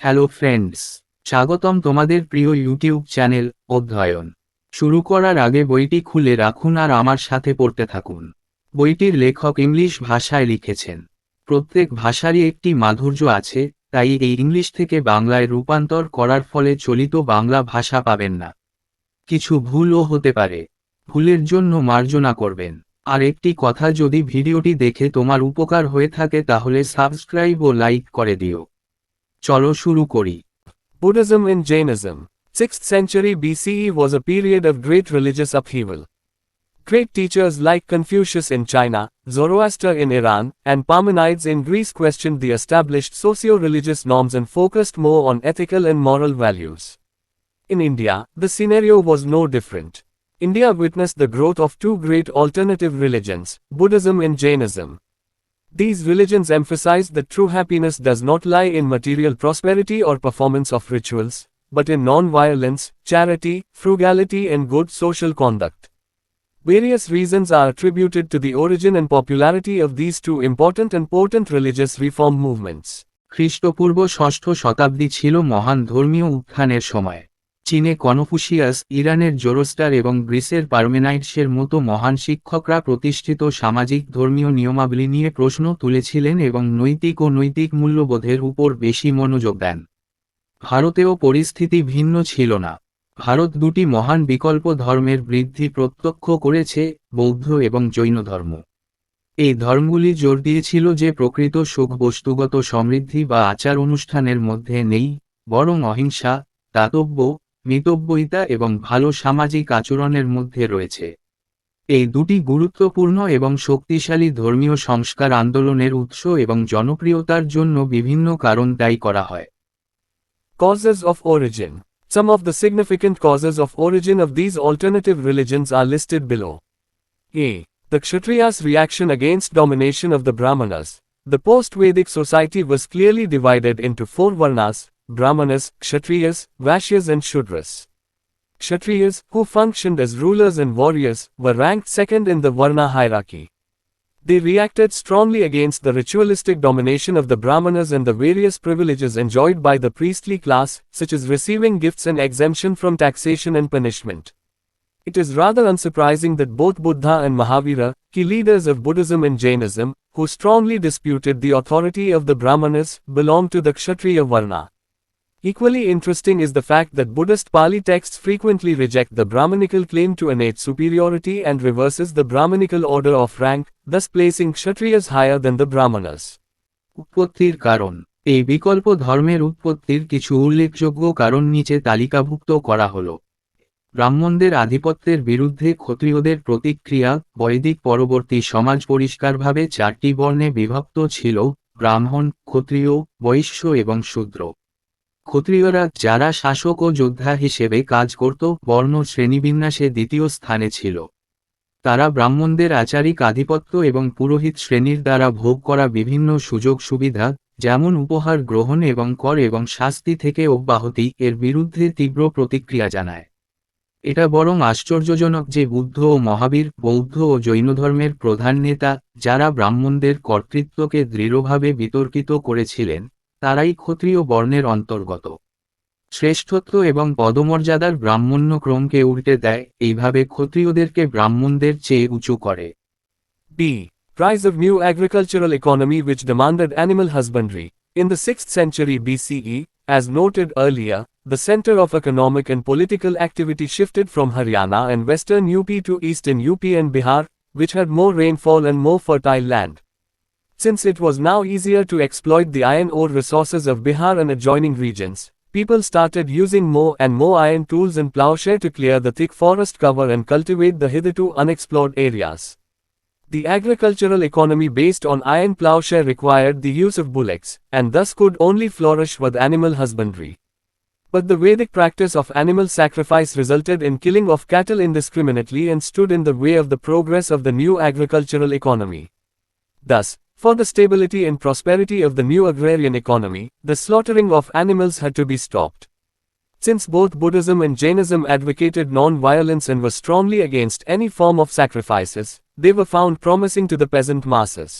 Hello friends, স্বাগতম তোমাদের প্রিয় ইউটিউব চ্যানেল অধ্যয়ন। শুরু করার আগে বইটি খুলে রাখুন আর আমার সাথে পড়তে থাকুন। বইটির লেখক ইংলিশ ভাষায় লিখেছেন। প্রত্যেক ভাষারই একটি মাধুর্য আছে, তাই এই ইংলিশ থেকে বাংলায় রূপান্তর করার ফলে চলিত বাংলা ভাষা পাবেন না। কিছু ভুলও হতে পারে, ভুলের জন্য মার্জনা করবেন। আর একটি কথা, যদি ভিডিওটি দেখে তোমার উপকার হয়ে থাকে তাহলে সাবস্ক্রাইব ও লাইক করে দিও। চলো শুরু করি। Buddhism and Jainism. 6th century BCE was a period of great religious upheaval. Great teachers like Confucius in China, Zoroaster in Iran, and Parmenides in Greece questioned the established socio-religious norms and focused more on ethical and moral values. In India, the scenario was no different. India witnessed the growth of two great alternative religions, Buddhism and Jainism. These religions emphasized that true happiness does not lie in material prosperity or performance of rituals, but in non-violence, charity, frugality and good social conduct. Various reasons are attributed to the origin and popularity of these two important and potent religious reform movements. খ্রিস্টপূর্ব ষষ্ঠ শতাব্দী ছিল মহান ধর্মীয় উত্থানের সময়। চীনে Confucius, ইরানের জোরোস্টার এবং গ্রিসের পারমেনাইডসের মতো মহান শিক্ষকরা প্রতিষ্ঠিত সামাজিক ধর্মীয় নিয়মাবলী নিয়ে প্রশ্ন তুলেছিলেন এবং নৈতিক ও নৈতিক মূল্যবোধের উপর বেশি মনোযোগ দেন। ভারতেও পরিস্থিতি ভিন্ন ছিল না। ভারত দুটি মহান বিকল্প ধর্মের বৃদ্ধি প্রত্যক্ষ করেছে, বৌদ্ধ এবং জৈন ধর্ম। এই ধর্মগুলি জোর দিয়েছিল যে প্রকৃত সুখ বস্তুগত সমৃদ্ধি বা আচার অনুষ্ঠানের মধ্যে নেই, বরং অহিংসা, দাতব্য, মিতব্যয়িতা এবং ভালো সামাজিক আচরণের মধ্যে রয়েছে। এই দুটি গুরুত্বপূর্ণ এবং শক্তিশালী ধর্মীয় সংস্কার আন্দোলনের উৎস এবং জনপ্রিয়তার জন্য বিভিন্ন কারণ দায়ী করা হয়। Causes of origin. Some of the significant causes of origin of these alternative religions are listed below. A. The Kshatriyas' reaction against domination of the Brahmanas. The post-Vedic society was clearly divided into four varnas: Brahmanas, Kshatriyas, Vaishyas and Shudras. Kshatriyas, who functioned as rulers and warriors, were ranked second in the varna hierarchy. They reacted strongly against the ritualistic domination of the Brahmanas and the various privileges enjoyed by the priestly class, such as receiving gifts and exemption from taxation and punishment. It is rather unsurprising that both Buddha and Mahavira, key leaders of Buddhism and Jainism, who strongly disputed the authority of the Brahmanas, belonged to the Kshatriya Varna. Equally interesting is the fact that Buddhist Pali texts frequently reject the Brahmanical claim to innate superiority and reverses the Brahmanical order of rank, thus placing Kshatriyas higher than the Brahmanas. উৎপত্তির কারণ। এই বিকল্প ধর্মের উৎপত্তির কিছু উল্লেখযোগ্য কারণ নিচে তালিকাভুক্ত করা হল। ব্রাহ্মণদের আধিপত্যের বিরুদ্ধে ক্ষত্রিয়দের প্রতিক্রিয়া। বৈদিক পরবর্তী সমাজ পরিষ্কারভাবে চারটি বর্ণে বিভক্ত ছিল: ব্রাহ্মণ, ক্ষত্রিয়, বৈশ্য এবং শূদ্র। ক্ষত্রিয়রা, যারা শাসক ও যোদ্ধা হিসেবে কাজ করত, বর্ণ শ্রেণীবিন্যাসে দ্বিতীয় স্থানে ছিল। তারা ব্রাহ্মণদের আচারিক আধিপত্য এবং পুরোহিত শ্রেণীর দ্বারা ভোগ করা বিভিন্ন সুযোগ সুবিধা, যেমন উপহার গ্রহণ এবং কর এবং শাস্তি থেকে অব্যাহতি, এর বিরুদ্ধে তীব্র প্রতিক্রিয়া জানায়। এটা বরং আশ্চর্যজনক যে বুদ্ধ ও মহাবীর, বৌদ্ধ ও জৈন ধর্মের প্রধান নেতা, যারা ব্রাহ্মণদের কর্তৃত্বকে দৃঢ়ভাবে বিতর্কিত করেছিলেন, তারাই ক্ষত্রিয় বর্ণের অন্তর্গত। শ্রেষ্ঠত্ব এবং পদমর্যাদার ব্রাহ্মণ্য ক্রমকে উল্টে দেয়, এইভাবে ক্ষত্রিয়দেরকে ব্রাহ্মণদের চেয়ে উঁচু করে। B. Rise of new agricultural economy which demanded animal husbandry. In the 6th century BCE, as noted earlier, the center of economic and political activity shifted from Haryana and western UP to eastern UP and Bihar, which had more rainfall and more fertile land. Since it was now easier to exploit the iron ore resources of Bihar and adjoining regions, people started using more and more iron tools and plowshare to clear the thick forest cover and cultivate the hitherto unexplored areas. The agricultural economy based on iron plowshare required the use of bullocks, and thus could only flourish with animal husbandry. But the Vedic practice of animal sacrifice resulted in killing of cattle indiscriminately and stood in the way of the progress of the new agricultural economy. Thus, for the stability and prosperity of the new agrarian economy, the slaughtering of animals had to be stopped. Since both Buddhism and Jainism advocated non-violence and were strongly against any form of sacrifices, they were found promising to the peasant masses.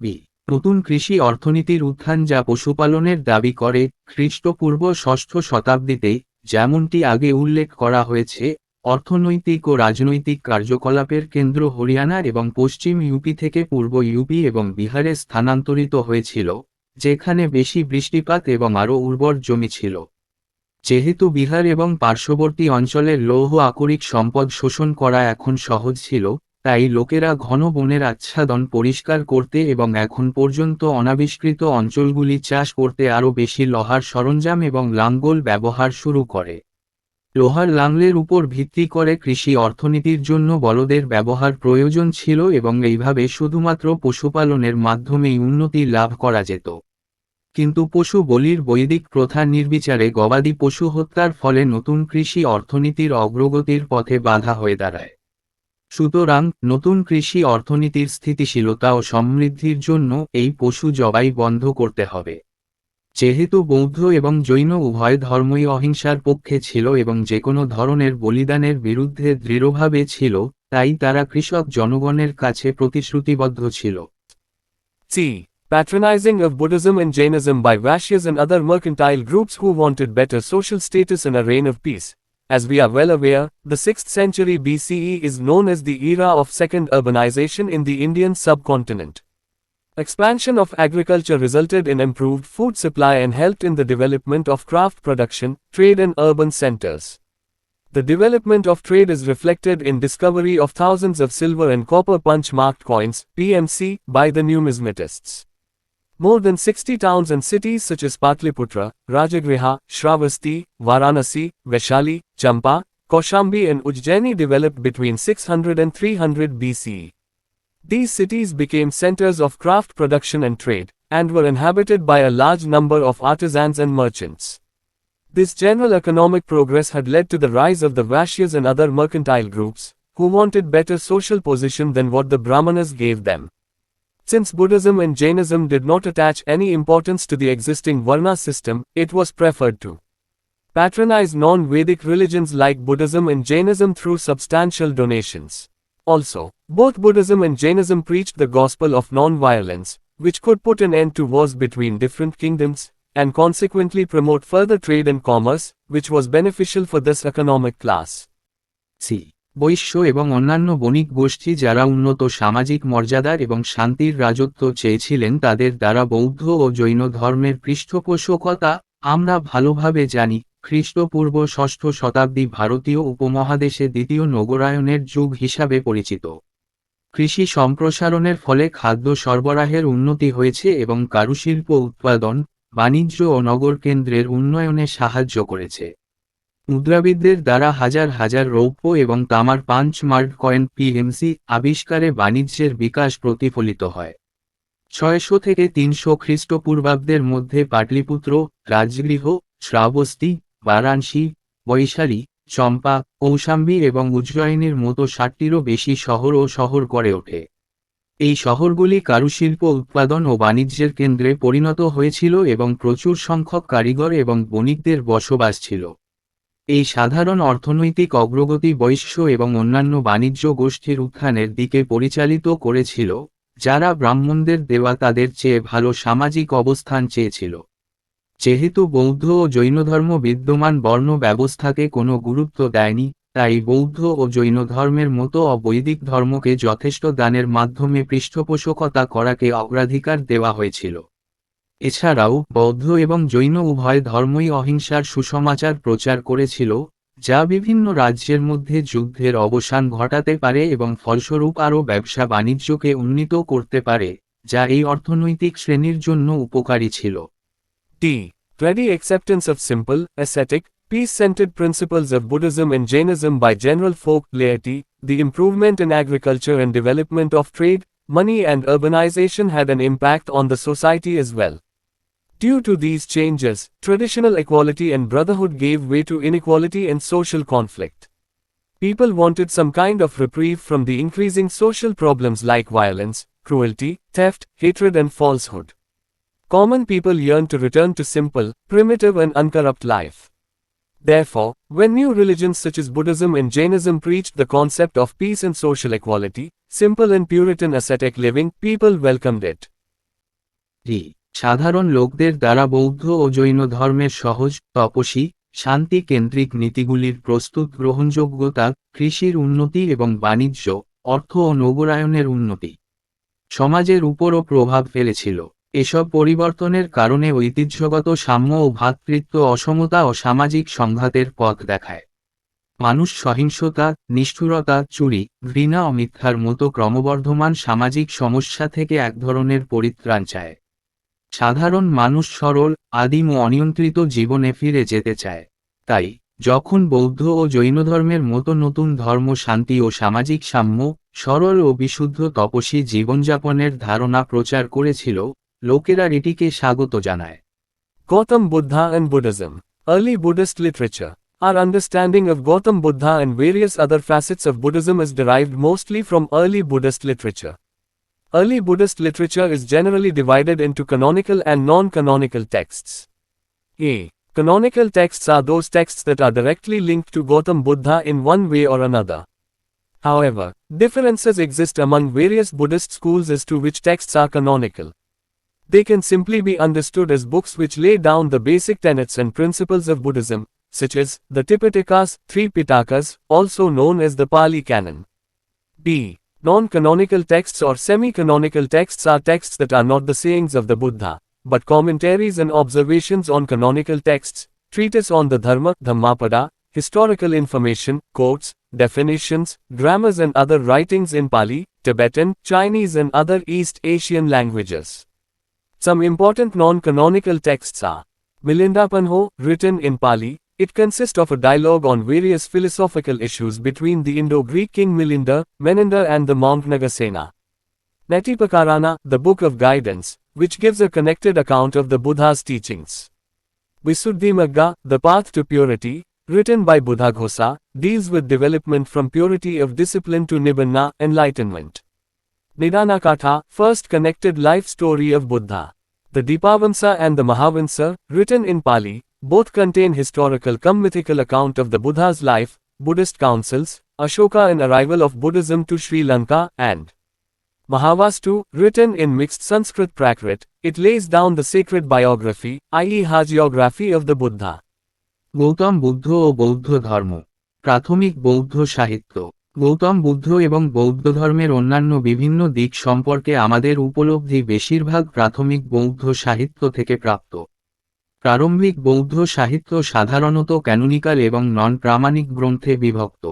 B. নতুন কৃষি অর্থনীতির উত্থান যা পশুপালনের দাবি করে খ্রিস্টপূর্ব ষষ্ঠ শতাব্দীতে, যেমনটি আগে উল্লেখ করা হয়েছে, অর্থনৈতিক ও রাজনৈতিক কার্যকলাপের কেন্দ্র হরিয়ানা এবং পশ্চিম ইউপি থেকে পূর্ব ইউপি এবং বিহারে স্থানান্তরিত হয়েছিল, যেখানে বেশি বৃষ্টিপাত এবং আরও উর্বর জমি ছিল। যেহেতু বিহার এবং পার্শ্ববর্তী অঞ্চলের লৌহ আকরিক সম্পদ শোষণ করা এখন সহজ ছিল, তাই লোকেরা ঘন বনের আচ্ছাদন পরিষ্কার করতে এবং এখন পর্যন্ত অনাবিষ্কৃত অঞ্চলগুলি চাষ করতে আরও বেশি লোহার সরঞ্জাম এবং লাঙ্গল ব্যবহার শুরু করে। লোহার লাঙ্গলের উপর ভিত্তি করে কৃষি অর্থনীতির জন্য বলদের ব্যবহার প্রয়োজন ছিল এবং এইভাবে শুধুমাত্র পশুপালনের মাধ্যমেই উন্নতি লাভ করা যেত। কিন্তু পশু বলির বৈদিক প্রথা নির্বিচারে গবাদি পশু হত্যার ফলে নতুন কৃষি অর্থনীতির অগ্রগতির পথে বাধা হয়ে দাঁড়ায়। সুতরাং নতুন কৃষি অর্থনীতির স্থিতিশীলতা ও সমৃদ্ধির জন্য এই পশু জবাই বন্ধ করতে হবে। যেহেতু বৌদ্ধ এবং জৈন উভয় ধর্মই অহিংসার পক্ষে ছিল এবং যে কোনো ধরনের বলিদানের বিরুদ্ধে দৃঢ়ভাবে ছিল, তাই তারা কৃষক জনগণের কাছে প্রতিশ্রুতিবদ্ধ ছিল। C. Patronizing of Buddhism and Jainism by Vaishyas and other mercantile groups who wanted better social status and a reign of peace. As we are well aware, the 6th century BCE is known as the era of second urbanization in the Indian subcontinent. Expansion of agriculture resulted in improved food supply and helped in the development of craft production, trade and urban centers. The development of trade is reflected in discovery of thousands of silver and copper punch-marked coins, PMC, by the numismatists. More than 60 towns and cities such as Patliputra, Rajagriha, Shravasti, Varanasi, Vaishali, Champa, Kaushambi and Ujjaini developed between 600 and 300 BCE. These cities became centers of craft production and trade, and were inhabited by a large number of artisans and merchants. This general economic progress had led to the rise of the Vaishyas and other mercantile groups, who wanted better social position than what the Brahmanas gave them. Since Buddhism and Jainism did not attach any importance to the existing Varna system, it was preferred to patronize non-Vedic religions like Buddhism and Jainism through substantial donations. Also, both Buddhism and Jainism preached the gospel of non-violence, which could put an end to wars between different kingdoms, and consequently promote further trade and commerce, which was beneficial for this economic class. C বৈশ্য এবং অন্যান্য বণিক গোষ্ঠী যারা উন্নত সামাজিক মর্যাদার এবং শান্তির রাজত্ব চেয়েছিলেন তাদের দ্বারা বৌদ্ধ ও জৈন ধর্মের পৃষ্ঠপোষকতা, আমরা ভালোভাবে জানি, খ্রিস্টপূর্ব ষষ্ঠ শতাব্দী ভারতীয় উপমহাদেশে দ্বিতীয় নগরায়নের যুগ হিসাবে পরিচিত। কৃষি সম্প্রসারণের ফলে খাদ্য সরবরাহের উন্নতি হয়েছে এবং কারুশিল্প উৎপাদন, বাণিজ্য ও নগর কেন্দ্রের উন্নয়নে সাহায্য করেছে। মুদ্রাবিদদের দ্বারা হাজার হাজার রৌপ্য এবং তামার পাঞ্চ-মার্কড কয়েন PMC আবিষ্কারে বাণিজ্যের বিকাশ প্রতিফলিত হয়। 600 থেকে 300 খ্রিস্টপূর্বাব্দের মধ্যে পাটলিপুত্র, রাজগৃহ, শ্রাবস্তি, বারাণসী, বৈশালী, চম্পা, কৌশাম্বী এবং উজ্জয়িনীর মতো 60টিরও বেশি শহর ও শহর গড়ে ওঠে। এই শহরগুলি কারুশিল্প উৎপাদন ও বাণিজ্যের কেন্দ্রে পরিণত হয়েছিল এবং প্রচুর সংখ্যক কারিগর এবং বণিকদের বসবাস ছিল। এই সাধারণ অর্থনৈতিক অগ্রগতি বৈশ্য এবং অন্যান্য বাণিজ্য গোষ্ঠীর উত্থানের দিকে পরিচালিত করেছিল, যারা ব্রাহ্মণদের দেওয়া তাদের চেয়ে ভালো সামাজিক অবস্থান চেয়েছিল। যেহেতু বৌদ্ধ ও জৈনধর্ম বিদ্যমান বর্ণ ব্যবস্থাকে কোনো গুরুত্ব দেয়নি, তাই বৌদ্ধ ও জৈন ধর্মের মতো অবৈদিক ধর্মকে যথেষ্ট দানের মাধ্যমে পৃষ্ঠপোষকতা করাকে অগ্রাধিকার দেওয়া হয়েছিল। এছাড়াও বৌদ্ধ এবং জৈন উভয় ধর্মই অহিংসার সুসমাচার প্রচার করেছিল, যা বিভিন্ন রাজ্যের মধ্যে যুদ্ধের অবসান ঘটাতে পারে এবং ফলস্বরূপ আরও ব্যবসা বাণিজ্যকে উন্নীত করতে পারে, যা এই অর্থনৈতিক শ্রেণীর জন্য উপকারী ছিল। D. Ready acceptance of simple, ascetic, peace-centered principles of Buddhism and Jainism by general folk laity, the improvement in agriculture and development of trade, money and urbanization had an impact on the society as well. Due to these changes, traditional equality and brotherhood gave way to inequality and social conflict. People wanted some kind of reprieve from the increasing social problems like violence, cruelty, theft, hatred and falsehood. Common people yearned to return to simple, primitive and uncorrupt life. Therefore, when new religions such as Buddhism and Jainism preached the concept of peace and social equality, simple and Puritan ascetic living, people welcomed it. রি সাধারণ লোকদের দ্বারা বৌদ্ধ ও জৈন ধর্মের সহজ তপসী শান্তি কেন্দ্রিক নীতিগুলির প্রস্তুত গ্রহণযোগ্যতা কৃষির উন্নতি এবং বাণিজ্য অর্থ ও নগরায়নের উন্নতি সমাজের উপরও প্রভাব ফেলেছিল। এসব পরিবর্তনের কারণে ঐতিহ্যগত সাম্য ও ভ্রাতৃত্ব অসমতা ও সামাজিক সংঘাতের পথ দেখায়। মানুষ সহিংসতা নিষ্ঠুরতা চুরি ঘৃণা ও মিথ্যার মতো ক্রমবর্ধমান সামাজিক সমস্যা থেকে এক ধরনের পরিত্রাণ চায়। সাধারণ মানুষ সরল আদিম ও অনিয়ন্ত্রিত জীবনে ফিরে যেতে চায়। তাই যখন বৌদ্ধ ও জৈন ধর্মের মতো নতুন ধর্ম শান্তি ও সামাজিক সাম্য সরল ও বিশুদ্ধ তপস্বী জীবনযাপনের ধারণা প্রচার করেছিল, লোকেরা এটিকে স্বাগত জানায়। Gautam Buddha and Buddhism. Early Buddhist literature. Our understanding of Gautam Buddha and various other facets of Buddhism is derived mostly from early Buddhist literature. Early Buddhist literature is generally divided into canonical and non-canonical texts. A. Canonical texts are those texts that are directly linked to Gautam Buddha in one way or another. However, differences exist among various Buddhist schools as to which texts are canonical. They can simply be understood as books which lay down the basic tenets and principles of Buddhism, such as the Tipitakas, three Pitakas, also known as the Pali Canon. B. Non-canonical texts or semi-canonical texts are texts that are not the sayings of the Buddha, but commentaries and observations on canonical texts, treatise on the Dharma, Dhammapada, historical information, quotes, definitions, grammars and other writings in Pali, Tibetan, Chinese and other East Asian languages. Some important non-canonical texts are Milindapanho, written in Pali. It consists of a dialogue on various philosophical issues between the Indo-Greek king Milinda, Menander and the monk Nagasena. Netipakarana, the Book of Guidance, which gives a connected account of the Buddha's teachings. Visuddhimagga, the Path to Purity, written by Buddhaghosa, deals with development from purity of discipline to nibbana, enlightenment. Nidanakatha, first connected life story of Buddha. The Dipavamsa and the Mahavamsa, written in Pali, both contain historical cum mythical account of the Buddha's life, Buddhist councils, Ashoka and arrival of Buddhism to Sri Lanka, and Mahavastu, written in mixed Sanskrit Prakrit. It lays down the sacred biography, i.e. hagiography of the Buddha. Gautam Buddha ও বৌদ্ধ ধর্ম প্রাথমিক বৌদ্ধ সাহিত্য গৌতম বুদ্ধ এবং বৌদ্ধ ধর্মের অন্যান্য বিভিন্ন দিক সম্পর্কে আমাদের উপলব্ধি বেশিরভাগ প্রাথমিক বৌদ্ধ সাহিত্য থেকে প্রাপ্ত। প্রারম্ভিক বৌদ্ধ সাহিত্য সাধারণত ক্যানোনিক্যাল এবং নন প্রামাণিক গ্রন্থে বিভক্ত।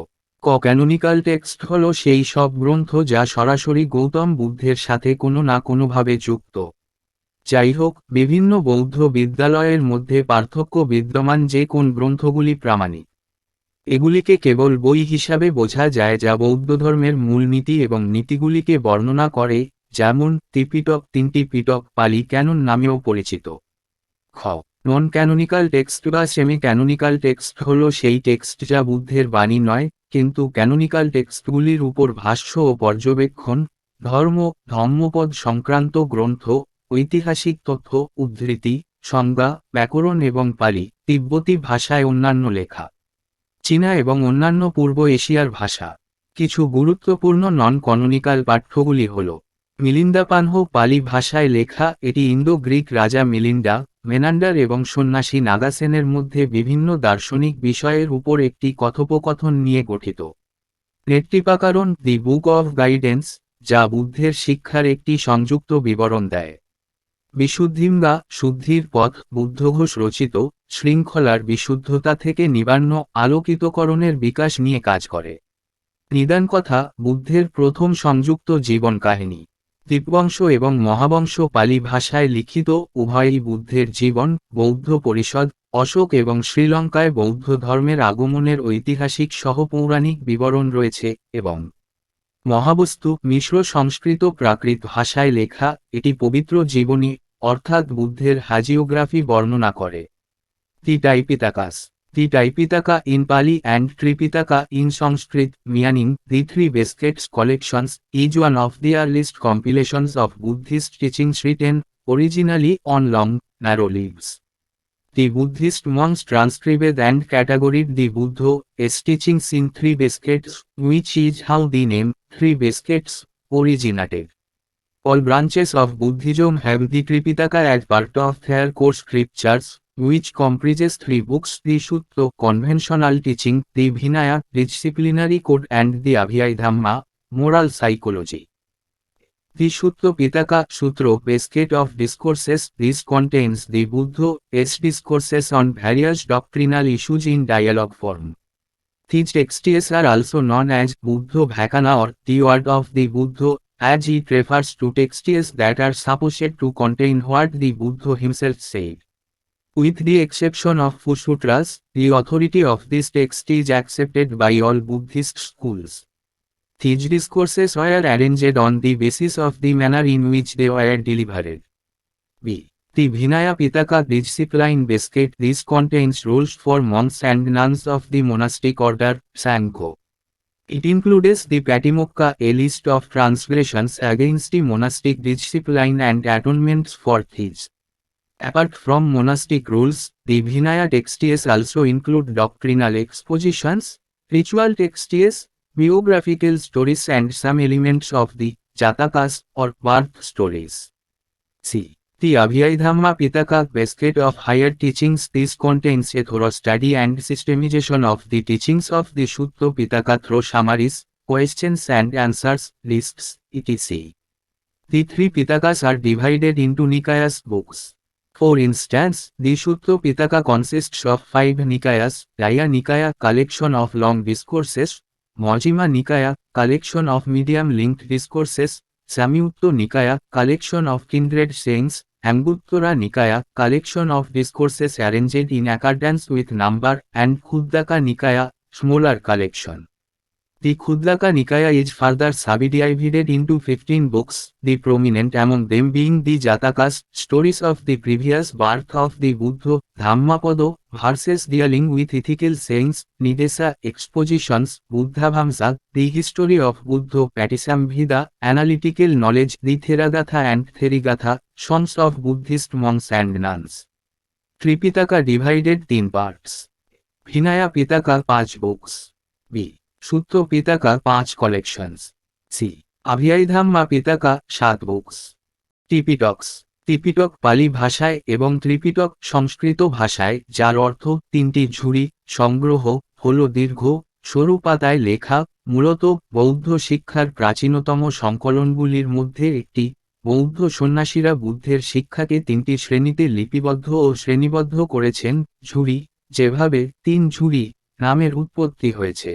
ক্যানোনিক্যাল টেক্সট হল সেই সব গ্রন্থ যা সরাসরি গৌতম বুদ্ধের সাথে কোনো না কোনোভাবে যুক্ত। যাই হোক, বিভিন্ন বৌদ্ধ বিদ্যালয়ের মধ্যে পার্থক্য বিদ্যমান যে কোন গ্রন্থগুলি প্রামাণিক। এগুলিকে কেবল বই হিসাবে বোঝা যায় যা বৌদ্ধ ধর্মের মূলনীতি এবং নীতিগুলিকে বর্ণনা করে, যেমন ত্রিপিটক, তিনটি পিটক পালি ক্যানন নামেও পরিচিত। খ নন ক্যানোনিক্যাল টেক্সট বা সেমি ক্যানোনিক্যাল টেক্সট হল সেই টেক্সট যা বুদ্ধের বাণী নয়, কিন্তু ক্যানোনিক্যাল টেক্সটগুলির উপর ভাষ্য ও পর্যবেক্ষণ, ধর্মপদ সংক্রান্ত গ্রন্থ, ঐতিহাসিক তথ্য, উদ্ধৃতি, সংজ্ঞা, ব্যাকরণ এবং পালি, তিব্বতী ভাষায় অন্যান্য লেখা, চীনা এবং অন্যান্য পূর্ব এশিয়ার ভাষা। কিছু গুরুত্বপূর্ণ নন ক্যানোনিক্যাল পাঠ্যগুলি হল মিলিন্দাপানহ, পালি ভাষায় লেখা, এটি ইন্দো গ্রিক রাজা মিলিন্ডা, মেনান্ডার এবং সন্ন্যাসী নাগাসেনের মধ্যে বিভিন্ন দার্শনিক বিষয়ের উপর একটি কথোপকথন নিয়ে গঠিত। নেট্টিপাকারণ, দি বুক অফ গাইডেন্স, যা বুদ্ধের শিক্ষার একটি সংযুক্ত বিবরণ দেয়। বিশুদ্ধিমগা, শুদ্ধির পথ, বুদ্ধঘোষ রচিত, শৃঙ্খলার বিশুদ্ধতা থেকে নিবার্ণ আলোকিতকরণের বিকাশ নিয়ে কাজ করে। নিদানকথা, বুদ্ধের প্রথম সংযুক্ত জীবন কাহিনী। দীপবংশ এবং মহাবংশ পালি ভাষায় লিখিত, উভয়ই বুদ্ধের জীবন। বৌদ্ধ পরিষদ, অশোক এবং শ্রীলঙ্কায় বৌদ্ধ ধর্মের আগমনের ঐতিহাসিক সহ পৌরাণিক বিবরণ রয়েছে, এবং মহাবস্তু, মিশ্র সংস্কৃত প্রাকৃত ভাষায় লেখা, এটি পবিত্র জীবনী অর্থাৎ বুদ্ধের হাজিওগ্রাফি বর্ণনা করে। দি টাইপিতাকাস, The Tipitaka in Pali and Tripitaka in Sanskrit, meaning the three baskets collections, is one of the earliest compilations of Buddhist teachings written originally on long, narrow leaves. The Buddhist monks transcribed and categorized the Buddha's teachings in three baskets, which is how the name three baskets originated. All branches of Buddhism have the Tripitaka as part of their core scriptures, which comprises 3 books: the Sutta, conventional teaching; the Vinaya, disciplinary code; and the Abhidhamma, moral psychology. The Sutta Pitaka Sutra basket of discourses. This contains the Buddha's discourses on various doctrinal issues in dialogue form. These texts are also known as Buddha Bhakana or the word of the Buddha, as it refers to texts that are supposed to contain what the Buddha himself said. With the exception of few sutras, the authority of this text is accepted by all Buddhist schools. These discourses were arranged on the basis of the manner in which they were delivered. B. The Vinaya Pitaka discipline basket. This contains rules for monks and nuns of the monastic order, Sangha. It includes the Patimokkha, a list of transgressions against the monastic discipline and atonements for thieves. Apart from monastic rules, the Vinaya texts also include doctrinal expositions, ritual texts, biographical stories, and some elements of the Jatakas or birth stories. C. The Abhidhamma Pitaka basket of higher teachings. This contains a thorough study and systemization of the teachings of the Sutta Pitaka through summaries, questions and answers, lists, etc. The 3 Pitakas are divided into Nikayas books. For instance, the Sutta Pitaka consists of 5 Nikayas: Dahiya Nikaya, collection of long discourses; Majjhima Nikaya, collection of medium-length discourses; Samyutta Nikaya, collection of kindred sayings; Anguttara Nikaya, collection of discourses arranged in accordance with number; and Khuddaka Nikaya, smaller collection. The Khuddaka Nikaya is further subdivided into 15 books, the prominent among them being the Jatakas, stories of the previous birth of the Buddha; Dhammapada, verses dealing with ethical sayings; Nidesa, expositions; Buddhavamsa, the history of Buddha; Patisamhita, analytical knowledge; the Theragatha and Therigatha, songs of Buddhist monks and nuns. Tripitaka divided 3 parts. Vinaya Pitaka 5 books. B. Sutta Pitaka 5 collections. C. Abhidhamma Pitaka 7 books. Tripitaks. Tripitaka পালি ভাষায় এবং ত্রিপিটক সংস্কৃত ভাষায়, যার অর্থ 3টি ঝুড়ি, সংগ্রহ, হল দীর্ঘ, সরু পাতায় লেখা, মূলত বৌদ্ধ শিক্ষার প্রাচীনতম সংকলনগুলির মধ্যে একটি। বৌদ্ধ সন্ন্যাসীরা বুদ্ধের শিক্ষাকে 3টি শ্রেণীতে লিপিবদ্ধ ও শ্রেণীবদ্ধ করেছেন। ঝুড়ি, যেভাবে 3 ঝুড়ি নামের উৎপত্তি হয়েছে।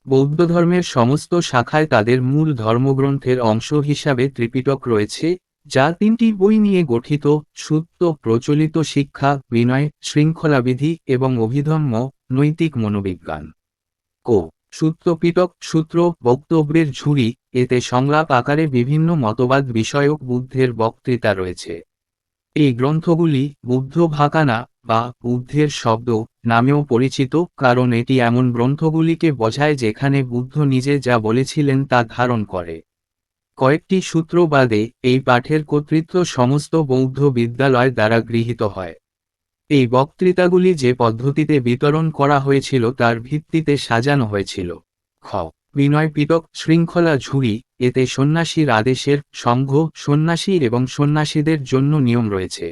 বৌদ্ধধর্মের সমস্ত শাখায় তাদের মূল ধর্মগ্রন্থের অংশ হিসাবে ত্রিপিটক রয়েছে, যা 3টি বই নিয়ে গঠিত: সূত্র, প্রচলিত শিক্ষা, বিনয়, শৃঙ্খলাবিধি এবং অভিধম্ম, নৈতিক মনোবিজ্ঞান। ক. সূত্রপিটক সূত্র বক্তব্যের ঝুড়ি, এতে সংলাপ আকারে বিভিন্ন মতবাদ বিষয়ক বুদ্ধের বক্তৃতা রয়েছে। এই গ্রন্থগুলি বুদ্ধ ভাকানা বা বুদ্ধের শব্দ নামেও পরিচিত, কারণ এটি এমন গ্রন্থগুলিকে বোঝায় যেখানে বুদ্ধ নিজে যা বলেছিলেন তা ধারণ করে। কয়েকটি সূত্র বাদে এই পাঠের কর্তৃত্ব সমস্ত বৌদ্ধ বিদ্যালয় দ্বারা গৃহীত হয়। এই বক্তৃতাগুলি যে পদ্ধতিতে বিতরণ করা হয়েছিল তার ভিত্তিতে সাজানো হয়েছিল। খ. বিনয় পিটক শৃঙ্খলা ঝুড়ি, এতে সন্ন্যাসীর আদেশের, সংঘ, সন্ন্যাসী এবং সন্ন্যাসীদের জন্য নিয়ম রয়েছে।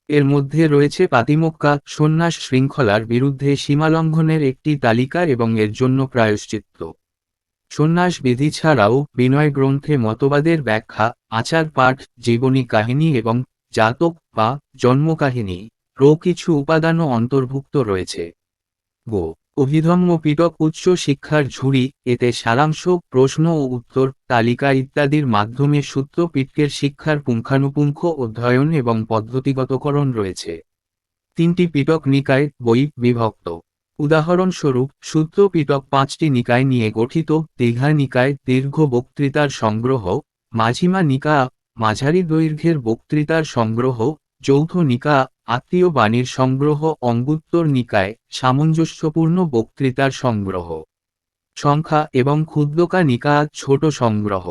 এর মধ্যে রয়েছে পাতিমোক্কা, সন্ন্যাস শৃঙ্খলার বিরুদ্ধে সীমালঙ্ঘনের একটি তালিকা এবং এর জন্য প্রায়শ্চিত্ত। সন্ন্যাস বিধি ছাড়াও বিনয় গ্রন্থে মতবাদের ব্যাখ্যা, আচার পাঠ, জীবনী কাহিনী এবং জাতক বা জন্মকাহিনী কিছু উপাদানও অন্তর্ভুক্ত রয়েছে। গো. অভিধম্ম পিটক উচ্চ শিক্ষার ঝুড়ি, এতে সারাংশ, প্রশ্ন ও উত্তর, তালিকা ইত্যাদির মাধ্যমে সূত্রপিটকের শিক্ষার পুঙ্খানুপুঙ্খ অধ্যয়ন এবং পদ্ধতিগতকরণ রয়েছে। 3টি পিটক নিকায় বই বিভক্ত। উদাহরণস্বরূপ, সূত্রপিটক 5টি নিকায় নিয়ে গঠিত: দীঘা নিকায় দীর্ঘ বক্তৃতার সংগ্রহ, মাঝিমা নিকা মাঝারি দৈর্ঘ্যের বক্তৃতার সংগ্রহ, যৌথ নিকা আত্মীয় বাণীর সংগ্রহ, অঙ্গুত্তর নিকায় সামঞ্জস্যপূর্ণ বক্তৃতার সংগ্রহ। সংখ্যা এবং ক্ষুদ্রকা নিকা ছোট সংগ্রহ।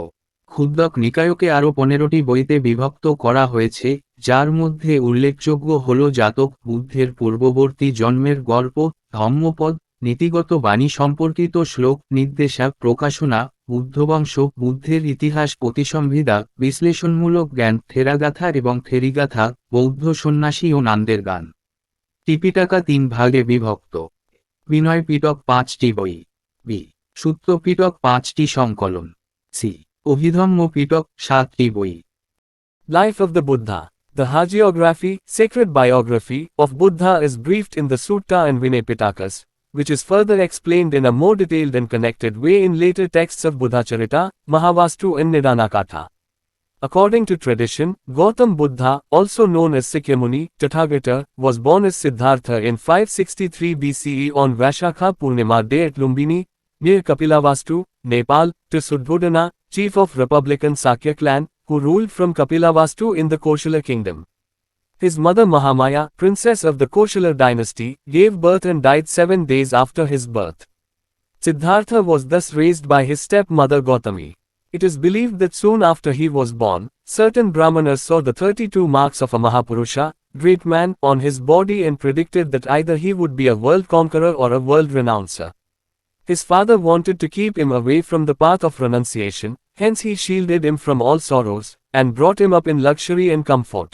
ক্ষুদ্রক নিকায়কে আরও 15টি বইতে বিভক্ত করা হয়েছে, যার মধ্যে উল্লেখযোগ্য হল জাতক, বুদ্ধের পূর্ববর্তী জন্মের গল্প, ধম্মপদ, নীতিগত বাণী সম্পর্কিত শ্লোক, নির্দেশা, প্রকাশনা, বুদ্ধবংশ, বুদ্ধের ইতিহাস, প্রতিসংহিতা, বিশ্লেষণমূলক জ্ঞান, থেরাগাথা এবং থেরিগাথা, বৌদ্ধ সন্ন্যাসী ও নান্দের গান। ত্রিপিটকা 3 ভাগে বিভক্ত। বিনয় পিটক 5টি বই। বি সূত্র পিটক 5টি সংকলন। সি অভিধম্ম পিটক 7টি বই। Life of the Buddha. The hagiography, sacred biography, of Buddha is briefed in the Sutta and Vinay Pitakas, which is further explained in a more detailed and connected way in later texts of Buddhacharita, Mahavastu and Nidanakatha. According to tradition, Gautam Buddha, also known as Sakyamuni, Tathagata, was born as Siddhartha in 563 BCE on Vaishakha Purnima day at Lumbini, near Kapilavastu, Nepal, to Suddhodana, chief of Republican Sakya clan, who ruled from Kapilavastu in the Koshala kingdom. His mother Mahamaya, princess of the Koshala dynasty, gave birth and died 7 days after his birth. Siddhartha was thus raised by his stepmother Gautami. It is believed that soon after he was born, certain Brahmanas saw the 32 marks of a Mahapurusha, great man, on his body and predicted that either he would be a world conqueror or a world renouncer. His father wanted to keep him away from the path of renunciation, hence he shielded him from all sorrows, and brought him up in luxury and comfort.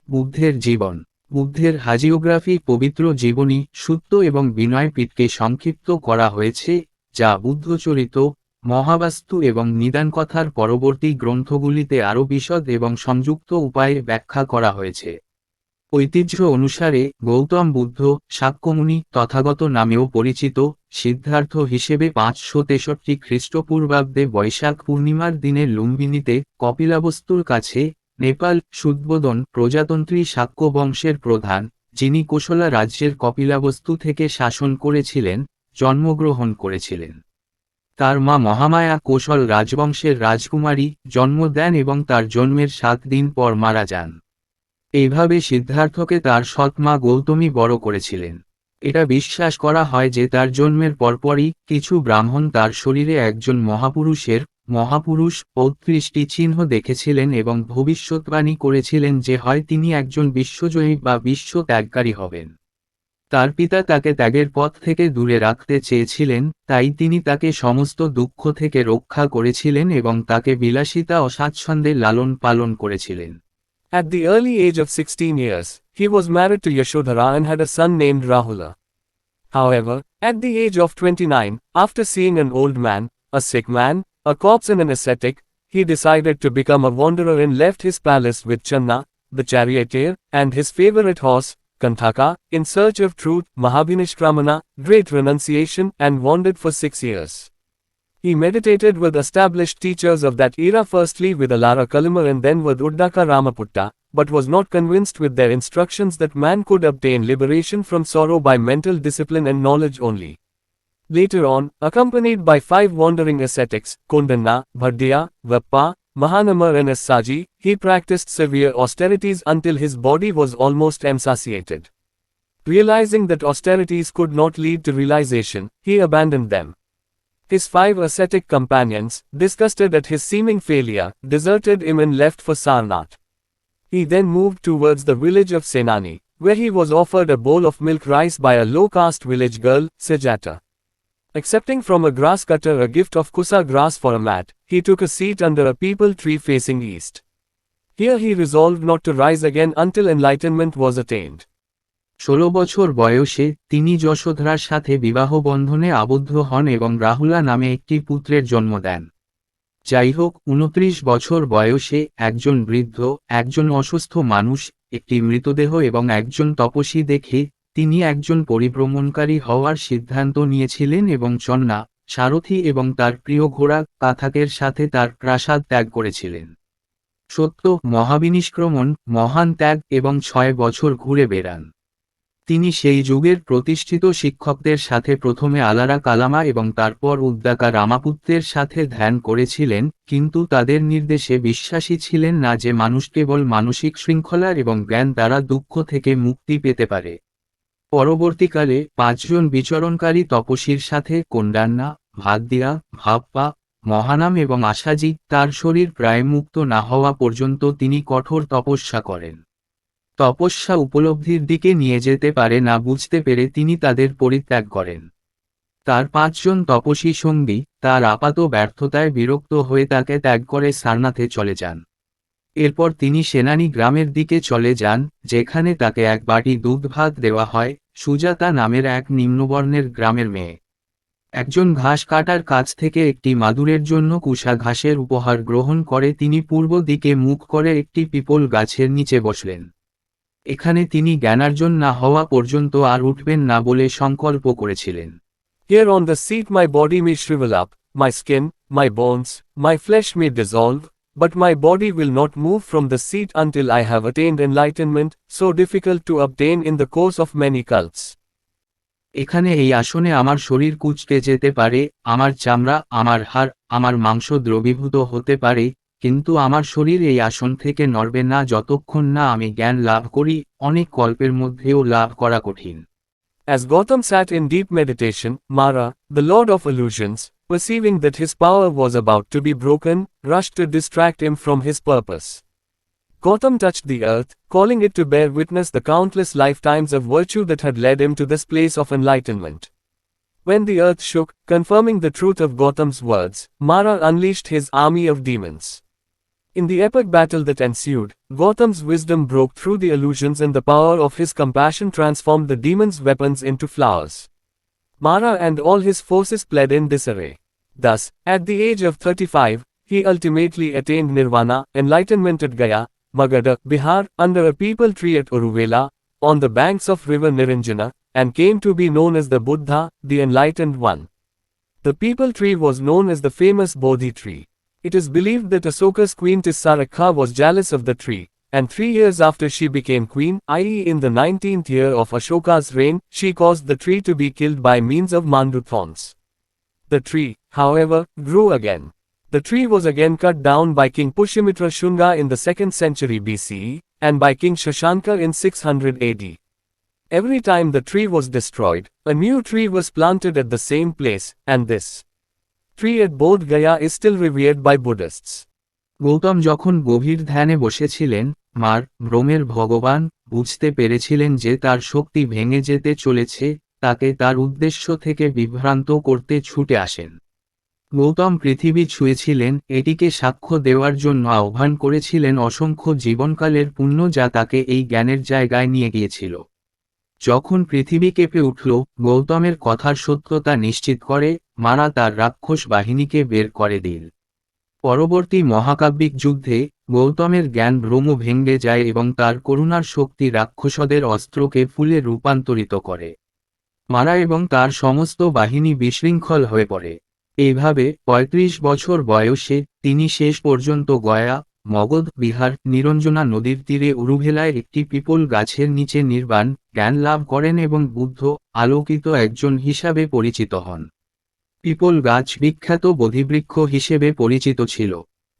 বুদ্ধের জীবন। বুদ্ধের হাজিওগ্রাফি পবিত্র জীবনী, সূত্র এবং বিনয় পিটকে সংক্ষিপ্ত করা হয়েছে, যা বুদ্ধচরিত, মহাবাস্তু এবং নিদান কথার পরবর্তী গ্রন্থগুলিতে আরও বিশদ এবং সংযুক্ত উপায়ে ব্যাখ্যা করা হয়েছে। ঐতিহ্য অনুসারে গৌতম বুদ্ধ, শাক্যমুনি, তথাগত নামেও পরিচিত, সিদ্ধার্থ হিসেবে 563 খ্রিস্টপূর্বাব্দে বৈশাখ পূর্ণিমার দিনে লুম্বিনীতে, কপিলাবস্তুর কাছে, নেপাল, শুদ্ধোদন প্রজাতন্ত্রী শাক্য বংশের প্রধান, যিনি কোশলা রাজ্যের কপিলাবস্তু থেকে শাসন করেছিলেন, জন্মগ্রহণ করেছিলেন। তার মা মহামায়া কোশল রাজবংশের রাজকুমারী, জন্ম দেন এবং তার জন্মের 7 দিন পর মারা যান। এইভাবে সিদ্ধার্থকে তার সৎ মা গৌতমী বড় করেছিলেন। এটা বিশ্বাস করা হয় যে তার জন্মের পরপরই কিছু ব্রাহ্মণ তার শরীরে একজন মহাপুরুষ 35টি চিহ্ন দেখেছিলেন এবং ভবিষ্যৎবাণী করেছিলেন যে হয় তিনি একজন বিশ্বজয়ী বা বিশ্ব ত্যাগকারী হবেন। তার পিতা তাকে ত্যাগের পথ থেকে দূরে রাখতে চেয়েছিলেন, তাই তিনি তাকে সমস্ত দুঃখ থেকে রক্ষা করেছিলেন এবং তাকে বিলাসিতা ও স্বাচ্ছন্দ্যে লালন পালন করেছিলেন। At the early age of 16 years, he was married to Yashodhara and had a son named Rahula. However, at the age of 29, after seeing an old man, a sick man, a corpse and an ascetic, he decided to become a wanderer and left his palace with Channa, the charioteer, and his favorite horse, Kanthaka, in search of truth, Mahabhinishkramana, great renunciation, and wandered for 6 years. He meditated with established teachers of that era, firstly with Alara Kalimar and then with Uddaka Ramaputta, but was not convinced with their instructions that man could obtain liberation from sorrow by mental discipline and knowledge only. Later on, accompanied by 5 wandering ascetics, Kondanna, Bhardiya, Vappa, Mahanamar and Assaji, he practiced severe austerities until his body was almost emaciated. Realizing that austerities could not lead to realization, he abandoned them. His 5 ascetic companions, disgusted at his seeming failure, deserted him and left for Sarnath. He then moved towards the village of Senani, where he was offered a bowl of milk rice by a low-caste village girl, Sejata. Accepting from a grass cutter a gift of kusa grass for a mat, he took a seat under a peepal tree facing east. Here he resolved not to rise again until enlightenment was attained. 16 বছর বয়সে তিনি যশোধরার সাথে বিবাহ বন্ধনে আবদ্ধ হন এবং রাহুলা নামে একটি পুত্রের জন্ম দেন। যাই হোক, 29 বছর বয়সে একজন বৃদ্ধ, একজন অসুস্থ মানুষ, একটি মৃতদেহ এবং একজন তপস্বী দেখে তিনি একজন পরিভ্রমণকারী হওয়ার সিদ্ধান্ত নিয়েছিলেন এবং চন্না, সারথি এবং তার প্রিয় ঘোড়া কাথাকের সাথে তার প্রাসাদ ত্যাগ করেছিলেন। সত্য, মহাবিনিষ্ক্রমণ, মহান ত্যাগ এবং 6 বছর ঘুরে বেড়ান। তিনি সেই যুগের প্রতিষ্ঠিত শিক্ষকদের সাথে প্রথমে আলারা কালামা এবং তারপর উদ্দাকা রামাপুত্রের সাথে ধ্যান করেছিলেন, কিন্তু তাদের নির্দেশে বিশ্বাসী ছিলেন না যে মানুষ কেবল মানসিক শৃঙ্খলার এবং জ্ঞান দ্বারা দুঃখ থেকে মুক্তি পেতে পারে। পরবর্তীকালে 5 জন বিচরণকারী তপস্বীর সাথে কোন্ডান্না, ভাদ্দিয়া, ভাপ্পা, মহানাম এবং আশাজি, তার শরীর প্রায় মুক্ত না হওয়া পর্যন্ত তিনি কঠোর তপস্যা করেন। তপস্যা উপলব্ধির দিকে নিয়ে যেতে পারে না বুঝতে পেরে তিনি তাদের পরিত্যাগ করেন। তার 5 জন তপস্বী সঙ্গী তার আপাত ব্যর্থতায় বিরক্ত হয়ে তাকে ত্যাগ করে সারনাথে চলে যান। এরপর তিনি সেনানি গ্রামের দিকে চলে যান, যেখানে তাকে এক বাটি দুধ ভাত দেওয়া হয়। সুজাতা নামের এক নিম্নবর্ণের গ্রামের মেয়ে একজন ঘাস কাটার কাছ থেকে একটি মাদুরের জন্য কুশা ঘাসের উপহার গ্রহণ করে তিনি পূর্ব দিকে মুখ করে একটি পিপল গাছের নিচে বসলেন। এখানে তিনি জ্ঞানার্জন না হওয়া পর্যন্ত আর উঠবেন না বলে সংকল্প করেছিলেন। Here on the seat my body may shrivel up, my skin, my bones, my flesh may dissolve, but my body will not move from the seat until I have attained enlightenment, so difficult to obtain in the course of many cults. এখানে এই আসনে আমার শরীর কুঁচকে যেতে পারে, আমার চামড়া, আমার হাড়, আমার মাংস দ্রবীভূত হতে পারে, কিন্তু আমার শরীর এই আসন থেকে নড়বে না যতক্ষণ না আমি জ্ঞান লাভ করি, অনেক কল্পের মধ্যেও লাভ করা কঠিন। As Gautam sat in deep meditation, Mara, the lord of illusions, perceiving that his power was about to be broken, rushed to distract him from his purpose. Gautam touched the earth, calling it to bear witness the countless lifetimes of virtue that had led him to this place of enlightenment. When the earth shook, confirming the truth of Gautam's words, Mara unleashed his army of demons. In the epic battle that ensued, Gautam's wisdom broke through the illusions and the power of his compassion transformed the demons' weapons into flowers. Mara and all his forces fled in disarray. Thus, at the age of 35, he ultimately attained nirvana, enlightenment at Gaya, Magadha, Bihar, under a peepal tree at Uruvela, on the banks of river Niranjana, and came to be known as the Buddha, the Enlightened One. The peepal tree was known as the famous Bodhi tree. It is believed that Asoka's queen Tissarakha was jealous of the tree, and 3 years after she became queen, i.e. in the 19th year of Ashoka's reign, she caused the tree to be killed by means of mandu thorns. The tree, however, grew again. The tree was again cut down by King Pushyamitra Shunga in the 2nd century BCE, and by King Shashanka in 600 AD. Every time the tree was destroyed, a new tree was planted at the same place, and this tree at Bodh Gaya is still revered by Buddhists. Gautam যখন গভীর ধ্যানে বসেছিলেন, মার ভ্রমের ভগবান বুঝতে পেরেছিলেন যে তার শক্তি ভেঙে যেতে চলেছে, তাকে তার উদ্দেশ্য থেকে বিভ্রান্ত করতে ছুটে আসেন। গৌতম পৃথিবী ছুঁয়েছিলেন, এটিকে সাক্ষ্য দেওয়ার জন্য আহ্বান করেছিলেন অসংখ্য জীবনকালের পুণ্য যা তাকে এই জ্ঞানের জায়গায় নিয়ে গিয়েছিল। যখন পৃথিবী কেঁপে উঠল, গৌতমের কথার সত্যতা নিশ্চিত করে, মারা তার রাক্ষস বাহিনীকে বের করে দিল। পরবর্তী মহাকাব্যিক যুদ্ধে, গৌতমের জ্ঞান ভ্রম ভেঙে যায় এবং তার করুণার শক্তি রাক্ষসদের অস্ত্রকে ফুলে রূপান্তরিত করে। মারা এবং তার সমস্ত বাহিনী বিশৃঙ্খল হয়ে পড়ে। এইভাবে ৩৫ বছর বয়সে তিনি শেষ পর্যন্ত গয়া, মগধ, বিহার, নিরঞ্জনা নদীর তীরে উরুভেলায় একটি পিপল গাছের নিচে নির্বাণ জ্ঞান লাভ করেন এবং বুদ্ধ, আলোকিত একজন হিসাবে পরিচিত হন। পিপল গাছ বিখ্যাত বোধিবৃক্ষ হিসেবে পরিচিত ছিল।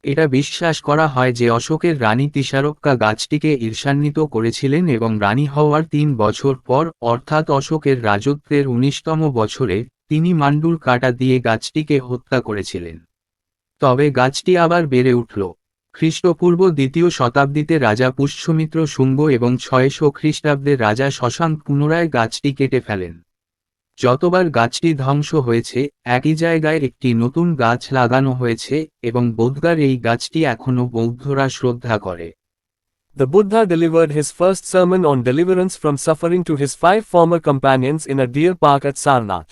এটা বিশ্বাস করা হয় যে অশোকের রানী তিসারক্কা গাছটিকে ঈর্ষান্বিত করেছিলেন এবং রানী হওয়ার ৩ বছর পর, অর্থাৎ অশোকের রাজত্বের ১৯তম বছরে, তিনি মান্ডুর কাঁটা দিয়ে গাছটিকে হত্যা করেছিলেন। তবে গাছটি আবার বেড়ে উঠল। খ্রিস্টপূর্ব ২য় শতাব্দীতে রাজা পুষ্যমিত্র শুঙ্গ এবং ৬০০ খ্রিস্টাব্দে রাজা শশাঙ্ক পুনরায় গাছটি কেটে ফেলেন। যতবার গাছটি ধ্বংস হয়েছে, একই জায়গায় একটি নতুন গাছ লাগানো হয়েছে এবং বোধগার এই গাছটি এখনও বৌদ্ধরা শ্রদ্ধা করে। The Buddha delivered his first sermon on deliverance from suffering to his 5 former companions in a deer park at Sarnath.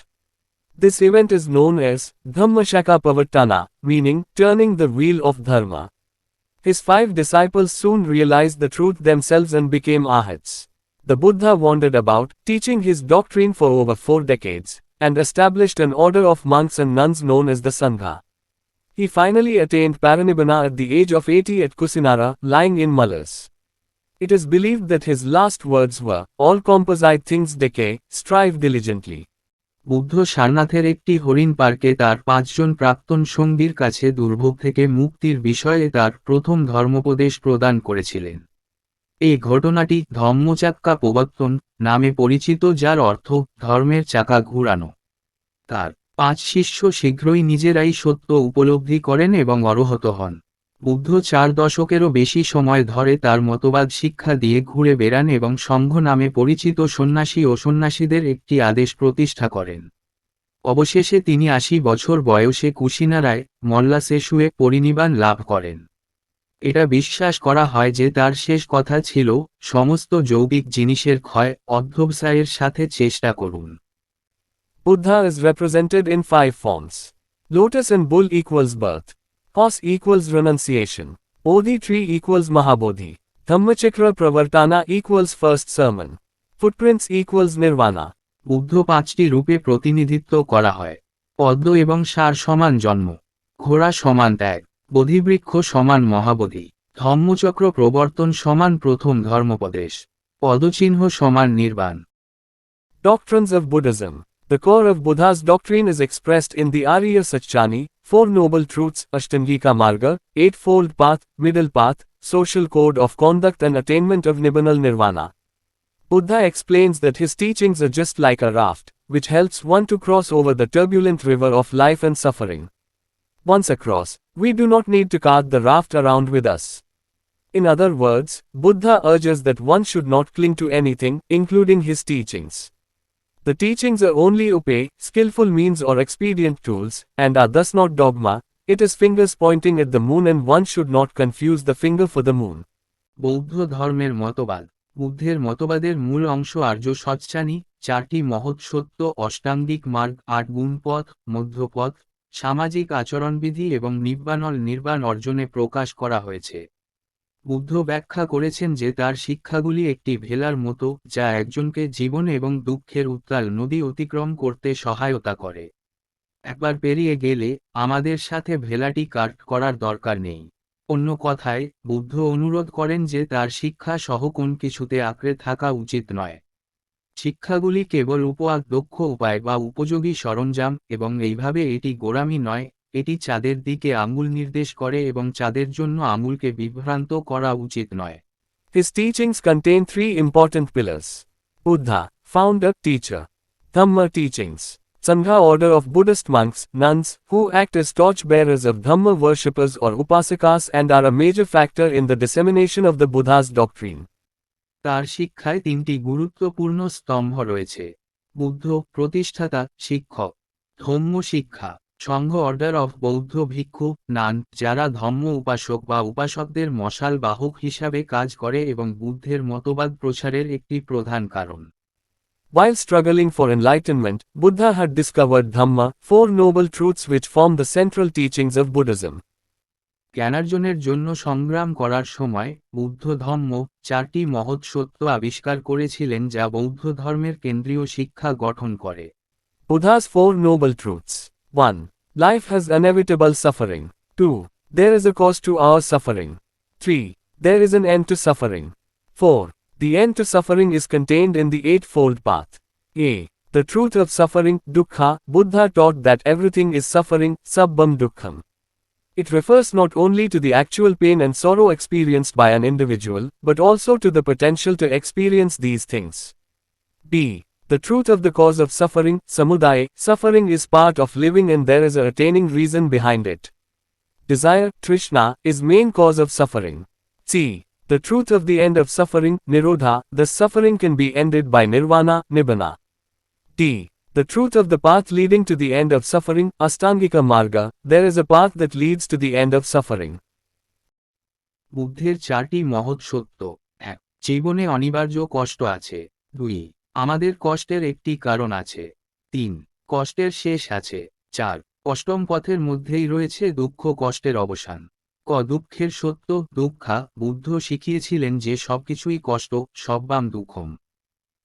This event is known as Dhammashaka Pavartana, meaning turning the wheel of dharma. His 5 disciples soon realized the truth themselves and became arhats. The Buddha wandered about, teaching his doctrine for over 4 decades, and established an order of monks and nuns known as the Sangha. He finally attained parinibbana at the age of 80 at Kusinara, lying in Mallas. It is believed that his last words were, "All composite things decay, strive diligently." Buddha সারনাথের একটি হরিণ পার্কে তার 5 জন প্রাক্তন সঙ্গীর কাছে দুর্ভোগ থেকে মুক্তির বিষয়ে তার প্রথম ধর্মোপদেশ প্রদান করেছিলেন। এই ঘটনাটি ধম্মচাক্কা প্রবর্তন নামে পরিচিত, যার অর্থ ধর্মের চাকা ঘুরানো। তার 5 শিষ্য শীঘ্রই নিজেরাই সত্য উপলব্ধি করেন এবং অরহত হন। বুদ্ধ 4 দশকেরও বেশি সময় ধরে তার মতবাদ শিক্ষা দিয়ে ঘুরে বেড়ান এবং সংঘ নামে পরিচিত সন্ন্যাসী ও সন্ন্যাসীদের একটি আদেশ প্রতিষ্ঠা করেন। অবশেষে তিনি ৮০ বছর বয়সে কুশিনারায় মল্লাসে শুয়ে পরিনির্বাণ লাভ করেন। এটা বিশ্বাস করা হয় যে তার শেষ কথা ছিল, সমস্ত যৌগিক জিনিসের ক্ষয় অধ্যবসায়ের সাথে চেষ্টা করুন। Buddha is represented in 5 forms. Lotus and bull equals birth. Horse equals renunciation. Bodhi tree equals Mahabodhi. Dhammachakra Pravartana equals first sermon. Footprints equals Nirvana. Buddha ৫টি রূপে প্রতিনিধিত্ব করা হয়। পদ্ম এবং ষাঁড় সমান জন্ম, ঘোড়া সমান ত্যাগ, বোধিবৃক্ষ সমান মহাবোধি, ধম্মচক্র প্রবর্তন সমান প্রথম ধর্মোপদেশ, পদচিহ্ন সমান নির্বাণ। Doctrines of Buddhism. The core of Buddha's doctrine is expressed in the Arya Satchani, Four Noble Truths, Ashtangika Marga, Eightfold Path, Middle Path, Social Code of Conduct and Attainment of Nibbana Nirvana. Buddha explains that his teachings are just like a raft, which helps one to cross over the turbulent river of life and suffering. Once across, we do not need to cart the raft around with us. In other words, Buddha urges that one should not cling to anything, including his teachings. The teachings are only skillful means or expedient tools, and are thus not dogma. It is fingers pointing at the moon and one should not confuse the finger for the moon. বৌদ্ধ ধর্মের মতবাদ। বুদ্ধের মতবাদের মূল অংশ আর্য সচ্চানি, 4টি মহৎ সত্য, অষ্টাঙ্গিক মার্গ, 8 গুণপথ, মধ্যপথ, সামাজিক আচরণবিধি এবং নির্বাণ অর্জনে প্রকাশ করা হয়েছে। বুদ্ধ ব্যাখ্যা করেছেন যে তার শিক্ষাগুলি একটি ভেলার মতো, যা একজনকে জীবন এবং দুঃখের উত্তাল নদী অতিক্রম করতে সহায়তা করে। একবার পেরিয়ে গেলে আমাদের সাথে ভেলাটি কাট করার দরকার নেই। অন্য কথায়, বুদ্ধ অনুরোধ করেন যে তার শিক্ষা সহ কোন কিছুতে আঁকড়ে থাকা উচিত নয়। শিক্ষাগুলি কেবল দক্ষ উপায় বা উপযোগী সরঞ্জাম, এবং এইভাবে এটি গোঁড়ামি নয়, এটি চাঁদের দিকে আঙুল নির্দেশ করে এবং চাঁদের জন্য আঙুলকে বিভ্রান্ত করা উচিত নয়। His teachings contain 3 important pillars. Buddha, founder, teacher. Dhamma teachings. Sangha order of Buddhist monks, nuns, who act as torch-bearers of Dhamma worshippers or upasakas and are a major factor in the dissemination of the Buddha's doctrine. তার শিক্ষায় 3টি গুরুত্বপূর্ণ স্তম্ভ রয়েছে। বুদ্ধ, প্রতিষ্ঠাতা, শিক্ষক। ধম্ম শিক্ষা, সংঘ order of বৌদ্ধ ভিক্ষু, নান, যারা ধম্ম উপাসক বা উপাসকদের মশাল বাহক হিসাবে কাজ করে এবং বুদ্ধের মতবাদ প্রচারের একটি প্রধান কারণ। While struggling for enlightenment, Buddha had discovered Dhamma, 4 noble truths which form the central teachings of Buddhism. জ্ঞানার্জনের জন্য সংগ্রাম করার সময় বুদ্ধ ধম্ম, 4টি মহৎ সত্য আবিষ্কার করেছিলেন যা বৌদ্ধ ধর্মের কেন্দ্রীয় শিক্ষা গঠন করে। Buddha's 4 noble truths. 1. Life has inevitable suffering. 2. There is a cause to our suffering. 3. There is an end to suffering. 4. The end to suffering is contained in the Eightfold Path. A. The truth of suffering, dukkha. Buddha taught that everything is suffering, sabbam dukkham. It refers not only to the actual pain and sorrow experienced by an individual, but also to the potential to experience these things. B. The truth of the cause of suffering, samudaya. Suffering is part of living and there is a attaining reason behind it. Desire, trishna, is main cause of suffering. C. The truth of the end of suffering, nirodha. The suffering can be ended by nirvana, nibbana. D. The truth of the path leading to the end of suffering, Ashtangika Marga. There is a path that leads to the end of suffering. বুদ্ধের 4টি মহৎ সত্য। 1. জীবনে অনিবার্য কষ্ট আছে। 2. আমাদের কষ্টের একটি কারণ আছে। 3. কষ্টের শেষ আছে। 4. অষ্টম পথের মধ্যেই রয়েছে দুঃখ, কষ্টের অবসান। দুঃখের সত্য, দুঃখা। বুদ্ধ শিখিয়েছিলেন যে সবকিছুই কষ্ট, সব্বাম দুঃখম।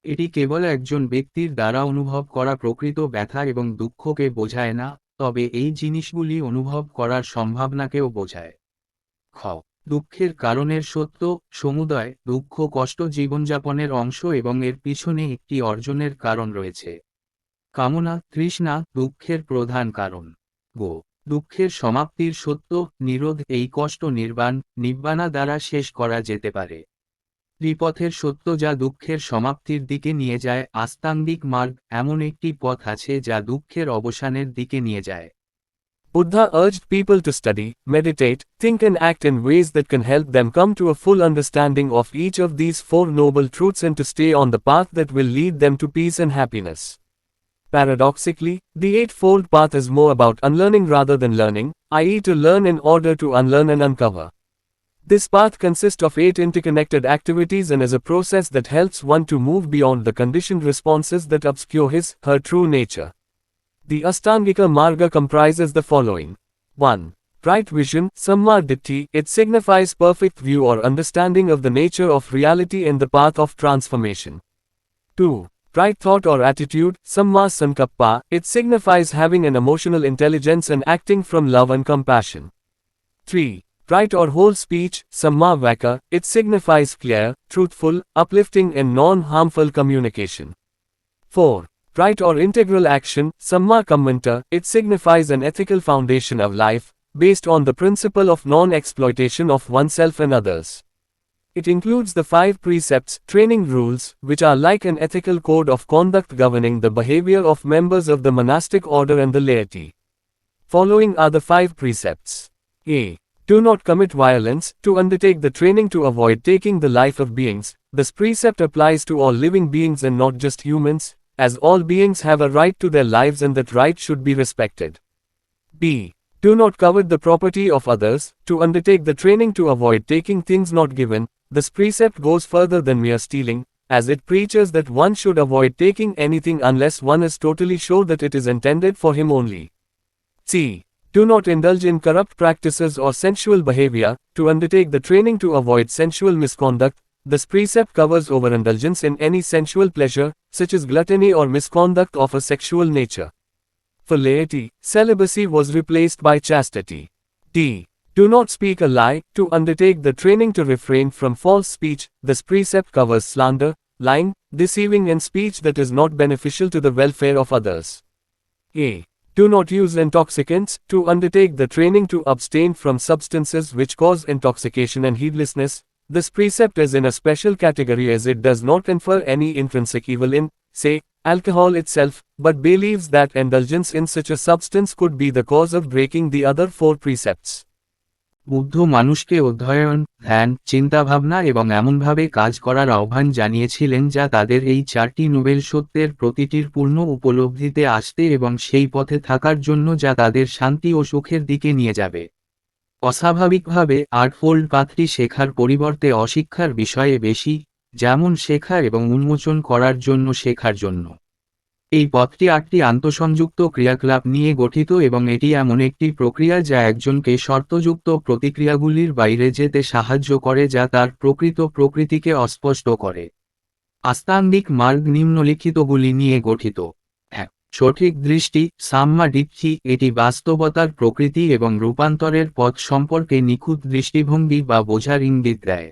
এটি কেবল একজন ব্যক্তির দ্বারা অনুভব করা প্রকৃত ব্যথা এবং দুঃখকে বোঝায় না, তবে এই জিনিসগুলি অনুভব করার সম্ভাবনাকেও বোঝায়। দুঃখের কারণের সত্য, সমুদয় দুঃখ কষ্ট জীবনযাপনের অংশ এবং এর পিছনে একটি অর্জনের কারণ রয়েছে। কামনা, তৃষ্ণা, দুঃখের প্রধান কারণ। দুঃখের সমাপ্তির সত্য, নিরোধ, এই কষ্ট নিব্বানা দ্বারা শেষ করা যেতে পারে। ত্রিপথের সত্য যা দুঃখের সমাপ্তির দিকে নিয়ে যায়। আস্তাঙ্গিক মার্গ, এমন একটি পথ আছে যা দুঃখের অবসানের দিকে নিয়ে যায়। Buddha urged people to study, meditate, think and act in ways that can help them come to a full understanding of each of these 4 noble truths and to stay on the path that will lead them to peace and happiness. Paradoxically, the Eightfold Path is more about unlearning rather than learning, i.e., to learn in order to unlearn and uncover. This path consists of 8 interconnected activities and is a process that helps one to move beyond the conditioned responses that obscure her true nature. The Ashtangika Marga comprises the following. 1. Right vision, Samma Ditthi. It signifies perfect view or understanding of the nature of reality and the path of transformation. 2. Right thought or attitude, Samma Sankappa. It signifies having an emotional intelligence and acting from love and compassion. 3. Right or whole speech, Samma Vaka. It signifies clear, truthful, uplifting and non-harmful communication. 4. Right or integral action, Samma Kammanta. It signifies an ethical foundation of life, based on the principle of non-exploitation of oneself and others. It includes the 5 precepts, training rules, which are like an ethical code of conduct governing the behavior of members of the monastic order and the laity. Following are the 5 precepts. A. Do not commit violence. To undertake the training to avoid taking the life of beings, this precept applies to all living beings and not just humans, as all beings have a right to their lives and that right should be respected. B. Do not covet the property of others. To undertake the training to avoid taking things not given, this precept goes further than mere stealing, as it preaches that one should avoid taking anything unless one is totally sure that it is intended for him only. C. Do not indulge in corrupt practices or sensual behavior. To undertake the training to avoid sensual misconduct, this precept covers overindulgence in any sensual pleasure, such as gluttony or misconduct of a sexual nature. For laity, celibacy was replaced by chastity. D. Do not speak a lie. To undertake the training to refrain from false speech, this precept covers slander, lying, deceiving and speech that is not beneficial to the welfare of others. A. Do not use intoxicants. To undertake the training to abstain from substances which cause intoxication and heedlessness, this precept is in a special category as it does not infer any intrinsic evil in, say, alcohol itself, but believes that indulgence in such a substance could be the cause of breaking the other 4 precepts. Buddha মানুষকে অধ্যয়ন, ধ্যান, চিন্তাভাবনা এবং এমনভাবে কাজ করার আহ্বান জানিয়েছিলেন যা তাদের এই 4টি নোবেল সত্যের প্রতিটির পূর্ণ উপলব্ধিতে আসতে এবং সেই পথে থাকার জন্য যা তাদের শান্তি ও সুখের দিকে নিয়ে যাবে। অস্বাভাবিকভাবে আটফোল্ড পাথটি শেখার পরিবর্তে অশিক্ষার বিষয়ে বেশি, যেমন শেখা এবং উন্মোচন করার জন্য শেখার জন্য। এই পথটি 8টি আন্তঃসংযুক্ত ক্রিয়াকলাপ নিয়ে গঠিত এবং এটি এমন একটি প্রক্রিয়া যা একজনকে শর্তযুক্ত প্রতিক্রিয়াগুলির বাইরে যেতে সাহায্য করে যা তার প্রকৃত প্রকৃতিকে অস্পষ্ট করে। আস্তাঙ্গিক মার্গ নিম্নলিখিতগুলি নিয়ে গঠিত। 1. সঠিক দৃষ্টি, সাম্মা দিট্ঠি। এটি বাস্তবতার প্রকৃতি এবং রূপান্তরের পথ সম্পর্কে নিখুঁত দৃষ্টিভঙ্গি বা বোঝার ইঙ্গিত দেয়।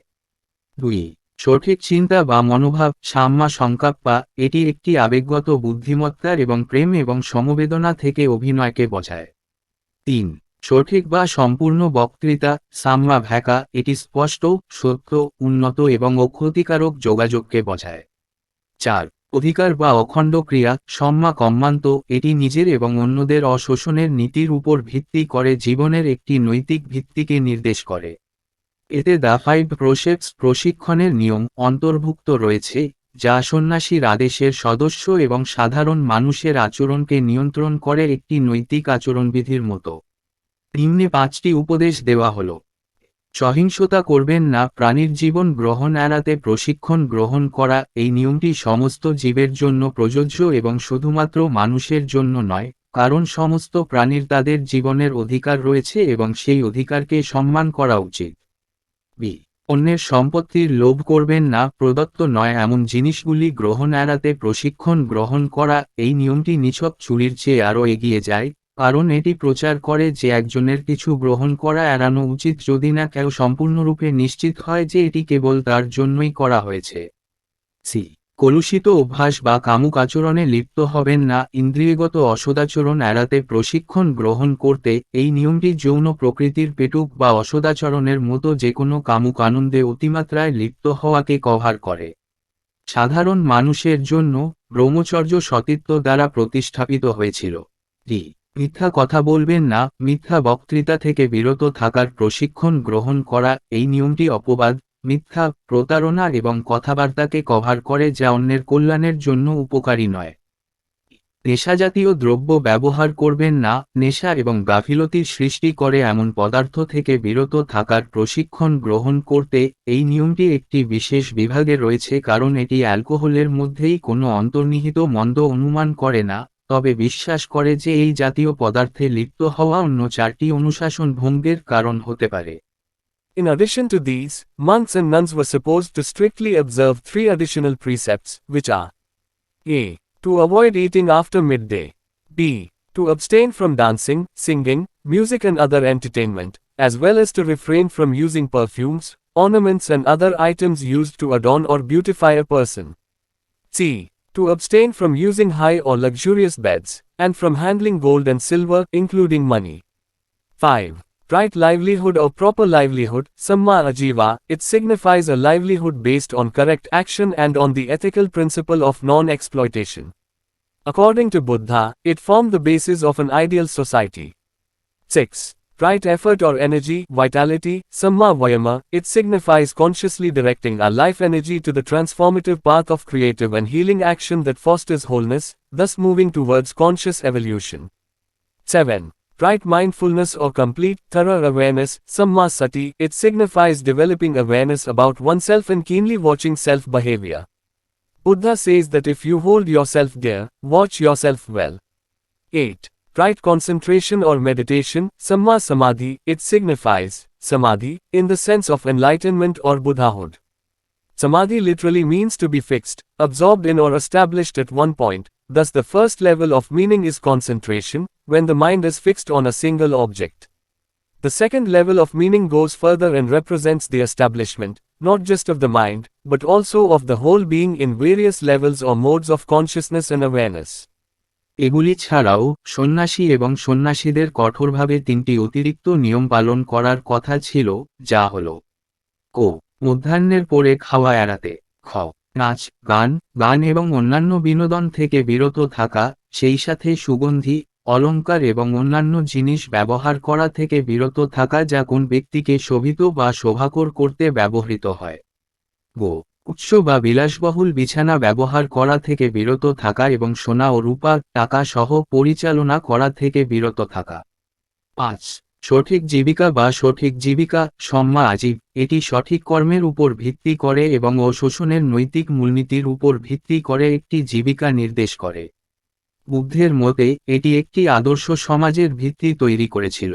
2. সঠিক চিন্তা বা মনোভাব, সাম্মা সংকাপ্পা। এটি একটি আবেগগত বুদ্ধিমত্তার এবং প্রেম এবং সমবেদনা থেকে অভিনয়কে বোঝায়। 3. সঠিক বা সম্পূর্ণ বক্তৃতা, সাম্মা ভ্যাকা। এটি স্পষ্ট, সত্য, উন্নত এবং অক্ষতিকারক যোগাযোগকে বোঝায়। 4. অধিকার বা অখণ্ড ক্রিয়া, সম্মা কম্মান্ত। এটি নিজের এবং অন্যদের অশোষণের নীতির উপর ভিত্তি করে জীবনের একটি নৈতিক ভিত্তিকে নির্দেশ করে। এতে দ্য 5 প্রসেপ্টস প্রশিক্ষণের নিয়ম অন্তর্ভুক্ত রয়েছে, যা সন্ন্যাসীর আদেশের সদস্য এবং সাধারণ মানুষের আচরণকে নিয়ন্ত্রণ করে একটি নৈতিক আচরণবিধির মতো। নিম্নে 5টি উপদেশ দেওয়া হল। সহিংসতা করবেন না, প্রাণীর জীবন গ্রহণ এড়াতে প্রশিক্ষণ গ্রহণ করা। এই নিয়মটি সমস্ত জীবের জন্য প্রযোজ্য এবং শুধুমাত্র মানুষের জন্য নয়, কারণ সমস্ত প্রাণীর তাদের জীবনের অধিকার রয়েছে এবং সেই অধিকারকে সম্মান করা উচিত। বি. অন্যের সম্পত্তির লোভ করবেন না, প্রদত্ত নয় এমন জিনিসগুলি গ্রহণ এড়াতে প্রশিক্ষণ গ্রহণ করা। এই নিয়মটি নিছক চুরির চেয়ে আরও এগিয়ে যায়, কারণ এটি প্রচার করে যে একজনের কিছু গ্রহণ করা এড়ানো উচিত যদি না কেউ সম্পূর্ণরূপে নিশ্চিত হয় যে এটি কেবল তার জন্যই করা হয়েছে। সি. কলুষিত অভ্যাস বা কামুক আচরণে লিপ্ত হবেন না, ইন্দ্রিয়গত অসদাচরণ এড়াতে প্রশিক্ষণ গ্রহণ করতে। এই নিয়মটি যৌন প্রকৃতির পেটুক বা অসদাচরণের মতো যে কোনো কামুক আনন্দে অতিমাত্রায় লিপ্ত হওয়াকে কভার করে। সাধারণ মানুষের জন্য ব্রহ্মচর্য সতীত্ব দ্বারা প্রতিষ্ঠাপিত হয়েছিল। ডি. মিথ্যা কথা বলবেন না, মিথ্যা বক্তৃতা থেকে বিরত থাকার প্রশিক্ষণ গ্রহণ করা। এই নিয়মটি অপবাদ, মিথ্যা, প্রতারণা এবং কথাবার্তাকে কভার করে যা অন্যের কল্যাণের জন্য উপকারী নয়। নেশাজাতীয় দ্রব্য ব্যবহার করবেন না। নেশা এবং গাফিলতির সৃষ্টি করে এমন পদার্থ থেকে বিরত থাকার প্রশিক্ষণ গ্রহণ করতে এই নিয়মটি একটি বিশেষ বিভাগে রয়েছে, কারণ এটি অ্যালকোহলের মধ্যেই কোনো অন্তর্নিহিত মন্দ অনুমান করে না, তবে বিশ্বাস করে যে এই জাতীয় পদার্থে লিপ্ত হওয়া অন্য 4টি অনুশাসন ভঙ্গের কারণ হতে পারে। In addition to these, monks and nuns were supposed to strictly observe 3 additional precepts, which are a. To avoid eating after midday. B. To abstain from dancing, singing, music and other entertainment, as well as to refrain from using perfumes, ornaments and other items used to adorn or beautify a person. C. To abstain from using high or luxurious beds, and from handling gold and silver, including money. 5. Right livelihood or proper livelihood, samma ajiva, it signifies a livelihood based on correct action and on the ethical principle of non-exploitation. According to Buddha, it formed the basis of an ideal society. 6. Right effort or energy, vitality, samma vayama, it signifies consciously directing our life energy to the transformative path of creative and healing action that fosters wholeness, thus moving towards conscious evolution. 7. Right mindfulness or complete, thorough awareness, samma sati, it signifies developing awareness about oneself and keenly watching self-behavior. Buddha says that if you hold yourself dear, watch yourself well. 8. Right concentration or meditation, samma samadhi, it signifies samadhi, in the sense of enlightenment or Buddhahood. Samadhi literally means to be fixed, absorbed in or established at one point, thus the first level of meaning is concentration, when the mind is fixed on a single object. The second level of meaning goes further and represents the establishment, not just of the mind, but also of the whole being in various levels or modes of consciousness and awareness. এগুলি ছাড়াও সন্ন্যাসী এবং সন্ন্যাসীদের কঠোরভাবে 3টি অতিরিক্ত নিয়ম পালন করার কথা ছিল, যা হল: ক. মধ্যাহ্নের পরে খাওয়া এড়াতে। খ. নাচ, গান এবং অন্যান্য বিনোদন থেকে বিরত থাকা, সেই সাথে সুগন্ধি, অলংকার এবং অন্যান্য জিনিস ব্যবহার করা থেকে বিরত থাকা যা কোন ব্যক্তিকে শোভিত বা শোভাকর করতে ব্যবহৃত হয়। গ. উচ্চ বা বিলাসবহুল বিছানা ব্যবহার করা থেকে বিরত থাকা এবং সোনা ও রূপা, টাকা সহ পরিচালনা করা থেকে বিরত থাকা। 5. সঠিক জীবিকা বা সঠিক জীবিকা, সম্মা আজীব, এটি সঠিক কর্মের উপর ভিত্তি করে এবং অশোষণের নৈতিক মূলনীতির উপর ভিত্তি করে একটি জীবিকা নির্দেশ করে। বুদ্ধের মতে এটি একটি আদর্শ সমাজের ভিত্তি তৈরি করেছিল।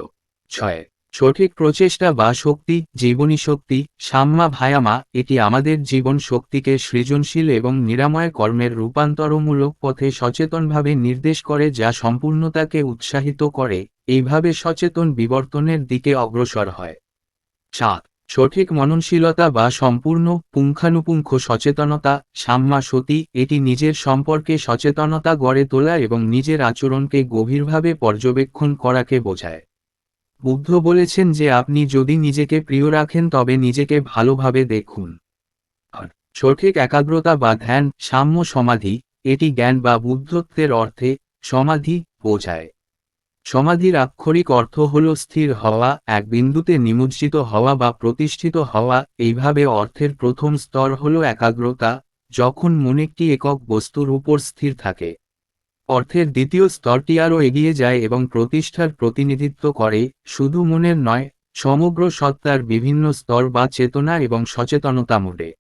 6. সঠিক প্রচেষ্টা বা শক্তি, জীবনী শক্তি, সাম্মা ভায়ামা, এটি আমাদের জীবন শক্তিকে সৃজনশীল এবং নিরাময় কর্মের রূপান্তরমূলক পথে সচেতনভাবে নির্দেশ করে, যা সম্পূর্ণতাকে উৎসাহিত করে, এইভাবে সচেতন বিবর্তনের দিকে অগ্রসর হয়। 7. সঠিক মননশীলতা বা সম্পূর্ণ পুঙ্খানুপুঙ্খ সচেতনতা, সাম্মা সতি, এটি নিজের সম্পর্কে সচেতনতা গড়ে তোলা এবং নিজের আচরণকে গভীরভাবে পর্যবেক্ষণ করাকে বোঝায়। বুদ্ধ বলেছেন যে আপনি যদি নিজেকে প্রিয় রাখেন তবে নিজেকে ভালোভাবে দেখুন। আর সঠিক একাগ্রতা বা ধ্যান, সাম্য সমাধি, এটি জ্ঞান বা বুদ্ধত্বের অর্থে সমাধি বোঝায়। সমাধির আক্ষরিক অর্থ হল স্থির হওয়া, এক বিন্দুতে নিমজ্জিত হওয়া বা প্রতিষ্ঠিত হওয়া। এইভাবে অর্থের প্রথম স্তর হল একাগ্রতা, যখন মন একটি একক বস্তুর উপর স্থির থাকে। অর্থের দ্বিতীয় স্তরটি আরও এগিয়ে যায় এবং প্রতিষ্ঠার প্রতিনিধিত্ব করে, শুধু মনের নয়, সমগ্র সত্তার বিভিন্ন স্তর বা চেতনা এবং সচেতনতা মোডে।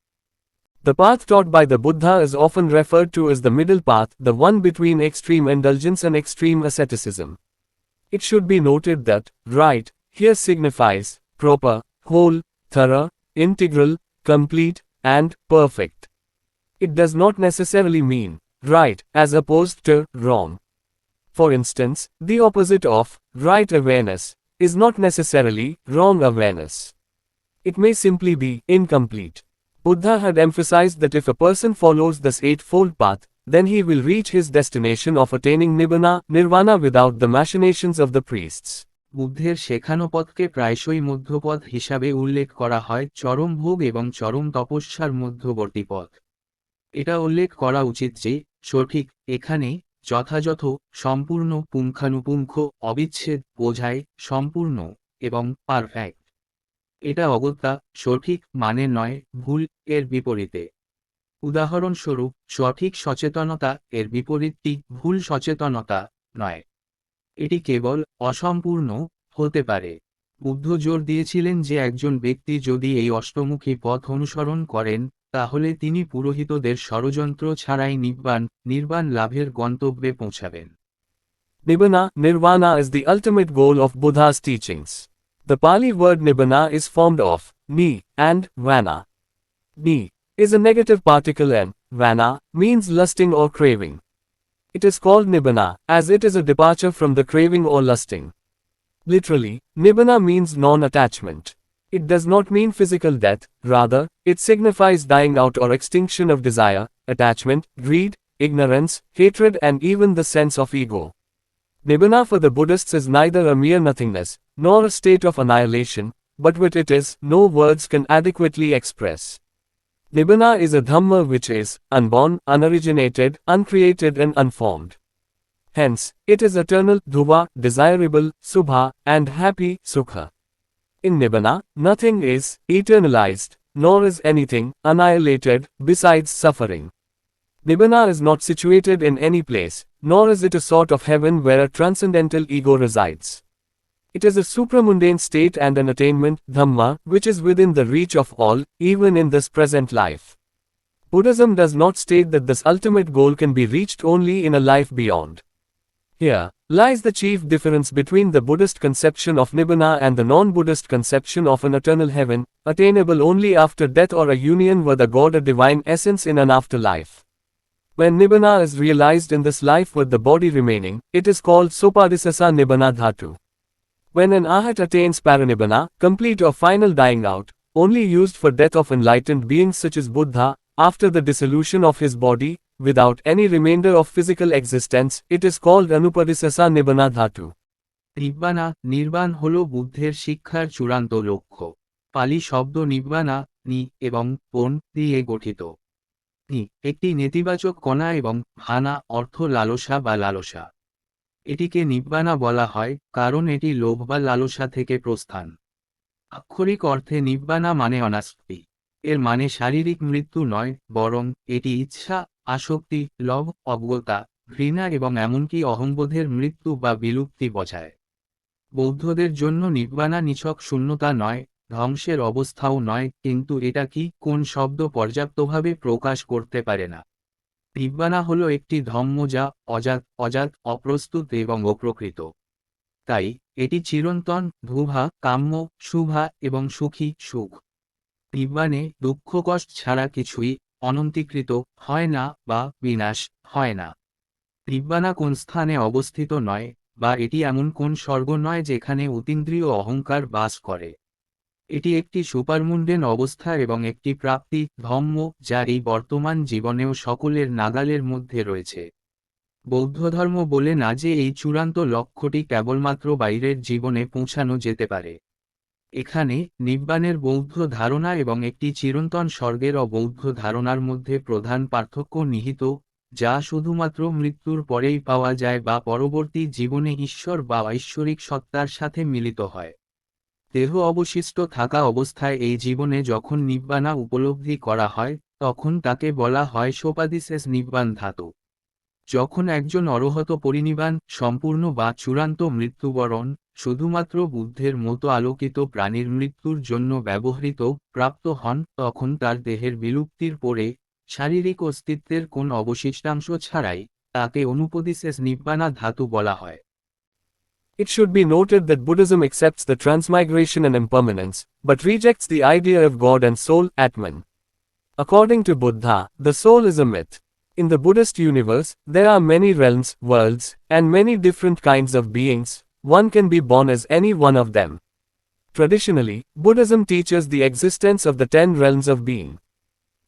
The path taught by the Buddha is often referred to as the middle path, the one between extreme indulgence and extreme asceticism. It should be noted that right here signifies proper, whole, thorough, integral, complete, and perfect. It does not necessarily mean right as opposed to wrong. For instance, the opposite of right awareness is not necessarily wrong awareness. It may simply be incomplete. Buddha had emphasized that if a person follows this eightfold path, then he will reach his destination of attaining nirvana without the machinations of the priests. বুদ্ধের শেখানো পথকে প্রায়শই মধ্যপথ হিসাবে উল্লেখ করা হয়, চরম ভোগ এবং চরম তপস্যার মধ্যবর্তী পথ। এটা উল্লেখ করা উচিত যে সঠিক এখানে যথাযথ, সম্পূর্ণ, পুঙ্খানুপুঙ্খ, অবিচ্ছেদ বোঝায় সম্পূর্ণ এবং পারফেক্ট। এটা অগত্যা সঠিক মানে নয়, ভুল এর বিপরীতে। উদাহরণস্বরূপ সঠিক সচেতনতা এর বিপরীতটি ভুল সচেতনতা নয়, এটি কেবল অসম্পূর্ণ হতে পারে। বুদ্ধ জোর দিয়েছিলেন যে একজন ব্যক্তি যদি এই অষ্টমুখী পথ অনুসরণ করেন, তাহলে তিনি পুরোহিতদের ষড়যন্ত্র ছাড়াই নির্বাণ লাভের গন্তব্যে পৌঁছাবেন। Nibbana, nirvana is the ultimate goal of Buddha's teachings. The Pali word nibbana is formed of ni and vana. Ni is a negative particle and vana means lusting or craving. It is called nibbana, as it is a departure from the craving or lusting. Literally, nibbana means non-attachment. It does not mean physical death, rather, it signifies dying out or extinction of desire, attachment, greed, ignorance, hatred and even the sense of ego. Nibbana for the Buddhists is neither a mere nothingness, nor a state of annihilation, but what it is, no words can adequately express. Nibbana is a Dhamma which is unborn, unoriginated, uncreated and unformed. Hence, it is eternal, dhruva, desirable, subha, and happy, sukha. In Nibbana, nothing is eternalized, nor is anything annihilated, besides suffering. Nibbana is not situated in any place, nor is it a sort of heaven where a transcendental ego resides. It is a supramundane state and an attainment, Dhamma, which is within the reach of all, even in this present life. Buddhism does not state that this ultimate goal can be reached only in a life beyond. Here lies the chief difference between the Buddhist conception of Nibbana and the non-Buddhist conception of an eternal heaven, attainable only after death or a union with a God, a divine essence in an afterlife. When Nibbana is realized in this life with the body remaining, it is called Sopadisasa Nibbana Dhatu. When an Arhat attains Paranibbana, complete or final dying out, only used for death of enlightened beings such as Buddha, after the dissolution of his body, without any remainder of physical existence, it is called Anupadisasa Nibbana Dhatu. নির্বাণ হল বুদ্ধের শিক্ষার চূড়ান্ত লক্ষ্য। পালি শব্দ নিব্বানা, নি এবং পোন দিয়ে গঠিত। নি একটি নেতিবাচক কণা এবং ভানা অর্থ লালসা বা লালসা। এটিকে নিব্বানা বলা হয় কারণ এটি লোভ বা লালসা থেকে প্রস্থান। আক্ষরিক অর্থে নিব্বানা মানে অনাসক্তি। এর মানে শারীরিক মৃত্যু নয়, বরং এটি ইচ্ছা, আসক্তি, লোভ, অজ্ঞতা, ঘৃণা এবং এমনকি অহংবোধের মৃত্যু বা বিলুপ্তি বোঝায়। বৌদ্ধদের জন্য নিব্বানা নিছক শূন্যতা নয়, ধ্বংসের অবস্থাও নয়, কিন্তু এটা কি কোন শব্দ পর্যাপ্তভাবে প্রকাশ করতে পারে না। নিব্বানা হলো একটি ধম্ম যা অজাত, অপ্রস্তুত এবং অপ্রকৃত। তাই এটি চিরন্তন, ধুভা, কাম্য, শুভা এবং সুখী, সুখ। নিব্বাণে দুঃখ কষ্ট ছাড়া কিছুই অনন্তীকৃত হয় না বা বিনাশ হয় না। নিব্বানা কোন স্থানে অবস্থিত নয়, বা এটি এমন কোন স্বর্গ নয় যেখানে অতীন্দ্রিয় অহংকার বাস করে। এটি একটি সুপারমুন্ডেন অবস্থা এবং একটি প্রাপ্তি, ধম্ম, যা এই বর্তমান জীবনেও সকলের নাগালের মধ্যে রয়েছে। বৌদ্ধধর্ম বলে না যে এই চূড়ান্ত লক্ষ্যটি কেবলমাত্র বাইরের জীবনে পৌঁছানো যেতে পারে। এখানে নিব্বাণের বৌদ্ধ ধারণা এবং একটি চিরন্তন স্বর্গের অবৌদ্ধ ধারণার মধ্যে প্রধান পার্থক্য নিহিত, যা শুধুমাত্র মৃত্যুর পরেই পাওয়া যায় বা পরবর্তী জীবনে ঈশ্বর বা ঐশ্বরিক সত্তার সাথে মিলিত হয়। দেহ অবশিষ্ট থাকা অবস্থায় এই জীবনে যখন নিব্বানা উপলব্ধি করা হয়, তখন তাকে বলা হয় সোপাদিসেস নিব্বাণ ধাতু। যখন একজন অরহত পরিনিবাণ, সম্পূর্ণ বা চূড়ান্ত মৃত্যুবরণ, শুধুমাত্র বুদ্ধের মতো আলোকিত প্রাণীর মৃত্যুর জন্য প্রাপ্ত হন, তখন তার দেহের বিলুপ্তির পরে, শারীরিক অস্তিত্বের কোন অবশিষ্টাংশ ছাড়াই, তাকে অনুপদিশেষ নিব্বানা ধাতু বলা হয়। It should be noted that Buddhism accepts the transmigration and impermanence, but rejects the idea of God and soul, Atman. According to Buddha, the soul is a myth. In the Buddhist universe, there are many realms, worlds, and many different kinds of beings. One can be born as any one of them. Traditionally, Buddhism teaches the existence of the 10 realms of being.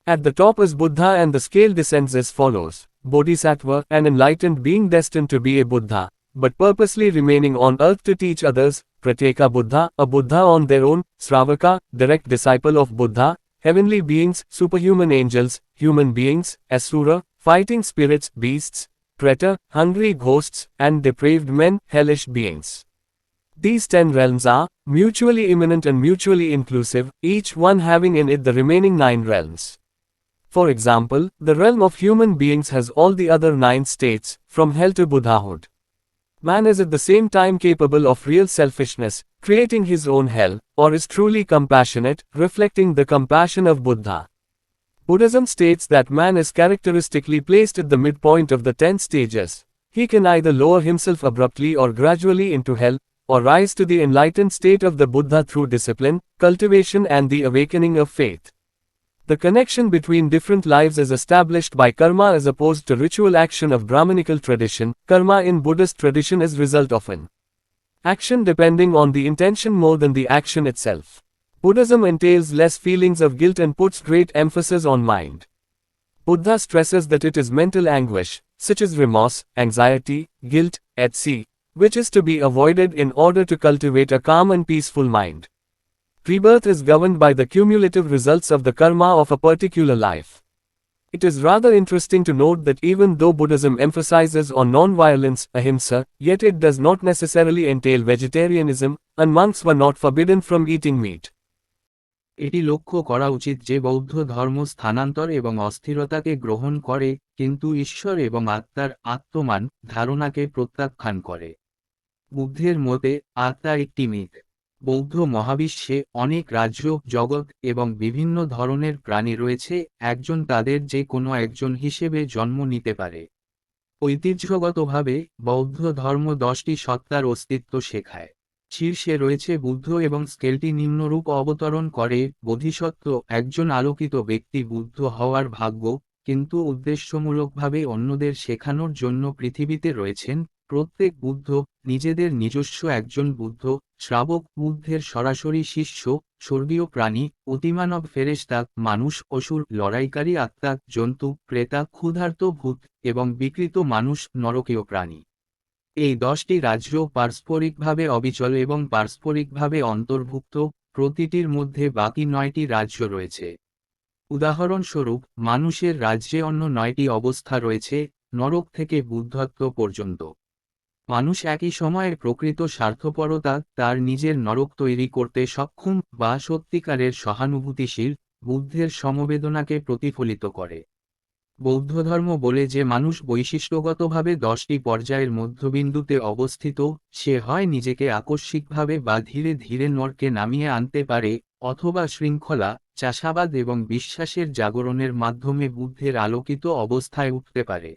At the top is Buddha and the scale descends as follows: Bodhisattva, an enlightened being destined to be a Buddha, but purposely remaining on earth to teach others; Pratyeka Buddha, a Buddha on their own; Sravaka, direct disciple of Buddha; heavenly beings, superhuman angels; human beings, Asura, fighting spirits, beasts; Preta, hungry ghosts; and depraved men, hellish beings. These 10 realms are mutually immanent and mutually inclusive, each one having in it the remaining 9 realms. For example, the realm of human beings has all the other 9 states, from hell to Buddhahood. Man is at the same time capable of real selfishness, creating his own hell, or is truly compassionate, reflecting the compassion of Buddha. Buddhism states that man is characteristically placed at the midpoint of the 10 stages. He can either lower himself abruptly or gradually into hell, or rise to the enlightened state of the Buddha through discipline, cultivation and the awakening of faith. The connection between different lives is established by karma as opposed to ritual action of Brahmanical tradition. Karma in Buddhist tradition is result of an action depending on the intention more than the action itself. Buddhism entails less feelings of guilt and puts great emphasis on mind. Buddha stresses that it is mental anguish, such as remorse, anxiety, guilt, etc., which is to be avoided in order to cultivate a calm and peaceful mind. Rebirth is governed by the cumulative results of the karma of a particular life. It is rather interesting to note that even though Buddhism emphasizes on non-violence, ahimsa, yet it does not necessarily entail vegetarianism, and monks were not forbidden from eating meat. এটি লক্ষ্য করা উচিত যে বৌদ্ধ ধর্ম স্থানান্তর এবং অস্থিরতাকে গ্রহণ করে, কিন্তু ঈশ্বর এবং আত্মার আত্মমান ধারণাকে প্রত্যাখ্যান করে। বুদ্ধের মতে আত্মা একটি মিথ। বৌদ্ধ মহাবিশ্বে অনেক রাজ্য, জগৎ এবং বিভিন্ন ধরনের প্রাণী রয়েছে, একজন তাদের যে কোনো একজন হিসেবে জন্ম নিতে পারে। ঐতিহ্যগতভাবে বৌদ্ধ ধর্ম 10টি সত্তার অস্তিত্ব শেখায়। শীর্ষে রয়েছে বুদ্ধ এবং স্কেলটি নিম্নরূপ অবতরণ করে: বোধিসত্ত্ব, একজন আলোকিত ব্যক্তি বুদ্ধ হওয়ার ভাগ্য, কিন্তু উদ্দেশ্যমূলকভাবে অন্যদের শেখানোর জন্য পৃথিবীতে রয়েছেন। প্রত্যেক বুদ্ধ নিজেদের নিজস্ব একজন বুদ্ধ, শ্রাবক, বুদ্ধের সরাসরি শিষ্য, স্বর্গীয় প্রাণী, অতিমানব ফেরেশতা, মানুষ, অসুর, লড়াইকারী আত্মা, জন্তু, প্রেতা, ক্ষুধার্ত ভূত এবং বিকৃত মানুষ, নরকীয় প্রাণী। এই 10টি রাজ্য পারস্পরিকভাবে অবিচল এবং পারস্পরিকভাবে অন্তর্ভুক্ত, প্রতিটির মধ্যে বাকি 9টি রাজ্য রয়েছে। উদাহরণস্বরূপ, মানুষের রাজ্যে অন্য 9টি অবস্থা রয়েছে, নরক থেকে বুদ্ধত্ব পর্যন্ত। মানুষ একই সময়ে প্রকৃত স্বার্থপরতা, তার নিজের নরক তৈরি করতে সক্ষম, বা সত্যিকারের সহানুভূতিশীল, বুদ্ধের সমবেদনাকে প্রতিফলিত করে। বৌদ্ধধর্ম বলে যে মানুষ বৈশিষ্ট্যগতভাবে 10টি পর্যায়ের মধ্যবিন্দুতে অবস্থিত, সে হয় নিজেকে আকস্মিকভাবে বা ধীরে ধীরে নরকে নামিয়ে আনতে পারে, অথবা শৃঙ্খলা, চাষাবাদ এবং বিশ্বাসের জাগরণের মাধ্যমে বুদ্ধের আলোকিত অবস্থায় উঠতে পারে।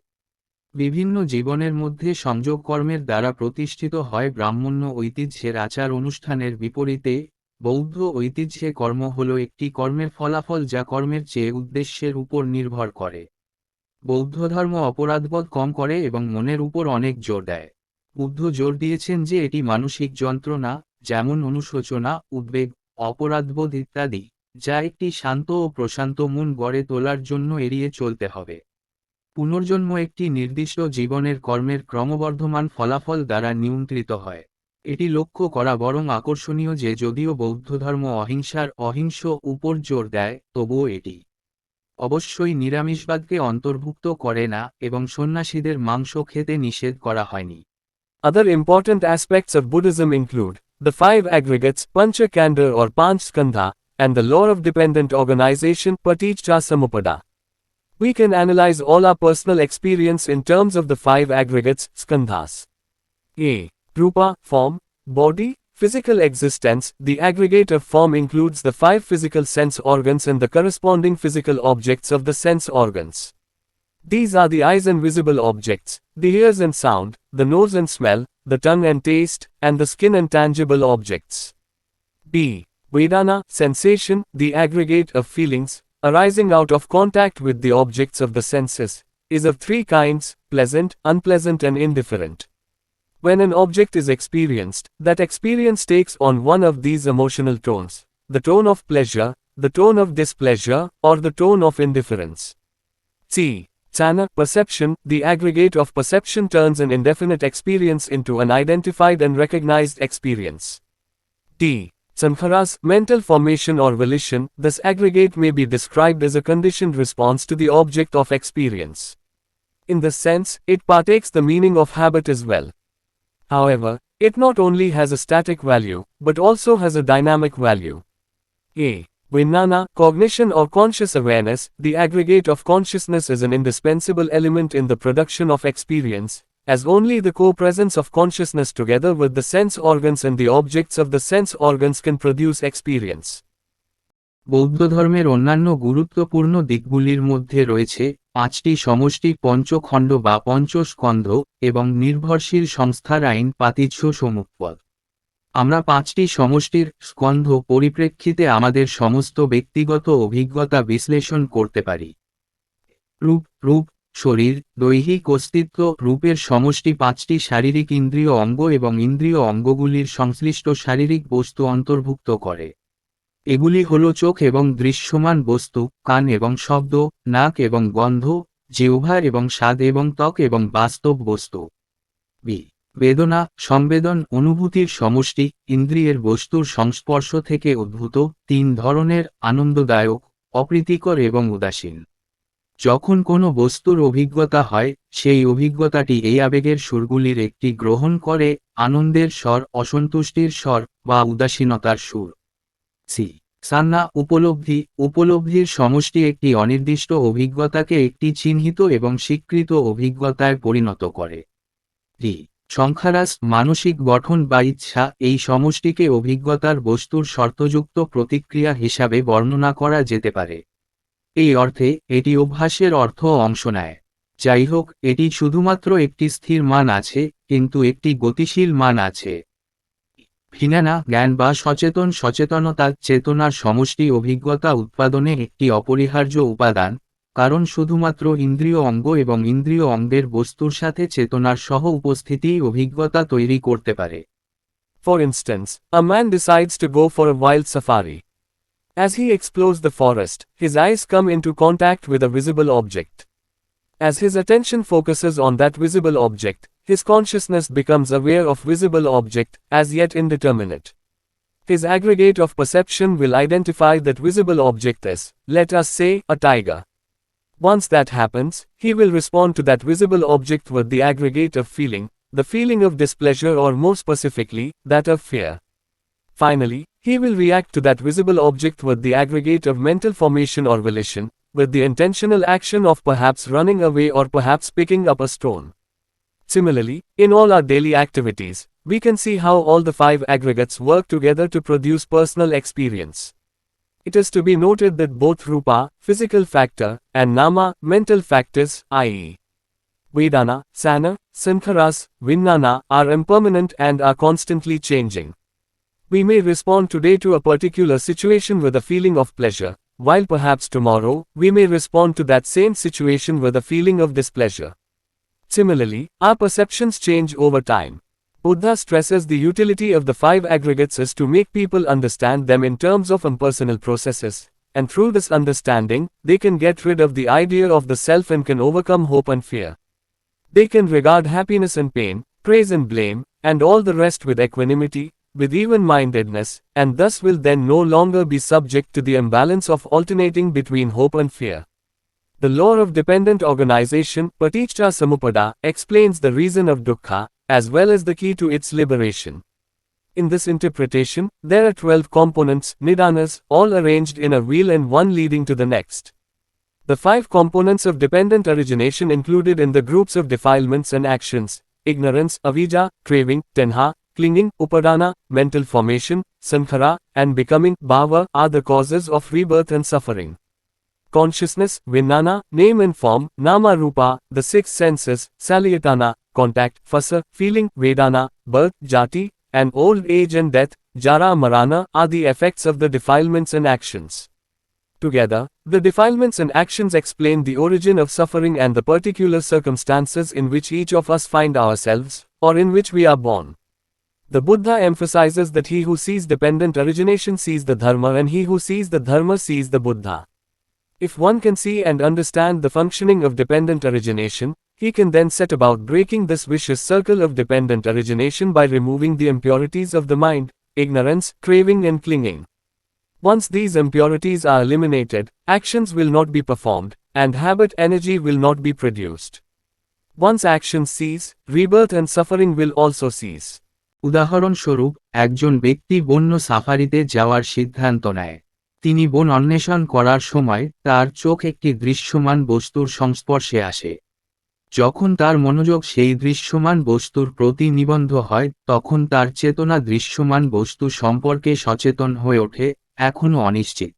বিভিন্ন জীবনের মধ্যে সংযোগ কর্মের দ্বারা প্রতিষ্ঠিত হয়। ব্রাহ্মণ্য ঐতিহ্যের আচার অনুষ্ঠানের বিপরীতে, বৌদ্ধ ঐতিহ্যে কর্ম হল একটি কর্মের ফলাফল যা কর্মের চেয়ে উদ্দেশ্যের উপর নির্ভর করে। বৌদ্ধধর্ম অপরাধবোধ কম করে এবং মনের উপর অনেক জোর দেয়। বুদ্ধ জোর দিয়েছেন যে এটি মানসিক যন্ত্রণা, যেমন অনুশোচনা, উদ্বেগ, অপরাধবোধ ইত্যাদি, যা একটি শান্ত ও প্রশান্ত মন গড়ে তোলার জন্য এড়িয়ে চলতে হবে। পুনর্জন্ম একটি নির্দিষ্ট জীবনের কর্মের ক্রমবর্ধমান ফলাফল দ্বারা নিয়ন্ত্রিত হয়। এটি লক্ষ্য করা বরং আকর্ষণীয় যে যদিও বৌদ্ধধর্ম অহিংসার উপর জোর দেয়, তবুও এটি অবশ্যই নিরামিষবাদকে অন্তর্ভুক্ত করে না এবং সন্ন্যাসীদের মাংস খেতে নিষেধ করা হয়নি। Other important aspects of Buddhism include the 5 aggregates, Pancha Kanda or Panch Skandha, and the law of dependent organization, Paticca Samuppada. We can analyze all our personal experience in terms of the 5 aggregates, skandhas. A. Rupa, form, body, physical existence. The aggregate of form includes the 5 physical sense organs and the corresponding physical objects of the sense organs. These are the eyes and visible objects, the ears and sound, the nose and smell, the tongue and taste, and the skin and tangible objects. B. Vedana, sensation, the aggregate of feelings, arising out of contact with the objects of the senses, is of 3 kinds, pleasant, unpleasant and indifferent. When an object is experienced, that experience takes on one of these emotional tones: the tone of pleasure, the tone of displeasure, or the tone of indifference. C. Chana, perception, the aggregate of perception turns an indefinite experience into an identified and recognized experience. D. Sankharas, mental formation or volition, this aggregate may be described as a conditioned response to the object of experience. In this sense, it partakes the meaning of habit as well. However, it not only has a static value, but also has a dynamic value. A. Vijnana, cognition or conscious awareness, the aggregate of consciousness is an indispensable element in the production of experience, as only the co-presence of consciousness together with the sense organs and the objects of the sense organs can produce experience. বৌদ্ধ ধর্মের অন্যান্য গুরুত্বপূর্ণ দিকগুলির মধ্যে রয়েছে 5টি সমষ্টি পঞ্চখণ্ড বা পঞ্চস্কন্ধ এবং নির্ভরশীল সংস্থার আইন পাতিহ্য সমুৎপদ। আমরা 5টি সমষ্টির স্কন্ধ পরিপ্রেক্ষিতে আমাদের সমস্ত ব্যক্তিগত অভিজ্ঞতা বিশ্লেষণ করতে পারি। রূপ, শরীর, দৈহিক অস্তিত্ব। রূপের সমষ্টি 5টি শারীরিক ইন্দ্রিয় অঙ্গ এবং ইন্দ্রিয় অঙ্গগুলির সংশ্লিষ্ট শারীরিক বস্তু অন্তর্ভুক্ত করে। এগুলি হল চোখ এবং দৃশ্যমান বস্তু, কান এবং শব্দ, নাক এবং গন্ধ, জিহ্বা এবং স্বাদ এবং ত্বক এবং বাস্তব বস্তু। বেদনা, সংবেদন, অনুভূতির সমষ্টি, ইন্দ্রিয়ের বস্তুর সংস্পর্শ থেকে উদ্ভূত 3 ধরনের: আনন্দদায়ক, অপ্রীতিকর এবং উদাসীন। যখন কোনো বস্তুর অভিজ্ঞতা হয়, সেই অভিজ্ঞতাটি এই আবেগের সুরগুলির একটি গ্রহণ করে: আনন্দের স্বর, অসন্তুষ্টির স্বর বা উদাসীনতার সুর। সান্না, উপলব্ধি। উপলব্ধির সমষ্টি একটি অনির্দিষ্ট অভিজ্ঞতাকে একটি চিহ্নিত এবং স্বীকৃত অভিজ্ঞতায় পরিণত করে। সংখ্যারাস, মানসিক গঠন বা ইচ্ছা। এই সমষ্টিকে অভিজ্ঞতার বস্তুর শর্তযুক্ত প্রতিক্রিয়া হিসাবে বর্ণনা করা যেতে পারে। এই অর্থে এটি অভ্যাসের অংশ নেয়। যাই হোক, এটি শুধুমাত্র একটি স্থির মান আছে, কিন্তু একটি গতিশীল মান আছে। ভিজ্ঞানা, জ্ঞান বা সচেতনতা। চেতনার সমষ্টি অভিজ্ঞতা উৎপাদনে একটি অপরিহার্য উপাদান, কারণ শুধুমাত্র ইন্দ্রিয় অঙ্গ এবং ইন্দ্রিয় অঙ্গের বস্তুর সাথে চেতনার সহ উপস্থিতিই অভিজ্ঞতা তৈরি করতে পারে। For instance, a man decides to go for a wild safari. As he explores the forest, his eyes come into contact with a visible object. As his attention focuses on that visible object, his consciousness becomes aware of visible object, as yet indeterminate. His aggregate of perception will identify that visible object as, let us say, a tiger. Once that happens, he will respond to that visible object with the aggregate of feeling, the feeling of displeasure or more specifically, that of fear. Finally, he will react to that visible object with the aggregate of mental formation or volition, with the intentional action of perhaps running away or perhaps picking up a stone. Similarly, in all our daily activities, we can see how all the 5 aggregates work together to produce personal experience. It is to be noted that both rupa, physical factor, and nama, mental factors, i.e. Vedana, sana, sankharas, vijnana, are impermanent and are constantly changing. We may respond today to a particular situation with a feeling of pleasure, while perhaps tomorrow, we may respond to that same situation with a feeling of displeasure. Similarly, our perceptions change over time. Buddha stresses the utility of the 5 aggregates is to make people understand them in terms of impersonal processes, and through this understanding, they can get rid of the idea of the self and can overcome hope and fear. They can regard happiness and pain, praise and blame, and all the rest with equanimity, with even-mindedness, and thus will then no longer be subject to the imbalance of alternating between hope and fear. The law of dependent organization, paticca samuppada, explains the reason of dukkha, as well as the key to its liberation. In this interpretation, there are 12 components, nidanas, all arranged in a wheel and one leading to the next. The 5 components of dependent origination included in the groups of defilements and actions: ignorance, avijja, craving, tanha, clinging, upadana, mental formation, sankhara, and becoming, bhava, are the causes of rebirth and suffering. Consciousness, vijnana, name and form, nama rupa, the 6 senses, salayatana, contact, phasa, feeling, vedana, birth, jati, and old age and death, jara marana, are the effects of the defilements and actions. Together, the defilements and actions explain the origin of suffering and the particular circumstances in which each of us find ourselves, or in which we are born. The Buddha emphasizes that he who sees dependent origination sees the dharma and he who sees the dharma sees the Buddha. If one can see and understand the functioning of dependent origination, he can then set about breaking this vicious circle of dependent origination by removing the impurities of the mind, ignorance, craving and clinging. Once these impurities are eliminated, actions will not be performed, and habit energy will not be produced. Once actions cease, rebirth and suffering will also cease. উদাহরণস্বরূপ, একজন ব্যক্তি বন্য সাফারিতে যাওয়ার সিদ্ধান্ত নেয়। তিনি বন অন্বেষণ করার সময় তার চোখ একটি দৃশ্যমান বস্তুর সংস্পর্শে আসে। যখন তার মনোযোগ সেই দৃশ্যমান বস্তুর প্রতি নিবদ্ধ হয় তখন তার চেতনা দৃশ্যমান বস্তু সম্পর্কে সচেতন হয়ে ওঠে, এখনও অনিশ্চিত।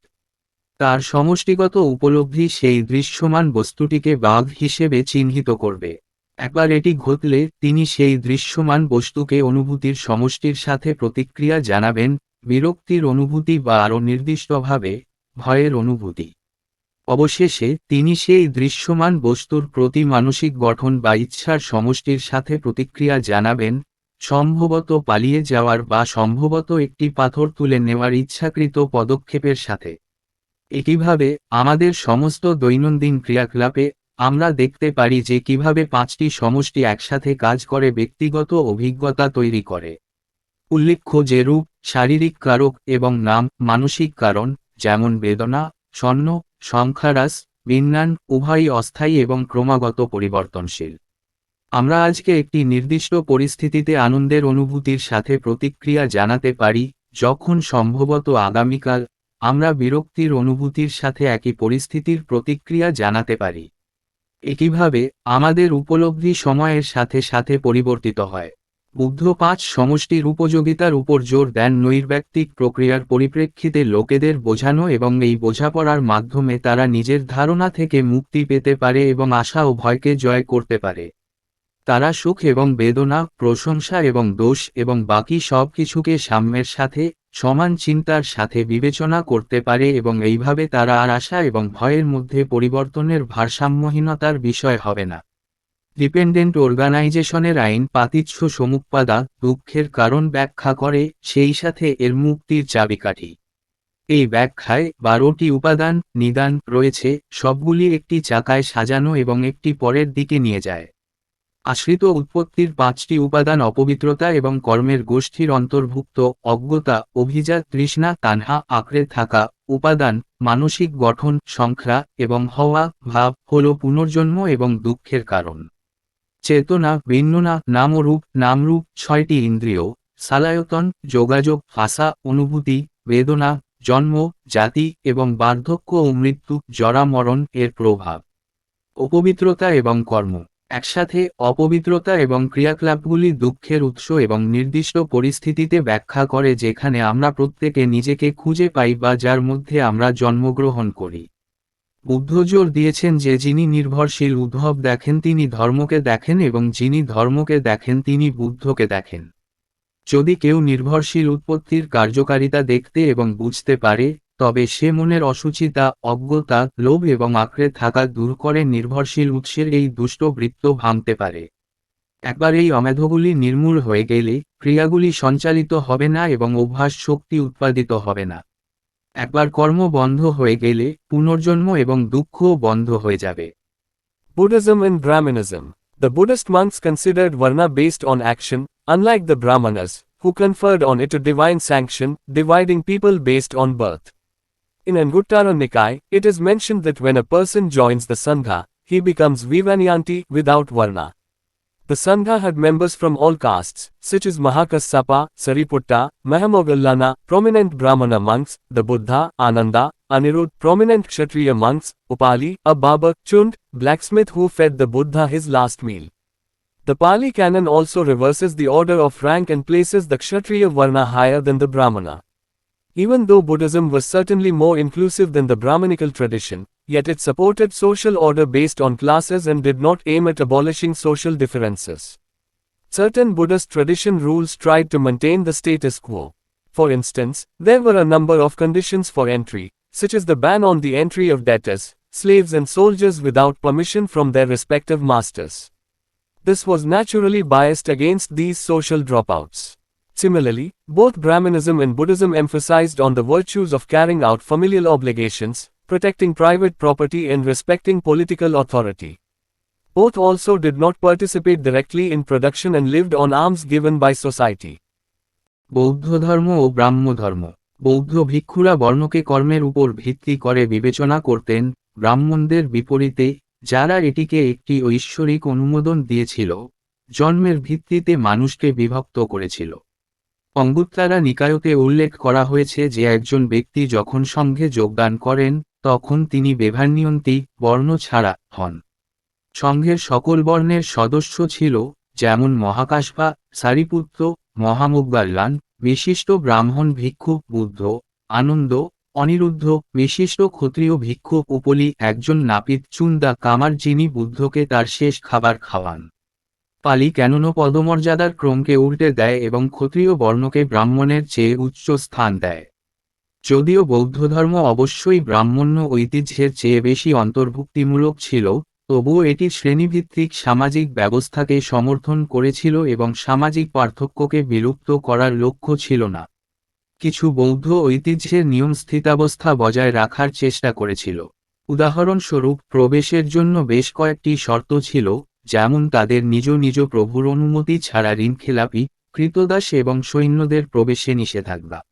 তার সমষ্টিগত উপলব্ধি সেই দৃশ্যমান বস্তুটিকে বাঘ হিসেবে চিহ্নিত করবে। একবার এটি ঘটলে তিনি সেই দৃশ্যমান বস্তুকে অনুভূতির সমষ্টির সাথে প্রতিক্রিয়া জানাবেন, বিরক্তির অনুভূতি বা আরও নির্দিষ্টভাবে ভয়ের অনুভূতি। অবশেষে তিনি সেই দৃশ্যমান বস্তুর প্রতি মানসিক গঠন বা ইচ্ছার সমষ্টির সাথে প্রতিক্রিয়া জানাবেন, সম্ভবত পালিয়ে যাওয়ার বা সম্ভবত একটি পাথর তুলে নেওয়ার ইচ্ছাকৃত পদক্ষেপের সাথে। একইভাবে আমাদের সমস্ত দৈনন্দিন ক্রিয়াকলাপে আমরা দেখতে পারি যে কিভাবে পাঁচটি সমষ্টি একসাথে কাজ করে ব্যক্তিগত অভিজ্ঞতা তৈরি করে। উল্লেখ্য যে রূপ, শারীরিক কারক এবং নাম, মানসিক কারণ, যেমন বেদনা, ছন্ন, সংখ্যারাস, বিজ্ঞান, উভয়ই অস্থায়ী এবং ক্রমাগত পরিবর্তনশীল। আমরা আজকে একটি নির্দিষ্ট পরিস্থিতিতে আনন্দের অনুভূতির সাথে প্রতিক্রিয়া জানাতে পারি, যখন সম্ভবত আগামীকাল আমরা বিরক্তির অনুভূতির সাথে একই পরিস্থিতির প্রতিক্রিয়া জানাতে পারি। একইভাবে আমাদের উপলব্ধি সময়ের সাথে সাথে পরিবর্তিত হয়। বুদ্ধ পাঁচ সমষ্টির উপযোগিতার উপর জোর দেন নৈর্ব্যক্তিক প্রক্রিয়ার পরিপ্রেক্ষিতে লোকেদের বোঝানো এবং এই বোঝাপড়ার মাধ্যমে তারা নিজের ধারণা থেকে মুক্তি পেতে পারে এবং আশা ও ভয়কে জয় করতে পারে। তারা সুখ এবং বেদনা, প্রশংসা এবং দোষ এবং বাকি সব কিছুকে সাম্যের সাথে, সমান চিন্তার সাথে বিবেচনা করতে পারে এবং এইভাবে তারা আর আশা এবং ভয়ের মধ্যে পরিবর্তনের ভারসাম্যহীনতার বিষয় হবে না। ডিপেন্ডেন্ট অর্গানাইজেশনের আইন পাতিচ্ছ সমুৎপাদা দুঃখের কারণ ব্যাখ্যা করে, সেই সাথে এর মুক্তির চাবিকাঠি। এই ব্যাখ্যায় 12টি উপাদান নিদান রয়েছে, সবগুলি একটি চাকায় সাজানো এবং একটি পরের দিকে নিয়ে যায়। আশ্রিত উৎপত্তির 5টি উপাদান অপবিত্রতা এবং কর্মের গোষ্ঠীর অন্তর্ভুক্ত। অজ্ঞতা, অভিজাত, তৃষ্ণা, তানহা, আঁকড়ে থাকা। উপাদান, মানসিক গঠন, সংখ্যা এবং হওয়া, ভাব, হল পুনর্জন্ম এবং দুঃখের কারণ। চেতনা, বিন্যনা, নাম ও রূপ, নামরূপ, 6টি ইন্দ্রিয়, সালায়তন, যোগাযোগ, ভাষা, অনুভূতি, বেদনা, জন্ম, জাতি এবং বার্ধক্য ও মৃত্যু, জরা মরণ এর প্রভাব। অপবিত্রতা এবং কর্ম। একসাথে অপবিত্রতা এবং ক্রিয়াকলাপগুলি দুঃখের উৎস এবং নির্দিষ্ট পরিস্থিতিতে ব্যাখ্যা করে যেখানে আমরা প্রত্যেকে নিজেকে খুঁজে পাই বা যার মধ্যে আমরা জন্মগ্রহণ করি। বুদ্ধ জোর দিয়েছেন যে যিনি নির্ভরশীল উদ্ভব দেখেন তিনি ধর্মকে দেখেন এবং যিনি ধর্মকে দেখেন তিনি বুদ্ধকে দেখেন। যদি কেউ নির্ভরশীল উৎপত্তির কার্যকারিতা দেখতে এবং বুঝতে পারে, তবে সে মনের অসুচিতা, অজ্ঞতা, লোভ এবং আঁকড়ে থাকা দূর করে নির্ভরশীল উৎসের এই দুষ্ট বৃত্ত ভাঙতে পারে। একবার এই অমেধগুলি নির্মূল হয়ে গেলে ক্রিয়াগুলি সঞ্চালিত হবে না এবং অভ্যাস শক্তি উৎপাদিত হবে না। একবার কর্ম বন্ধ হয়ে গেলে পুনর্জন্ম এবং দুঃখও বন্ধ হয়ে যাবে। Buddhism and Brahmanism. The Buddhist monks considered varna based on action, unlike the Brahmanas, who conferred on it a divine sanction, dividing people based on birth. In Anguttara Nikaya, it is mentioned that when a person joins the Sangha, he becomes Vivanayanti without varna. The Sangha had members from all castes, such as Mahakassapa, Sariputta, Mahamogallana, prominent Brahmana monks, the Buddha, Ananda, Anirudh, prominent Kshatriya monks, Upali, a barber, Chund, blacksmith who fed the Buddha his last meal. The Pali canon also reverses the order of rank and places the Kshatriya Varna higher than the Brahmana. Even though Buddhism was certainly more inclusive than the Brahmanical tradition, yet it supported social order based on classes and did not aim at abolishing social differences. Certain Buddhist tradition rules tried to maintain the status quo. For instance, there were a number of conditions for entry, such as the ban on the entry of debtors, slaves and soldiers without permission from their respective masters. This was naturally biased against these social dropouts. Similarly, both Brahmanism and Buddhism emphasized on the virtues of carrying out familial obligations, protecting private property and respecting political authority. Both also did not participate directly in production and lived on alms given by society. বৌদ্ধ ধর্ম ও ব্রাহ্ম ধর্ম। বৌদ্ধ ভিক্ষুরা বর্ণকে কর্মের উপর ভিত্তি করে বিবেচনা করতেন, ব্রাহ্মণদের বিপরীতে, যারা এটিকে একটি ঐশ্বরিক অনুমোদন দিয়েছিল, জন্মের ভিত্তিতে মানুষকে বিভক্ত করেছিল। অঙ্গুত্তারা নিকায়তে উল্লেখ করা হয়েছে যে একজন ব্যক্তি যখন সংঘে যোগদান করেন, তখন তিনি বেভারনিয়ন্তি বর্ণ ছাড়া হন। সংঘের সকল বর্ণের সদস্য ছিল, যেমন মহাকাশবা, সারিপুত্র, মহামুগ্গাল্লান, বিশিষ্ট ব্রাহ্মণ ভিক্ষুক বুদ্ধ, আনন্দ, অনিরুদ্ধ, বিশিষ্ট ক্ষত্রিয় ভিক্ষুক উপলি, একজন নাপিত চুন্দা কামার যিনি বুদ্ধকে তার শেষ খাবার খাওয়ান। পালি ক্যানোন পদমর্যাদার ক্রমকে উল্টে দেয় এবং ক্ষত্রিয় বর্ণকে ব্রাহ্মণের চেয়ে উচ্চ স্থান দেয়। যদিও বৌদ্ধধর্ম অবশ্যই ব্রাহ্মণ্য ঐতিহ্যের চেয়ে বেশি অন্তর্ভুক্তিমূলক ছিল, তবুও এটি শ্রেণীভিত্তিক সামাজিক ব্যবস্থাকে সমর্থন করেছিল এবং সামাজিক পার্থক্যকে বিলুপ্ত করার লক্ষ্য ছিল না। কিছু বৌদ্ধ ঐতিহ্যের নিয়ম স্থিতাবস্থা বজায় রাখার চেষ্টা করেছিল। উদাহরণস্বরূপ, প্রবেশের জন্য বেশ কয়েকটি শর্ত ছিল, যেমন তাদের নিজ নিজ প্রভুর অনুমতি ছাড়া ঋণখেলাপি, কৃতদাস এবং সৈন্যদের প্রবেশে নিষেধাজ্ঞা।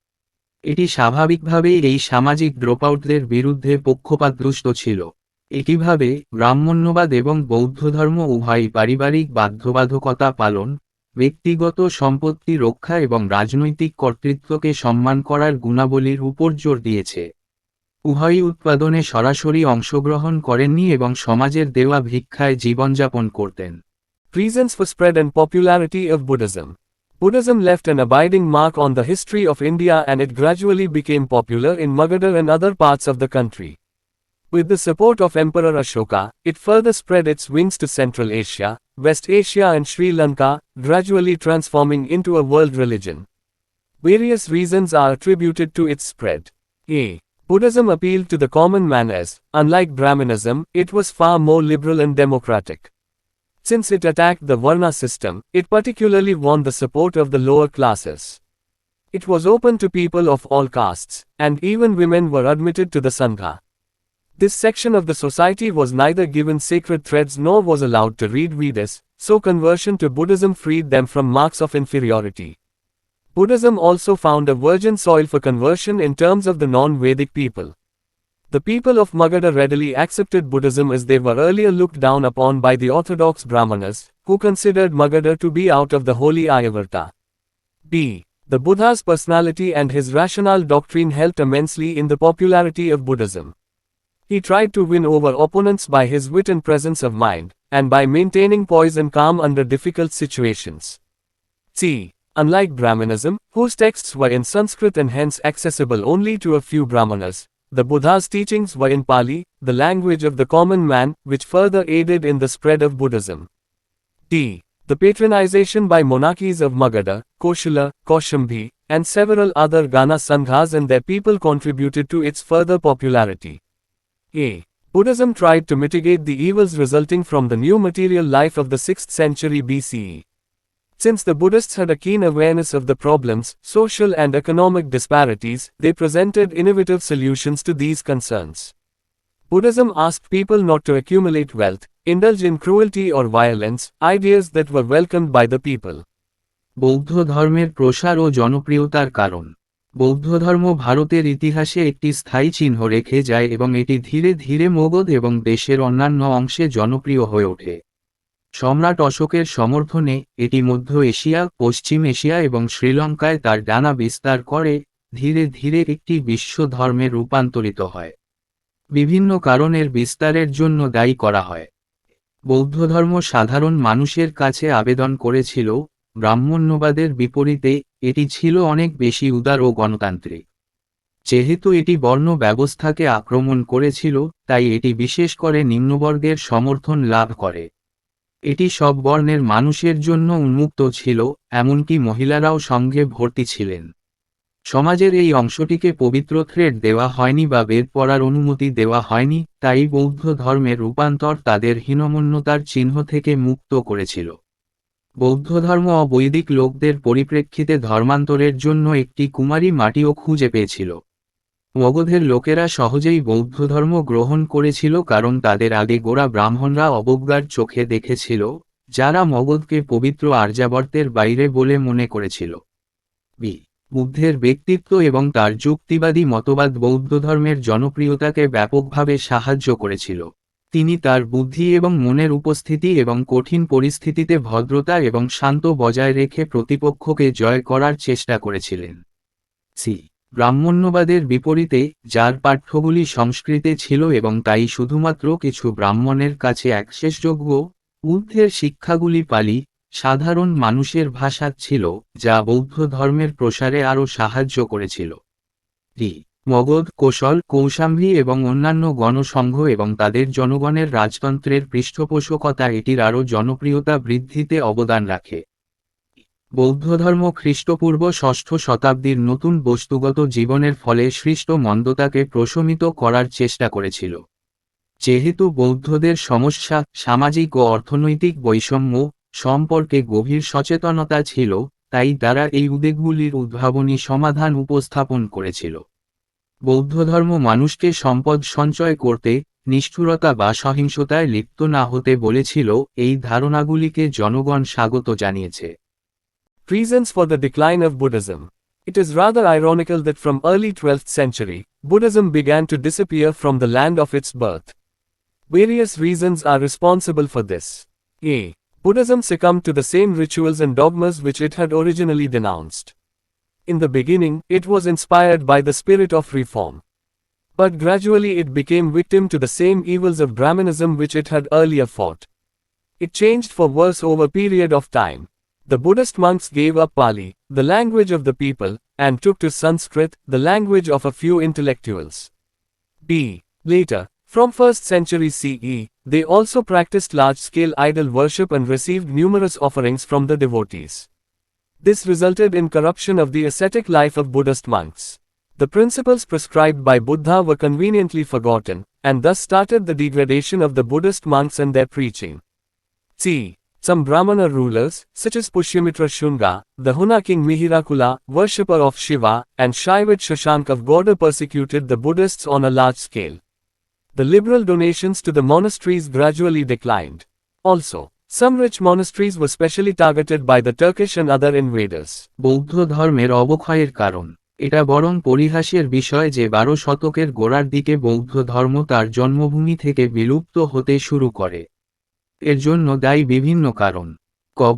এটি স্বাভাবিকভাবেই এই সামাজিক ড্রপআউটদের বিরুদ্ধে পক্ষপাতদুষ্ট ছিল। একইভাবে, ব্রাহ্মণ্যবাদ এবং বৌদ্ধধর্ম উভয়ই পারিবারিক বাধ্যবাধকতা পালন, ব্যক্তিগত সম্পত্তি রক্ষা এবং রাজনৈতিক কর্তৃত্বকে সম্মান করার গুণাবলীর উপর জোর দিয়েছে। উভয়ই উৎপাদনে সরাসরি অংশগ্রহণ করেননি এবং সমাজের দেওয়া ভিক্ষায় জীবনযাপন করতেন। Reasons for spread and popularity of Buddhism. Buddhism left an abiding mark on the history of India and it gradually became popular in Magadha and other parts of the country. With the support of Emperor Ashoka, it further spread its wings to Central Asia, West Asia and Sri Lanka, gradually transforming into a world religion. Various reasons are attributed to its spread. A. Buddhism appealed to the common man as, unlike Brahmanism, it was far more liberal and democratic. Since it attacked the Varna system, it particularly won the support of the lower classes. It was open to people of all castes, and even women were admitted to the Sangha. This section of the society was neither given sacred threads nor was allowed to read Vedas, so conversion to Buddhism freed them from marks of inferiority. Buddhism also found a virgin soil for conversion in terms of the non-Vedic people. The people of Magadha readily accepted Buddhism as they were earlier looked down upon by the orthodox Brahmanas, who considered Magadha to be out of the holy Ayavarta. B. The Buddha's personality and his rational doctrine helped immensely in the popularity of Buddhism. He tried to win over opponents by his wit and presence of mind, and by maintaining poise and calm under difficult situations. C. Unlike Brahmanism, whose texts were in Sanskrit and hence accessible only to a few Brahmanas, the Buddha's teachings were in Pali, the language of the common man, which further aided in the spread of Buddhism. D. The patronization by monarchies of Magadha, Koshala, Kaushambi, and several other Gana Sanghas and their people contributed to its further popularity. A. Buddhism tried to mitigate the evils resulting from the new material life of the 6th century BCE. Since the Buddhists had a keen awareness of the problems, social and economic disparities, they presented innovative solutions to these concerns. Buddhism asked people not to accumulate wealth, indulge in cruelty or violence, ideas that were welcomed by the people. বৌদ্ধ ধর্মের প্রসার ও জনপ্রিয়তার কারণ। বৌদ্ধ ধর্ম ভারতের ইতিহাসে একটি স্থায়ী চিহ্ন রেখে যায় এবং এটি ধীরে ধীরে মগধ এবং দেশের অন্যান্য অংশে জনপ্রিয় হয়ে ওঠে। সম্রাট অশোকের সমর্থনে এটি মধ্য এশিয়া, পশ্চিম এশিয়া এবং শ্রীলঙ্কায় তার ডানা বিস্তার করে, ধীরে ধীরে একটি বিশ্ব ধর্মে রূপান্তরিত হয়। বিভিন্ন কারণের বিস্তারের জন্য দায়ী করা হয়। বৌদ্ধধর্ম সাধারণ মানুষের কাছে আবেদন করেছিল, ব্রাহ্মণ্যবাদের বিপরীতে, এটি ছিল অনেক বেশি উদার ও গণতান্ত্রিক। যেহেতু এটি বর্ণ ব্যবস্থাকে আক্রমণ করেছিল, তাই এটি বিশেষ করে নিম্নবর্গের সমর্থন লাভ করে। এটি সব বর্ণের মানুষের জন্য উন্মুক্ত ছিল, এমনকি মহিলারাও সঙ্গে ভর্তি ছিলেন। সমাজের এই অংশটিকে পবিত্র থ্রেড দেওয়া হয়নি বা বেদ পড়ার অনুমতি দেওয়া হয়নি, তাই বৌদ্ধ ধর্মের রূপান্তর তাদের হীনমন্যতার চিহ্ন থেকে মুক্ত করেছিল। বৌদ্ধ ধর্ম অবৈদিক লোকদের পরিপ্রেক্ষিতে ধর্মান্তরের জন্য একটি কুমারী মাটিও খুঁজে পেয়েছিল। মগধের লোকেরা সহজেই বৌদ্ধ ধর্ম গ্রহণ করেছিল কারণ তাদের আগে গোঁড়া ব্রাহ্মণরা অবজ্ঞার চোখে দেখেছিল, যারা মগধকে পবিত্র আর্যাবর্তের বাইরে বলে মনে করেছিল। বি. বুদ্ধের ব্যক্তিত্ব এবং তার যুক্তিবাদী মতবাদ বৌদ্ধ ধর্মের জনপ্রিয়তাকে ব্যাপকভাবে সাহায্য করেছিল। তিনি তার বুদ্ধি এবং মনের উপস্থিতি এবং কঠিন পরিস্থিতিতে ভদ্রতা এবং শান্ত বজায় রেখে প্রতিপক্ষকে জয় করার চেষ্টা করেছিলেন। সি ব্রাহ্মণ্যবাদের বিপরীতে, যার পাঠ্যগুলি সংস্কৃতে ছিল এবং তাই শুধুমাত্র কিছু ব্রাহ্মণের কাছে অ্যাক্সেসযোগ্য, বুদ্ধের শিক্ষাগুলি পালি, সাধারণ মানুষের ভাষা ছিল, যা বৌদ্ধ ধর্মের প্রসারে আরও সাহায্য করেছিল। ডি মগধ, কোশল, কৌশাম্বী এবং অন্যান্য গণসংঘ এবং তাদের জনগণের রাজতন্ত্রের পৃষ্ঠপোষকতা এটির আরও জনপ্রিয়তা বৃদ্ধিতে অবদান রাখে। বৌদ্ধধর্ম খ্রিস্টপূর্ব ষষ্ঠ শতাব্দীর নতুন বস্তুগত জীবনের ফলে সৃষ্ট মন্দতাকে প্রশমিত করার চেষ্টা করেছিল। যেহেতু বৌদ্ধদের সমস্যা সামাজিক ও অর্থনৈতিক বৈষম্য সম্পর্কে গভীর সচেতনতা ছিল, তাই তারা এই উদ্বেগগুলির উদ্ভাবনী সমাধান উপস্থাপন করেছিল। বৌদ্ধধর্ম মানুষকে সম্পদ সঞ্চয় করতে, নিষ্ঠুরতা বা সহিংসতায় লিপ্ত না হতে বলেছিল। এই ধারণাগুলিকে জনগণ স্বাগত জানিয়েছে। Reasons for the decline of Buddhism. It is rather ironical that from early 12th century, Buddhism began to disappear from the land of its birth. Various reasons are responsible for this. A. Buddhism succumbed to the same rituals and dogmas which it had originally denounced. In the beginning, it was inspired by the spirit of reform. But gradually it became victim to the same evils of Brahmanism which it had earlier fought. It changed for worse over a period of time. The Buddhist monks gave up Pali, the language of the people, and took to Sanskrit, the language of a few intellectuals. B. Later, from 1st century CE, they also practiced large-scale idol worship and received numerous offerings from the devotees. This resulted in corruption of the ascetic life of Buddhist monks. The principles prescribed by Buddha were conveniently forgotten, and thus started the degradation of the Buddhist monks and their preaching. C. Some Brahmana rulers, such as Pushyamitra Shunga, the Huna king Mihirakula, worshipper of Shiva, and Shaivat Shashank of Gorda persecuted the Buddhists on a large scale. The liberal donations to the monasteries gradually declined. Also, some rich monasteries were specially targeted by the Turkish and other invaders. বৌদ্ধ ধর্মের অবক্ষয়ের কারণ এটা বরং পরিহাসের বিষয় যে 12 শতকের গোড়ার দিকে বৌদ্ধ ধর্ম তার জন্মভূমি থেকে বিলুপ্ত হতে শুরু করে। এর জন্য দায়ী বিভিন্ন কারণ।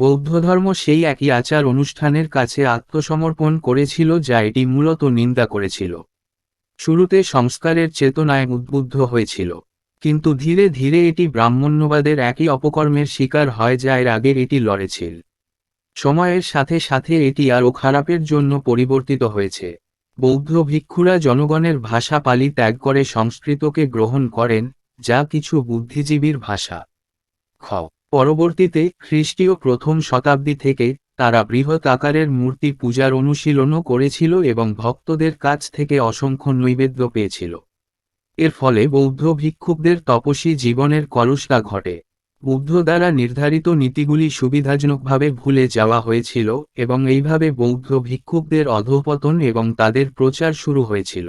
বৌদ্ধ ধর্ম সেই একই আচার অনুষ্ঠানের কাছে আত্মসমর্পণ করেছিল যা এটি মূলত নিন্দা করেছিল। শুরুতে সংস্কারের চেতনায় উদ্বুদ্ধ হয়েছিল, কিন্তু ধীরে ধীরে এটি ব্রাহ্মণ্যবাদের একই অপকর্মের শিকার হয় যা এর আগে এটি লড়েছিল। সময়ের সাথে সাথে এটি আরও খারাপের জন্য পরিবর্তিত হয়েছে। বৌদ্ধ ভিক্ষুরা জনগণের ভাষা পালি ত্যাগ করে সংস্কৃতকে গ্রহণ করেন, যা কিছু বুদ্ধিজীবীর ভাষা। পরবর্তীতে খ্রিস্টীয় প্রথম শতাব্দী থেকে, তারা বৃহৎ আকারের মূর্তি পূজার অনুশীলনও করেছিল এবং ভক্তদের কাছ থেকে অসংখ্য নৈবেদ্য পেয়েছিল। এর ফলে বৌদ্ধ ভিক্ষুকদের তপস্বী জীবনের কলুষতা ঘটে। বুদ্ধ দ্বারা নির্ধারিত নীতিগুলি সুবিধাজনকভাবে ভুলে যাওয়া হয়েছিল এবং এইভাবে বৌদ্ধ ভিক্ষুকদের অধঃপতন এবং তাদের প্রচার শুরু হয়েছিল।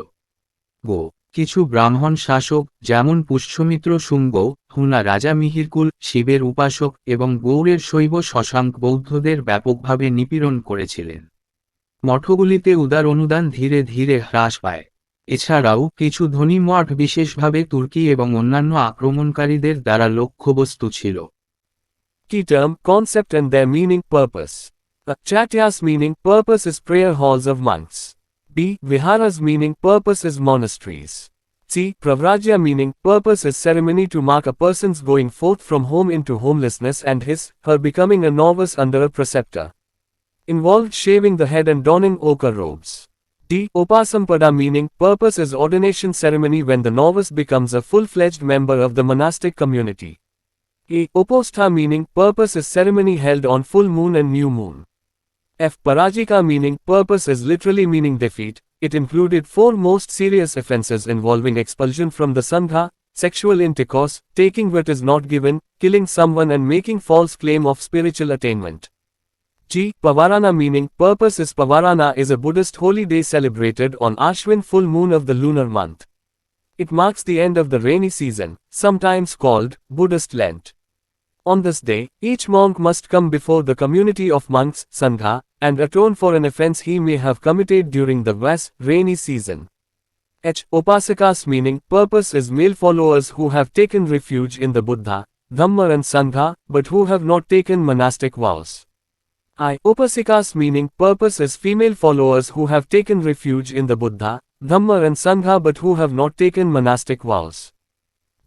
কিছু ব্রাহ্মণ শাসক, যেমন পুষ্যমিত্র শুঙ্গ, হুনা রাজা মিহিরকুল, শিবের উপাসক এবং গৌড়ের শৈব শশাঙ্ক বৌদ্ধদের ব্যাপকভাবে নিপীড়ন করেছিলেন। মঠগুলিতে উদার অনুদান ধীরে ধীরে হ্রাস পায়। এছাড়াও কিছু ধনী মঠ বিশেষভাবে তুর্কি এবং অন্যান্য আক্রমণকারীদের দ্বারা লক্ষ্যবস্তু ছিল। Key term, concept and their meaning, purpose. Chatyas meaning purpose is prayer halls of monks. B. Viharas meaning purpose is monasteries. C. Pravrajya meaning purpose is ceremony to mark a person's going forth from home into homelessness and her becoming a novice under a preceptor. Involved shaving the head and donning ochre robes. D. Upasampada meaning purpose is ordination ceremony when the novice becomes a full-fledged member of the monastic community. A. Upostha meaning purpose is ceremony held on full moon and new moon. F. Parajika meaning purpose is literally meaning defeat. It included 4 most serious offenses involving expulsion from the Sangha, sexual intercourse, taking what is not given, killing someone and making false claim of spiritual attainment. G. Pavarana meaning purpose is Pavarana is a Buddhist holy day celebrated on Ashwin full moon of the lunar month. It marks the end of the rainy season, sometimes called Buddhist Lent. On this day, each monk must come before the community of monks, Sangha, and atone for an offense he may have committed during the rainy season. H. Upasikas meaning purpose is male followers who have taken refuge in the Buddha, Dhamma and Sangha, but who have not taken monastic vows. I. Upasikas meaning purpose is female followers who have taken refuge in the Buddha, Dhamma and Sangha but who have not taken monastic vows.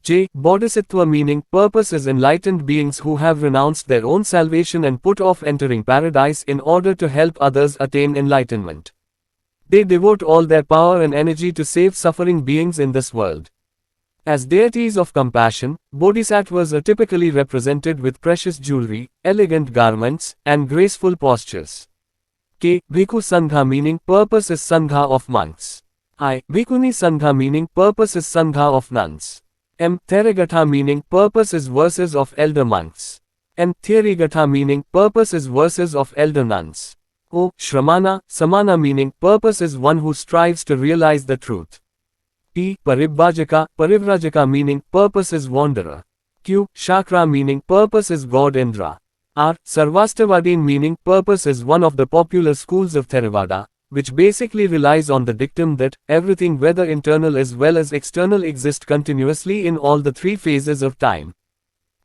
J. Bodhisattva meaning purpose is enlightened beings who have renounced their own salvation and put off entering paradise in order to help others attain enlightenment. They devote all their power and energy to save suffering beings in this world. As deities of compassion, bodhisattvas are typically represented with precious jewelry, elegant garments, and graceful postures. K. Bhikkhu Sangha meaning purpose is Sangha of monks. I. Bhikkhuni Sangha meaning purpose is Sangha of nuns. M. Therigatha meaning purpose is verses of elder monks. N. Therigatha meaning purpose is verses of elder nuns. O. Shramana, Samana meaning purpose is one who strives to realize the truth. P. Parivrajaka meaning purpose is wanderer. Q. Shakra meaning purpose is God Indra. R. Sarvastivadin meaning purpose is one of the popular schools of Theravada, which basically relies on the dictum that everything whether internal as well as external exists continuously in all the three phases of time.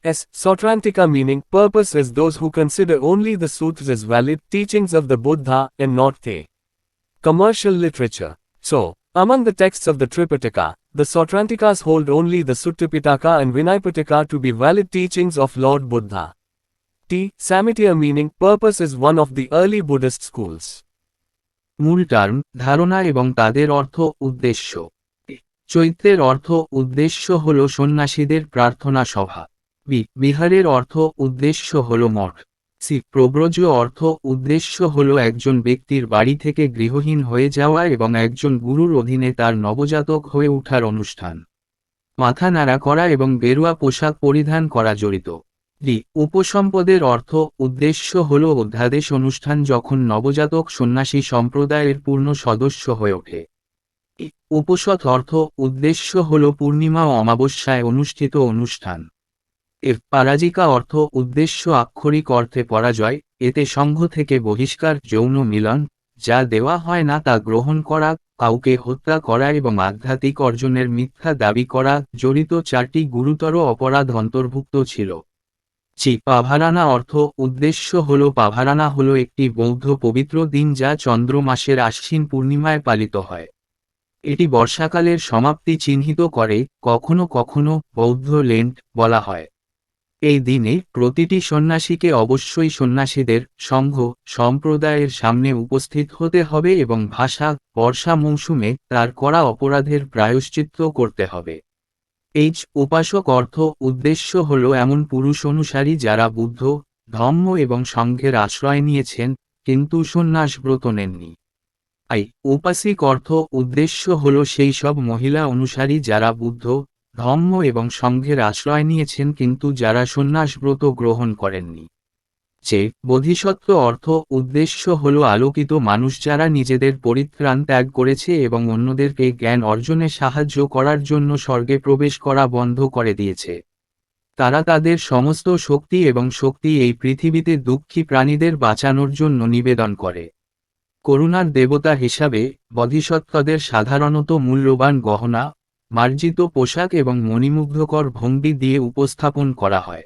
S. Sautrantika meaning purpose is those who consider only the sutras as valid teachings of the Buddha and not the commercial literature. So, among the texts of the Tripitaka, the Sautrantikas hold only the Suttapitaka and Vinaypitaka to be valid teachings of Lord Buddha. T. Samitya meaning purpose is one of the early Buddhist schools. মূল term ধারণা এবং তাদের অর্থ উদ্দেশ্য। চৈত্যের অর্থ উদ্দেশ্য হল সন্ন্যাসীদের প্রার্থনা সভা। বি. বিহারের অর্থ উদ্দেশ্য হল মঠ। সি. প্রব্রজ অর্থ উদ্দেশ্য হল একজন ব্যক্তির বাড়ি থেকে গৃহহীন হয়ে যাওয়া এবং একজন গুরুর অধীনে তার নবজাতক হয়ে ওঠার অনুষ্ঠান। মাথা নাড়া করা এবং গেরুয়া পোশাক পরিধান করা জড়িত। ডি. উপসম্পদের অর্থ উদ্দেশ্য হল অধ্যাদেশ অনুষ্ঠান যখন নবজাতক সন্ন্যাসী সম্প্রদায়ের পূর্ণ সদস্য হয়ে ওঠে। উপসৎ অর্থ উদ্দেশ্য হল পূর্ণিমা ও অমাবস্যায় অনুষ্ঠিত অনুষ্ঠান। এফ. পারাজিকা অর্থ উদ্দেশ্য আক্ষরিক অর্থে পরাজয়, এতে সংঘ থেকে বহিষ্কার যৌন মিলন, যা দেওয়া হয় না তা গ্রহণ করা, কাউকে হত্যা করা এবং আধ্যাত্মিক অর্জনের মিথ্যা দাবি করা জড়িত চারটি গুরুতর অপরাধ অন্তর্ভুক্ত ছিল। চি. পাভারানা অর্থ উদ্দেশ্য হল পাভারানা হল একটি বৌদ্ধ পবিত্র দিন যা চন্দ্র মাসের আশ্বিন পূর্ণিমায় পালিত হয়। এটি বর্ষাকালের সমাপ্তি চিহ্নিত করে, কখনো কখনো বৌদ্ধ লেন্ট বলা হয়। এই দিনে প্রতিটি সন্ন্যাসীকে অবশ্যই সন্ন্যাসীদের সংঘ সম্প্রদায়ের সামনে উপস্থিত হতে হবে এবং বর্ষা মৌসুমে তার করা অপরাধের প্রায়শ্চিত্ত করতে হবে। এইচ. উপাসক অর্থ উদ্দেশ্য হল এমন পুরুষ অনুসারী যারা বুদ্ধ, ধম্ম এবং সংঘের আশ্রয় নিয়েছেন কিন্তু সন্ন্যাস ব্রত নেননি। আই. উপাসিক অর্থ উদ্দেশ্য হল সেই সব মহিলা অনুসারী যারা বুদ্ধ, ধম্ম এবং সংঘের আশ্রয় নিয়েছেন কিন্তু যারা সন্ন্যাস ব্রত গ্রহণ করেননি। যে. বোধিসত্ত্ব অর্থ উদ্দেশ্য হল আলোকিত মানুষ যারা নিজেদের পরিত্রাণ ত্যাগ করেছে এবং অন্যদেরকে জ্ঞান অর্জনে সাহায্য করার জন্য স্বর্গে প্রবেশ করা বন্ধ করে দিয়েছে। তারা তাদের সমস্ত শক্তি এই পৃথিবীতে দুঃখী প্রাণীদের বাঁচানোর জন্য নিবেদন করে। করুণার দেবতা হিসাবে বোধিসত্ত্বদের সাধারণত মূল্যবান গহনা, মার্জিত পোশাক এবং মণিমুগ্ধকর ভঙ্গি দিয়ে উপস্থাপন করা হয়।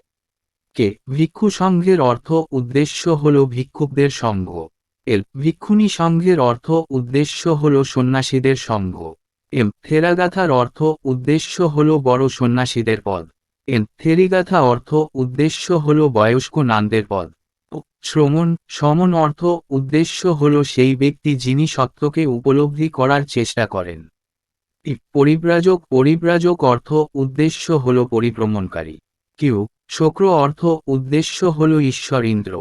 কে. ভিক্ষু সংঘের অর্থ উদ্দেশ্য হল ভিক্ষুকদের সংঘ। এল. ভিক্ষুণী সংঘের অর্থ উদ্দেশ্য হল সন্ন্যাসীদের সংঘ। এম. থেরাগাথার অর্থ উদ্দেশ্য হল বড় সন্ন্যাসীদের পদ। এন. থেরিগাথা অর্থ উদ্দেশ্য হল বয়স্ক নানদের পদ। সমন অর্থ উদ্দেশ্য হল সেই ব্যক্তি যিনি সত্যকে উপলব্ধি করার চেষ্টা করেন। পরিব্রাজক অর্থ উদ্দেশ্য হল পরিভ্রমণকারী। কিউ. শক্র অর্থ উদ্দেশ্য হল ঈশ্বর ইন্দ্র।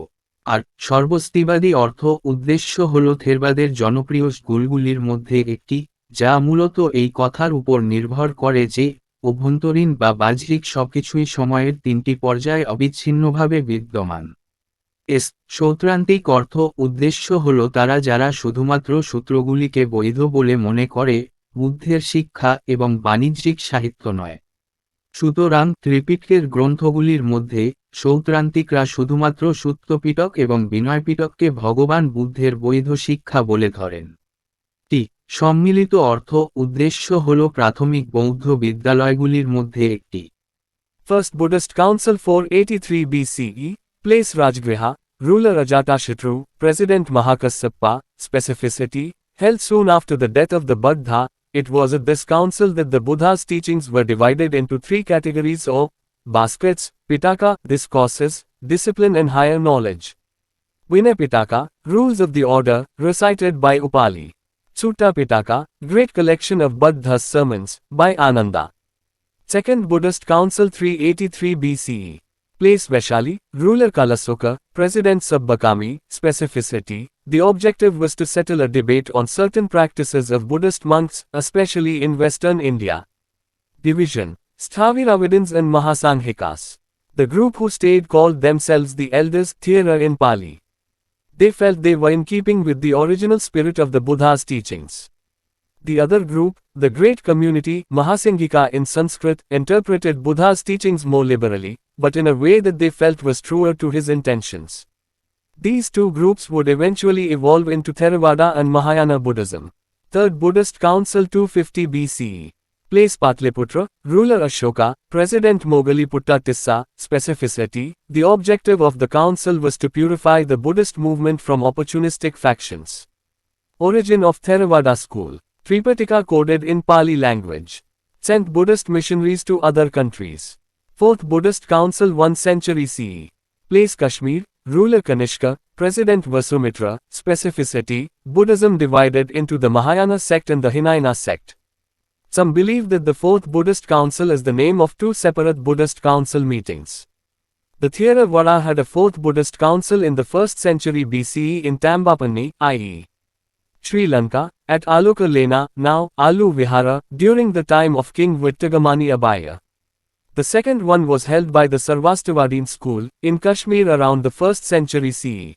আর সর্বস্তিবাদী অর্থ উদ্দেশ্য হল থেরবাদের জনপ্রিয় স্কুলগুলির মধ্যে একটি, যা মূলত এই কথার উপর নির্ভর করে যে অভ্যন্তরীণ বা বাহ্যিক সবকিছুই সময়ের তিনটি পর্যায়ে অবিচ্ছিন্নভাবে বিদ্যমান। এস. সৌত্রান্তিক অর্থ উদ্দেশ্য হল তারা যারা শুধুমাত্র সূত্রগুলিকে বৈধ বলে মনে করে, বুদ্ধের শিক্ষা এবং বাণিজ্যিক সাহিত্য নয়। সুতরাং ত্রিপিটকের গ্রন্থগুলির মধ্যে সৌত্রান্তিকরা শুধুমাত্র সূত্রপিটক এবং বিনয়পিটককে ভগবান বুদ্ধের বৈধ শিক্ষা বলে ধরেন। টি. সম্মিলিত অর্থ উদ্দেশ্য হল প্রাথমিক বৌদ্ধ বিদ্যালয়গুলির মধ্যে একটি। First Buddhist Council 483 BCE, place Rajgriha, ruler Ajatashatru, President Mahakassapa, specificity, held soon after the death of the Buddha. It was at this council that the Buddha's teachings were divided into three categories or baskets: Pitaka, discourses, discipline and higher knowledge. Vinay Pitaka, rules of the order, recited by Upali. Sutta Pitaka, great collection of Buddha's sermons, by Ananda. Second Buddhist Council 383 BCE. Place Vaishali, ruler Kalasoka, President Sabbakami, specificity. The objective was to settle a debate on certain practices of Buddhist monks, especially in western India. Division: Sthaviravidins and Mahasanghikas. The group who stayed called themselves the elders Thera in Pali. They felt they were in keeping with the original spirit of the Buddha's teachings. The other group, the great community, Mahasanghika in Sanskrit, interpreted Buddha's teachings more liberally, but in a way that they felt was truer to his intentions. These two groups would eventually evolve into Theravada and Mahayana Buddhism. Third Buddhist Council 250 BCE. Place Patliputra, ruler Ashoka, President Mogaliputta Tissa, specificity. The objective of the council was to purify the Buddhist movement from opportunistic factions. Origin of Theravada school. Tripitaka coded in Pali language. Sent Buddhist missionaries to other countries. Fourth Buddhist Council 1st century CE. Place Kashmir, ruler Kanishka, President Vasumitra, specificity. Buddhism divided into the Mahayana sect and the Hinayana sect. Some believe that the Fourth Buddhist Council is the name of two separate Buddhist council meetings. The Theravada had a Fourth Buddhist Council in the 1st century BCE in Tambapanni, i.e. Sri Lanka, at Aloka Lena, now Alu Vihara, during the time of King Vittagamani Abaya. The second one was held by the Sarvastivadin school, in Kashmir around the 1st century CE.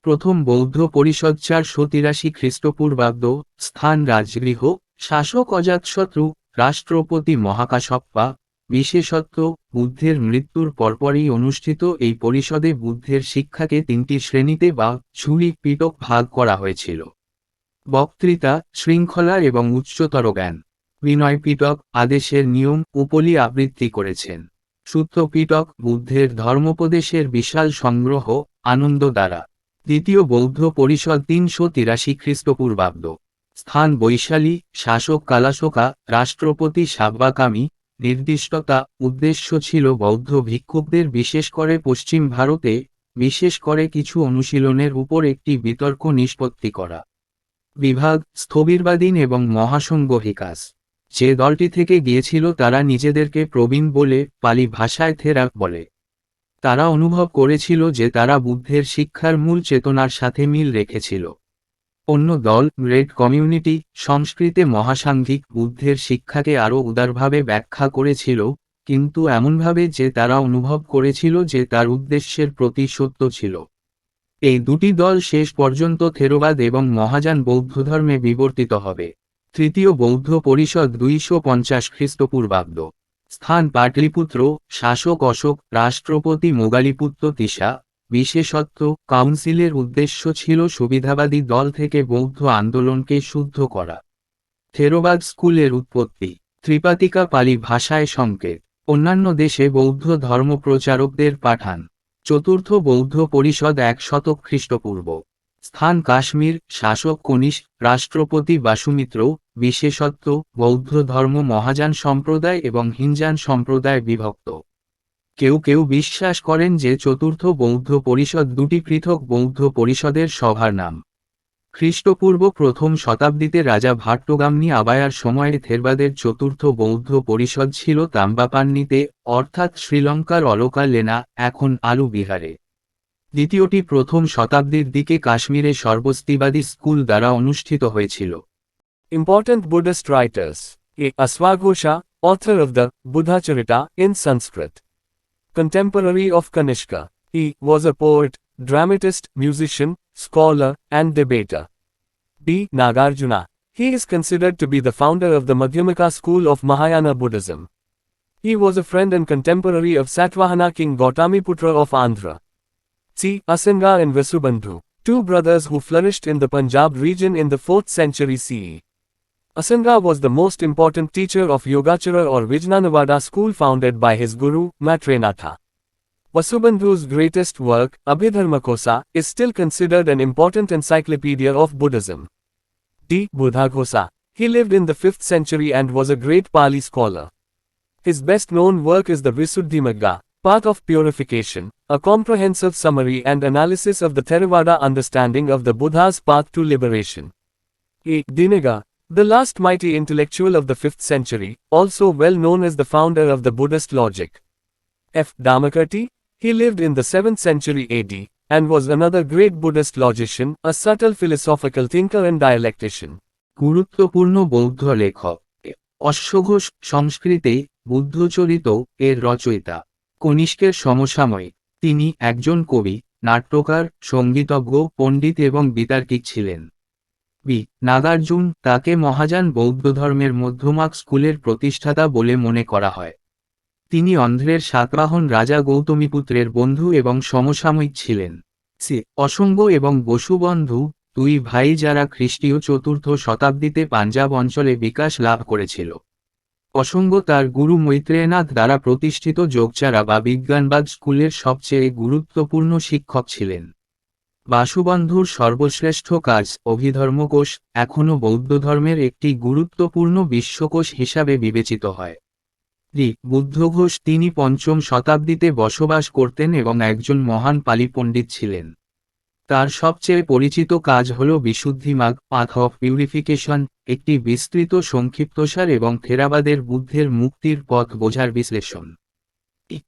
প্রথম বৌদ্ধ পরিষদ 483 খ্রিস্টপূর্বাব্দ, স্থান রাজগৃহ, শাসক অজাতশত্রু, রাষ্ট্রপতি মহাকাশপ্পা। বিশেষত্ব: বুদ্ধের মৃত্যুর পরপরই অনুষ্ঠিত এই পরিষদে বুদ্ধের শিক্ষাকে তিনটি শ্রেণীতে বা ঝুড়ি পিটক ভাগ করা হয়েছিল: বক্তৃতা, শৃঙ্খলা এবং উচ্চতর জ্ঞান। বিনয় পিটক আদেশের নিয়ম উপলি আবৃত্তি করেছেন। সূত্র পিটক বুদ্ধের ধর্মোপদেশের বিশাল সংগ্রহ, আনন্দ দ্বারা। দ্বিতীয় বৌদ্ধ পরিষদ 383 খ্রিস্টপূর্বাব্দ, স্থান বৈশালী, শাসক কালাশোকা, রাষ্ট্রপতি সাব্বাকামি। নির্দিষ্টতা: উদ্দেশ্য ছিল বৌদ্ধ ভিক্ষুকদের বিশেষ করে পশ্চিম ভারতে, বিশেষ করে কিছু অনুশীলনের উপর একটি বিতর্ক নিষ্পত্তি করা। বিভাগ: স্থবিরবাদীন এবং মহাসংঘহিকাস। যে দলটি থেকে গিয়েছিল তারা নিজেদেরকে প্রবীণ বলে, পালি ভাষায় থেরাক বলে। তারা অনুভব করেছিল যে তারা বুদ্ধের শিক্ষার মূল চেতনার সাথে মিল রেখেছিল। অন্য দল, গ্রেট কমিউনিটি, সংস্কৃতে মহাসাংঘিক, বুদ্ধের শিক্ষাকে আরও উদারভাবে ব্যাখ্যা করেছিল, কিন্তু এমনভাবে যে তারা অনুভব করেছিল যে তার উদ্দেশ্যের প্রতি সত্য ছিল। এই দুটি দল শেষ পর্যন্ত থেরবাদ এবং মহাযান বৌদ্ধধর্মে বিবর্তিত হবে। তৃতীয় বৌদ্ধ পরিষদ 250 খ্রিস্টপূর্বাব্দ, স্থান পাটলিপুত্র, শাসক অশোক, রাষ্ট্রপতি মোগালিপুত্র তিসা। বিশেষত্ব: কাউন্সিলের উদ্দেশ্য ছিল সুবিধাবাদী দল থেকে বৌদ্ধ আন্দোলনকে শুদ্ধ করা। থেরবাদ স্কুলের উৎপত্তি: ত্রিপাতিকা পালি ভাষায় সংকেত। অন্যান্য দেশে বৌদ্ধ ধর্মপ্রচারকদের পাঠান। চতুর্থ বৌদ্ধ পরিষদ 100 খ্রিস্টপূর্ব, স্থান কাশ্মীর, শাসক কনিষ্ক, রাষ্ট্রপতি বাসুমিত্র। বিশেষত্ব: বৌদ্ধ ধর্ম মহাযান সম্প্রদায় এবং হিনযান সম্প্রদায় বিভক্ত। কেউ কেউ বিশ্বাস করেন যে চতুর্থ বৌদ্ধ পরিষদ দুটি পৃথক বৌদ্ধ পরিষদের সভার নাম। খ্রিস্টপূর্ব প্রথম শতাব্দীতে রাজা ভাট্টগামনি আবায়ার সময়ে থেরবাদের চতুর্থ বৌদ্ধ পরিষদ ছিল তাম্বাপান্নিতে, অর্থাৎ শ্রীলঙ্কার অলকা লেনা, এখন আলু বিহারে। দ্বিতীয়টি প্রথম শতাব্দীর দিকে কাশ্মীরে সর্বস্তিবাদী স্কুল দ্বারা অনুষ্ঠিত হয়েছিল। Important Buddhist writers. A. Aswaghosha, author of the Buddhacharita in Sanskrit. Contemporary of Kanishka. He was a poet, dramatist, musician, scholar, and debater. B. Nagarjuna. He is considered to be the founder of the Madhyamaka school of Mahayana Buddhism. He was a friend and contemporary of Satvahana king Gautamiputra of Andhra. C. Asenga and Vasubandhu. two brothers who flourished in the Punjab region in the 4th century CE. Asanga was the most important teacher of Yogachara or Vijnanavada school founded by his guru, Matrenatha. Vasubandhu's greatest work, Abhidharmakosa, is still considered an important encyclopedia of Buddhism. D. Buddhaghosa. He lived in the 5th century and was a great Pali scholar. His best-known work is the Visuddhimagga, Path of Purification, a comprehensive summary and analysis of the Theravada understanding of the Buddha's path to liberation. A. Diniga. The last mighty intellectual of the 5th century, also well known as the founder of the Buddhist logic. F. Dharmakirti. He lived in the 7th century AD, and was another great Buddhist logician, a subtle philosophical thinker and dialectician. গুরুত্বপূর্ণ বৌদ্ধ লেখক অশ্বঘোষ সংস্কৃতে বুদ্ধচরিত এর রচয়িতা কনিষ্কের সমসাময়িক তিনি একজন কবি নাট্যকার সঙ্গীতজ্ঞ পণ্ডিত এবং বিতার্কিক ছিলেন বি নাগার্জুন তাকে মহাযান বৌদ্ধধর্মের মধ্যমাক স্কুলের প্রতিষ্ঠাতা বলে মনে করা হয় তিনি অন্ধ্রের সাতবাহন রাজা গৌতমীপুত্রের বন্ধু এবং সমসাময়িক ছিলেন সি অসঙ্গ এবং বসুবন্ধু দুই ভাই যারা খ্রিস্টীয় চতুর্থ শতাব্দীতে পাঞ্জাব অঞ্চলে বিকাশ লাভ করেছিল অসঙ্গ তার গুরু মৈত্রেয়নাথ দ্বারা প্রতিষ্ঠিত যোগচারা বা বিজ্ঞানবাদ স্কুলের সবচেয়ে গুরুত্বপূর্ণ শিক্ষক ছিলেন বাসুবন্ধুর সর্বশ্রেষ্ঠ কাজ অভিধর্মকোশ এখনও বৌদ্ধধর্মের একটি গুরুত্বপূর্ণ বিশ্বকোষ হিসাবে বিবেচিত হয় বুদ্ধঘোষ তিনি 5ম শতাব্দীতে বসবাস করতেন এবং একজন মহান পালি পণ্ডিত ছিলেন তার সবচেয়ে পরিচিত কাজ হল বিশুদ্ধিমাগ পাথ অফ পিউরিফিকেশন একটি বিস্তৃত সংক্ষিপ্তসার এবং থেরাবাদের বুদ্ধের মুক্তির পথ বোঝার বিশ্লেষণ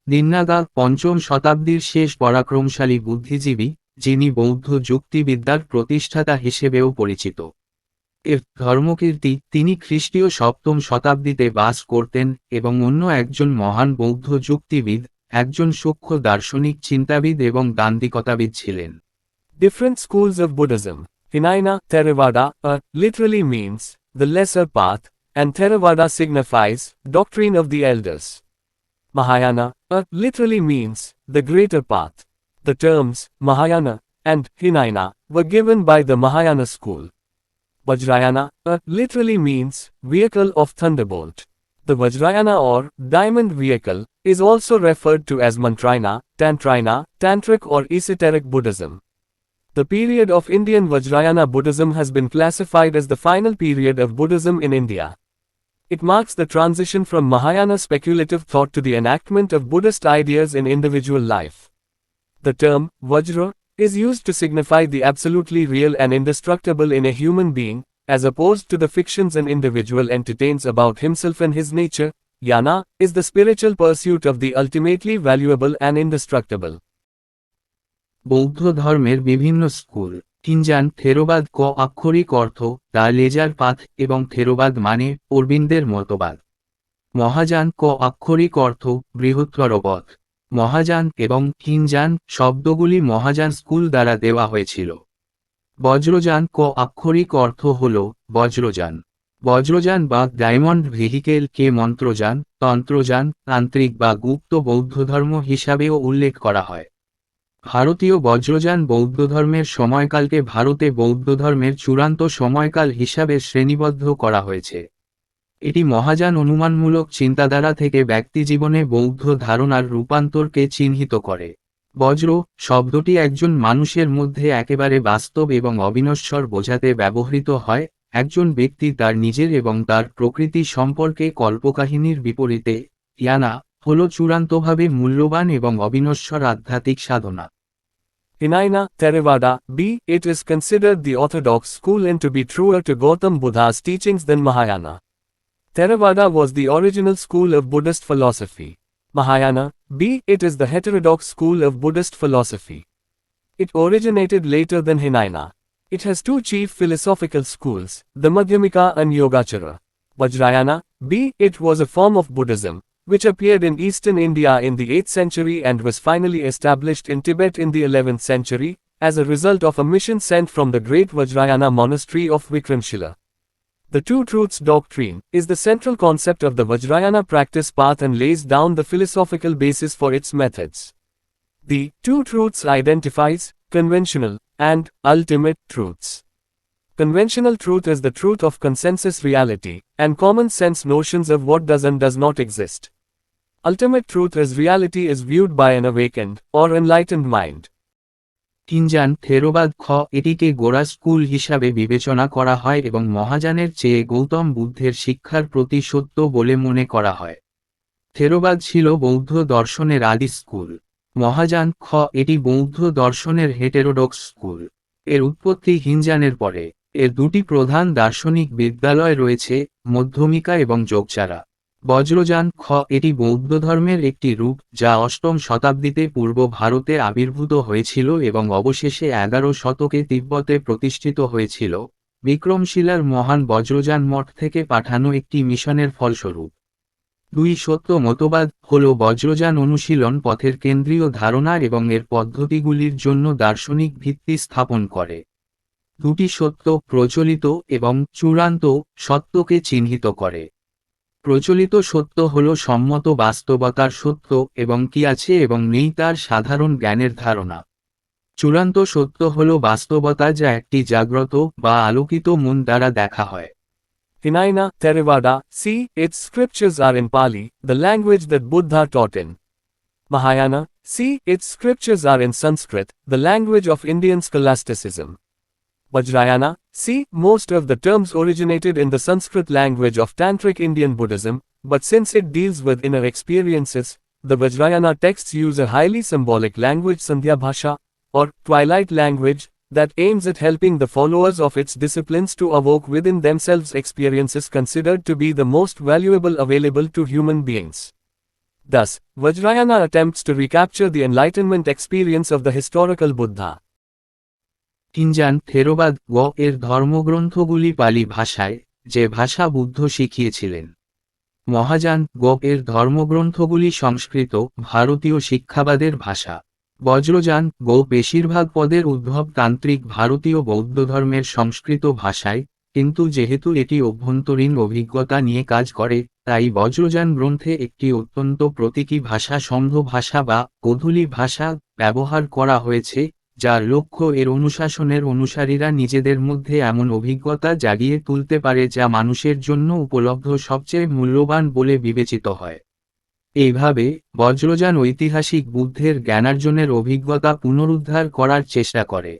দিন্নাগা 5ম শতাব্দীর শেষ পরাক্রমশালী বুদ্ধিজীবী যিনি বৌদ্ধ যুক্তিবিদ্যার প্রতিষ্ঠাতা হিসেবেও পরিচিত এর ধর্মকীর্তি তিনি খ্রিস্টীয় 7ম শতাব্দীতে বাস করতেন এবং অন্য একজন মহান বৌদ্ধ যুক্তিবিদ একজন সূক্ষ্ম দার্শনিক চিন্তাবিদ এবং দান্দিকতাবিদ ছিলেন Different schools of Buddhism. Hinayana, Theravada, literally means the lesser path, and Theravada signifies doctrine of the elders. Mahayana, literally means the greater path. The terms Mahayana and Hinayana were given by the Mahayana school. Vajrayana, literally means vehicle of thunderbolt. The Vajrayana or diamond vehicle is also referred to as Mantrayana, Tantrayana, Tantric or esoteric Buddhism. The period of Indian Vajrayana Buddhism has been classified as the final period of Buddhism in India. It marks the transition from Mahayana speculative thought to the enactment of Buddhist ideas in individual life. The term Vajra is used to signify the absolutely real and indestructible in a human being, as opposed to the fictions an individual entertains about himself and his nature. Yana is the spiritual pursuit of the ultimately valuable and indestructible. বৌদ্ধ ধর্মের বিভিন্ন school কিঞ্জান থেরোবাদ ক আক্ষরিক অর্থ the laser path এবং থেরোবাদ মানে অরবিন্দের মতবাদ মহাযান ক আক্ষরিক অর্থ বৃহত্তর পথ মহাযান এবং কিঞ্জান শব্দগুলি মহাযান স্কুল দ্বারা দেওয়া হয়েছিল বজ্রযান ক আক্ষরিক অর্থ হল বজ্রযান বজ্রযান বা ডায়মন্ড ভেহিকেল কে মন্ত্রযান তন্ত্রযান তান্ত্রিক বা গুপ্ত বৌদ্ধধর্ম হিসাবেও উল্লেখ করা হয় ভারতীয় বজ্রযান বৌদ্ধধর্মের সময়কালকে ভারতে বৌদ্ধধর্মের চূড়ান্ত সময়কাল হিসাবে শ্রেণীবদ্ধ করা হয়েছে এটি মহাযান অনুমানমূলক চিন্তাধারা থেকে ব্যক্তিজীবনে বৌদ্ধ ধারণার রূপান্তরকে চিহ্নিত করে বজ্র শব্দটি একজন মানুষের মধ্যে একেবারে বাস্তব এবং অবিনশ্বর বোঝাতে ব্যবহৃত হয় একজন ব্যক্তি তার নিজের এবং তার প্রকৃতি সম্পর্কে কল্পকাহিনীর বিপরীতে ইয়ানা হল চূড়ান্তভাবে মূল্যবান এবং অবিনশ্বর আধ্যাত্মিক সাধনা Hinayana, Theravada, B. It is considered the orthodox school and to be truer to Gautam Buddha's teachings than Mahayana. Theravada was the original school of Buddhist philosophy. Mahayana, B. It is the heterodox school of Buddhist philosophy. It originated later than Hinayana. It has two chief philosophical schools, the Madhyamika and Yogachara. Vajrayana, B. It was a form of Buddhism, which appeared in eastern India in the 8th century and was finally established in Tibet in the 11th century, as a result of a mission sent from the great Vajrayana monastery of Vikramshila. The Two Truths doctrine is the central concept of the Vajrayana practice path and lays down the philosophical basis for its methods. The Two Truths identifies conventional, and ultimate truths. Conventional truth is the truth of consensus reality, and common sense notions of what does and does not exist. Ultimate truth is reality is viewed by an awakened or enlightened mind. কিঞ্জান থেরোবাদ এটিকে গোড়া school হিসাবে বিবেচনা করা হয় এবং মহাযানের চেয়ে গৌতম বুদ্ধের শিক্ষার প্রতি সত্য বলে মনে করা হয়। থেরোবাদ ছিল বৌদ্ধ দর্শনের আদি স্কুল। মহাযান এটি বৌদ্ধ দর্শনের হেটেরোডক্স স্কুল। এর উৎপত্তি হিনজানের পরে। এর দুটি প্রধান দার্শনিক বিদ্যালয় রয়েছে, মধ্যমিকা এবং যোগচারা। বজ্রযান এটি বৌদ্ধ ধর্মের একটি রূপ যা অষ্টম শতাব্দীতে পূর্ব ভারতে আবির্ভূত হয়েছিল এবং অবশেষে 11 শতকে তিব্বতে প্রতিষ্ঠিত হয়েছিল, বিক্রমশিলার মহান বজ্রযান মঠ থেকে পাঠানো একটি মিশনের ফলস্বরূপ। দুই সত্য মতবাদ হল বজ্রযান অনুশীলন পথের কেন্দ্রীয় ধারণা এবং এর পদ্ধতিগুলির জন্য দার্শনিক ভিত্তি স্থাপন করে। দুটি সত্য প্রচলিত এবং চূড়ান্ত সত্যকে চিহ্নিত করে। প্রচলিত সত্য হল সম্মত বাস্তবতার সত্য এবং কি আছে এবং নেই তার সাধারণ জ্ঞানের ধারণা। চূড়ান্ত সত্য হল বাস্তবতা যা একটি জাগ্রত বা আলোকিত মন দ্বারা দেখা হয়। Hinayana, Theravada, see, its scriptures are in Pali, the language that Buddha taught in. Mahayana, see, its scriptures are in Sanskrit, the language of Indian scholasticism. Vajrayana, see, most of the terms originated in the Sanskrit language of Tantric Indian Buddhism, but since it deals with inner experiences, the Vajrayana texts use a highly symbolic language Sandhya Bhasha, or twilight language, that aims at helping the followers of its disciplines to evoke within themselves experiences considered to be the most valuable available to human beings. Thus, Vajrayana attempts to recapture the enlightenment experience of the historical Buddha. কিঞ্জান থেরোবাদ এর ধর্মগ্রন্থগুলি পালি ভাষায়, যে ভাষা বুদ্ধ শিখিয়েছিলেন। মহাযান এর ধর্মগ্রন্থগুলি সংস্কৃত, ভারতীয় শিক্ষাবাদের ভাষা। বজ্রযান বেশিরভাগ পদের উদ্ভব তান্ত্রিক ভারতীয় বৌদ্ধধর্মের সংস্কৃত ভাষায়, কিন্তু যেহেতু এটি অভ্যন্তরীণ অভিজ্ঞতা নিয়ে কাজ করে, তাই বজ্রযান গ্রন্থে একটি অত্যন্ত প্রতীকী ভাষা সম্ভ ভাষা বা গোধূলি ভাষা ব্যবহার করা হয়েছে, যার লক্ষ্য এর অনুশাসনের অনুসারীরা নিজেদের মধ্যে এমন অভিজ্ঞতা জাগিয়ে তুলতে পারে যা মানুষের জন্য উপলব্ধ সবচেয়ে মূল্যবান বলে বিবেচিত হয়। এইভাবে বজ্রযান ঐতিহাসিক বুদ্ধের জ্ঞানার্জনের অভিজ্ঞতা পুনরুদ্ধার করার চেষ্টা করে।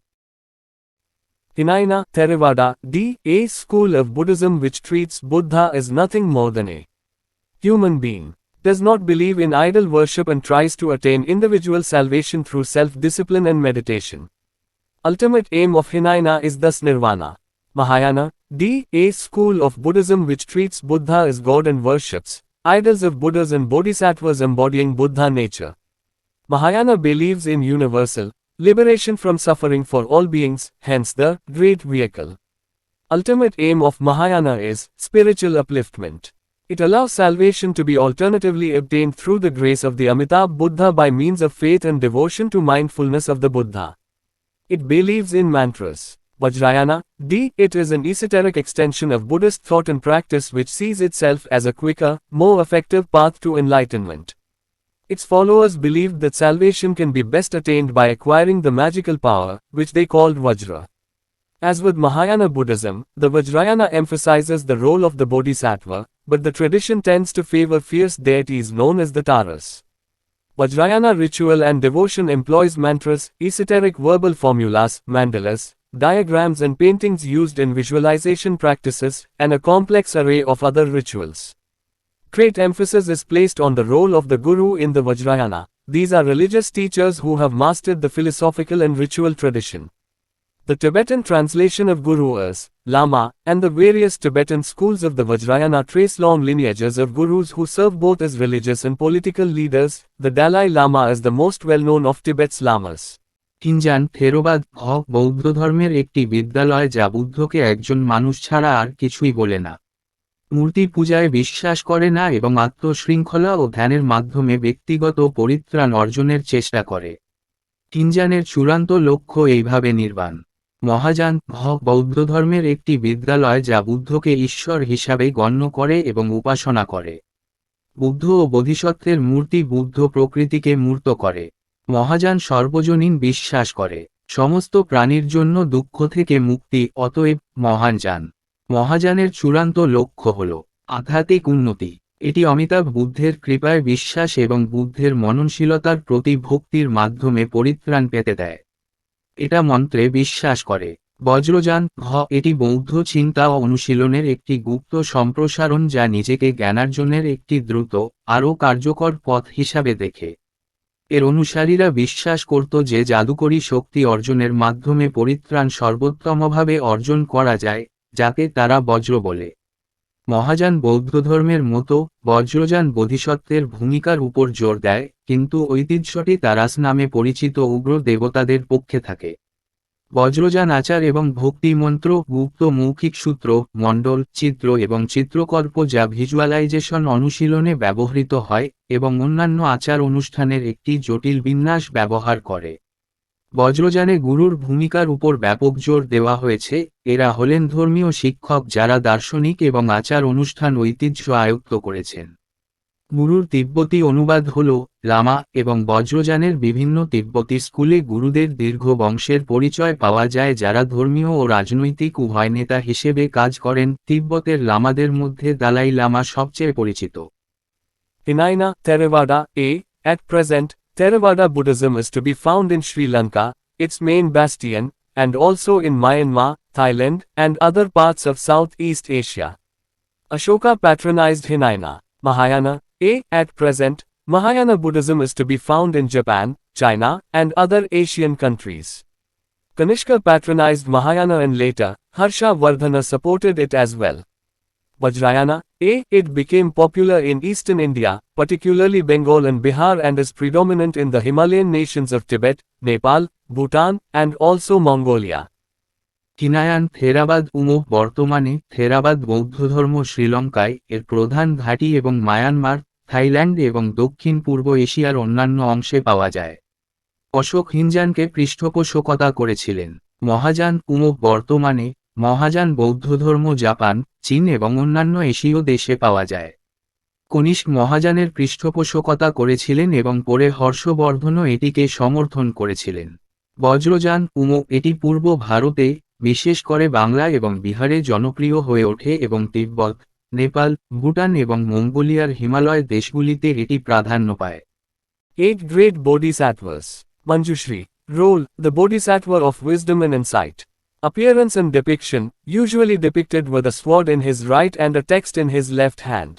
Hinayana, Theravada, a school of Buddhism which treats Buddha as nothing more than a human being, does not believe in idol worship and tries to attain individual salvation through self-discipline and meditation. Ultimate aim of Hinayana is thus nirvana. Mahayana, a school of Buddhism which treats Buddha as God and worships idols of Buddhas and Bodhisattvas embodying Buddha nature. Mahayana believes in universal liberation from suffering for all beings, hence the great vehicle. Ultimate aim of Mahayana is spiritual upliftment. It allows salvation to be alternatively obtained through the grace of the Amitabh Buddha by means of faith and devotion to mindfulness of the Buddha. It believes in mantras. Vajrayana, it is an esoteric extension of Buddhist thought and practice which sees itself as a quicker, more effective path to enlightenment. Its followers believed that salvation can be best attained by acquiring the magical power, which they called Vajra. As with Mahayana Buddhism, the Vajrayana emphasizes the role of the Bodhisattva, but the tradition tends to favor fierce deities known as the Taras. Vajrayana ritual and devotion employs mantras, esoteric verbal formulas, mandalas, diagrams and paintings used in visualization practices, and a complex array of other rituals. Great emphasis is placed on the role of the Guru in the Vajrayana. These are religious teachers who have mastered the philosophical and ritual tradition. The Tibetan translation of Guru is Lama, and the various Tibetan schools of the Vajrayana trace long lineages of gurus who serve both as religious and political leaders. The Dalai Lama is the most well-known of Tibet's lamas. কিঞ্জান থেরোবাদ বৌদ্ধ ধর্মের একটি বিদ্যালয় যা বুদ্ধকে একজন মানুষ ছাড়া আর কিছুই বলে না। মূর্তি পূজায় বিশ্বাস করে না এবং আত্মশৃঙ্খলা ও ধ্যানের মাধ্যমে ব্যক্তিগত পরিত্রাণ অর্জনের চেষ্টা করে। কিঞ্জানের চূড়ান্ত লক্ষ্য এইভাবে নির্বাণ। মহাযান বৌদ্ধ ধর্মের একটি বিদ্যালয় যা বুদ্ধকে ঈশ্বর হিসাবে গণ্য করে এবং উপাসনা করে। বুদ্ধ ও বোধিসত্ত্বের মূর্তি বুদ্ধ প্রকৃতিকে মূর্ত করে। মহাযান সর্বজনীন বিশ্বাস করে। সমস্ত প্রাণীর জন্য দুঃখ থেকে মুক্তি, অতএব মহাযান। মহাযানের চূড়ান্ত লক্ষ্য হল আধ্যাত্মিক উন্নতি। এটি অমিতাভ বুদ্ধের কৃপায় বিশ্বাস এবং বুদ্ধের মননশীলতার প্রতি ভক্তির মাধ্যমে পরিত্রাণ পেতে দেয়। এটা মন্ত্রে বিশ্বাস করে। বজ্রযান এটি বৌদ্ধ চিন্তা ও অনুশীলনের একটি গুপ্ত সম্প্রসারণ যা নিজেকে জ্ঞানার্জনের একটি দ্রুত, আরও কার্যকর পথ হিসাবে দেখে। এর অনুসারীরা বিশ্বাস করত যে জাদুকরী শক্তি অর্জনের মাধ্যমে পরিত্রাণ সর্বোত্তমভাবে অর্জন করা যায়, যাকে তারা বজ্র বলে। মহাযান বৌদ্ধধর্মের মতো বজ্রযান বোধিসত্ত্বের ভূমিকার উপর জোর দেয়, কিন্তু ঐতিহ্যটি তারাস নামে পরিচিত উগ্র দেবতাদের পক্ষে থাকে। বজ্রযান আচার এবং ভক্তি মন্ত্র, গুপ্ত মৌখিক সূত্র, মণ্ডল, চিত্র এবং চিত্রকল্প যা ভিজুয়ালাইজেশন অনুশীলনে ব্যবহৃত হয়, এবং অন্যান্য আচার অনুষ্ঠানের একটি জটিল বিন্যাস ব্যবহার করে। বজ্রযানে গুরুর ভূমিকার উপর ব্যাপক জোর দেওয়া হয়েছে। এরা হলেন ধর্মীয় শিক্ষক যারা দার্শনিক এবং আচার অনুষ্ঠান ঐতিহ্য আয়ত্ত করেছেন। গুরুর তিব্বতী অনুবাদ হল লামা, এবং বজ্রযানের বিভিন্ন তিব্বতী স্কুলে গুরুদের দীর্ঘ বংশের পরিচয় পাওয়া যায় যারা ধর্মীয় ও রাজনৈতিক উভয় নেতা হিসেবে কাজ করেন। তিব্বতের লামাদের মধ্যে দালাই লামা সবচেয়ে পরিচিত। Hinaina, Theravada, At present, Theravada Buddhism is to be found in Sri Lanka, its main bastion, and also in Myanmar, Thailand, and other parts of Southeast Asia. Ashoka patronized Hinaina. Mahayana, At present, Mahayana Buddhism is to be found in Japan, China, and other Asian countries. Kanishka patronized Mahayana and later, Harsha Vardhana supported it as well. Vajrayana, it became popular in eastern India, particularly Bengal and Bihar, and is predominant in the Himalayan nations of Tibet, Nepal, Bhutan, and also Mongolia. হিনায়ান থেরাবাদ বর্তমানে থেরাবাদ বৌদ্ধধর্ম শ্রীলঙ্কায় এর প্রধান ঘাঁটি এবং Myanmar, Thailand এবং দক্ষিণ পূর্ব এশিয়ার অন্যান্য অংশে পাওয়া যায়। অশোক হিনজানকে পৃষ্ঠপোষকতা করেছিলেন। মহাযান বর্তমানে মহাযান বৌদ্ধধর্ম জাপান, চীন এবং অন্যান্য এশীয় দেশে পাওয়া যায়। কনিষ্ক মহাযানের পৃষ্ঠপোষকতা করেছিলেন এবং পরে হর্ষবর্ধনও এটিকে সমর্থন করেছিলেন। বজ্রযান এটি পূর্ব ভারতে, বিশেষ করে বাংলা এবং বিহারে জনপ্রিয় হয়ে ওঠে এবং তিব্বত, নেপাল, ভুটান এবং মঙ্গোলিয়ার হিমালয় দেশগুলিতে এটি প্রাধান্য পায়। 8 Great Bodhisattvas. Manjushri. Role, the Bodhisattva of wisdom and insight. Appearance and depiction, usually depicted with a sword in his right and a text in his left hand.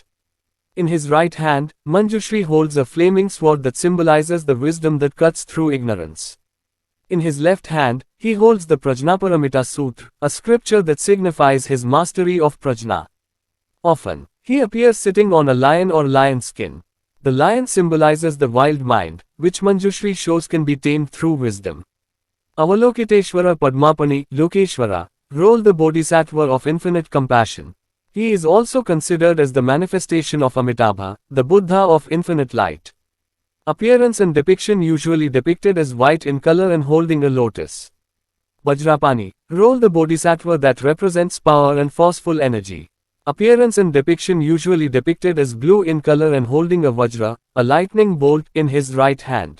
In his right hand, Manjushri holds a flaming sword that symbolizes the wisdom that cuts through ignorance. In his left hand, he holds the Prajnaparamita Sutra, a scripture that signifies his mastery of prajna. Often, he appears sitting on a lion or lion skin. The lion symbolizes the wild mind, which Manjushri shows can be tamed through wisdom. Avalokiteshvara Padmapani Lokeshwara, role the Bodhisattva of infinite compassion. He is also considered as the manifestation of Amitabha, the Buddha of infinite light. Appearance and depiction usually depicted as white in color and holding a lotus. Vajrapani, role the Bodhisattva that represents power and forceful energy. Appearance and depiction usually depicted as blue in color and holding a vajra, a lightning bolt, in his right hand.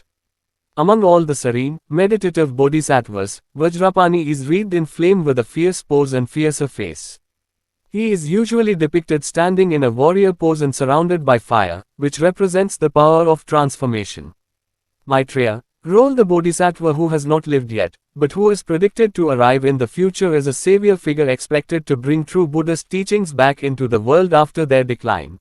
Among all the serene, meditative bodhisattvas, Vajrapani is wreathed in flame with a fierce pose and fiercer face. He is usually depicted standing in a warrior pose and surrounded by fire, which represents the power of transformation. Maitreya, role the bodhisattva who has not lived yet, but who is predicted to arrive in the future as a savior figure expected to bring true Buddhist teachings back into the world after their decline.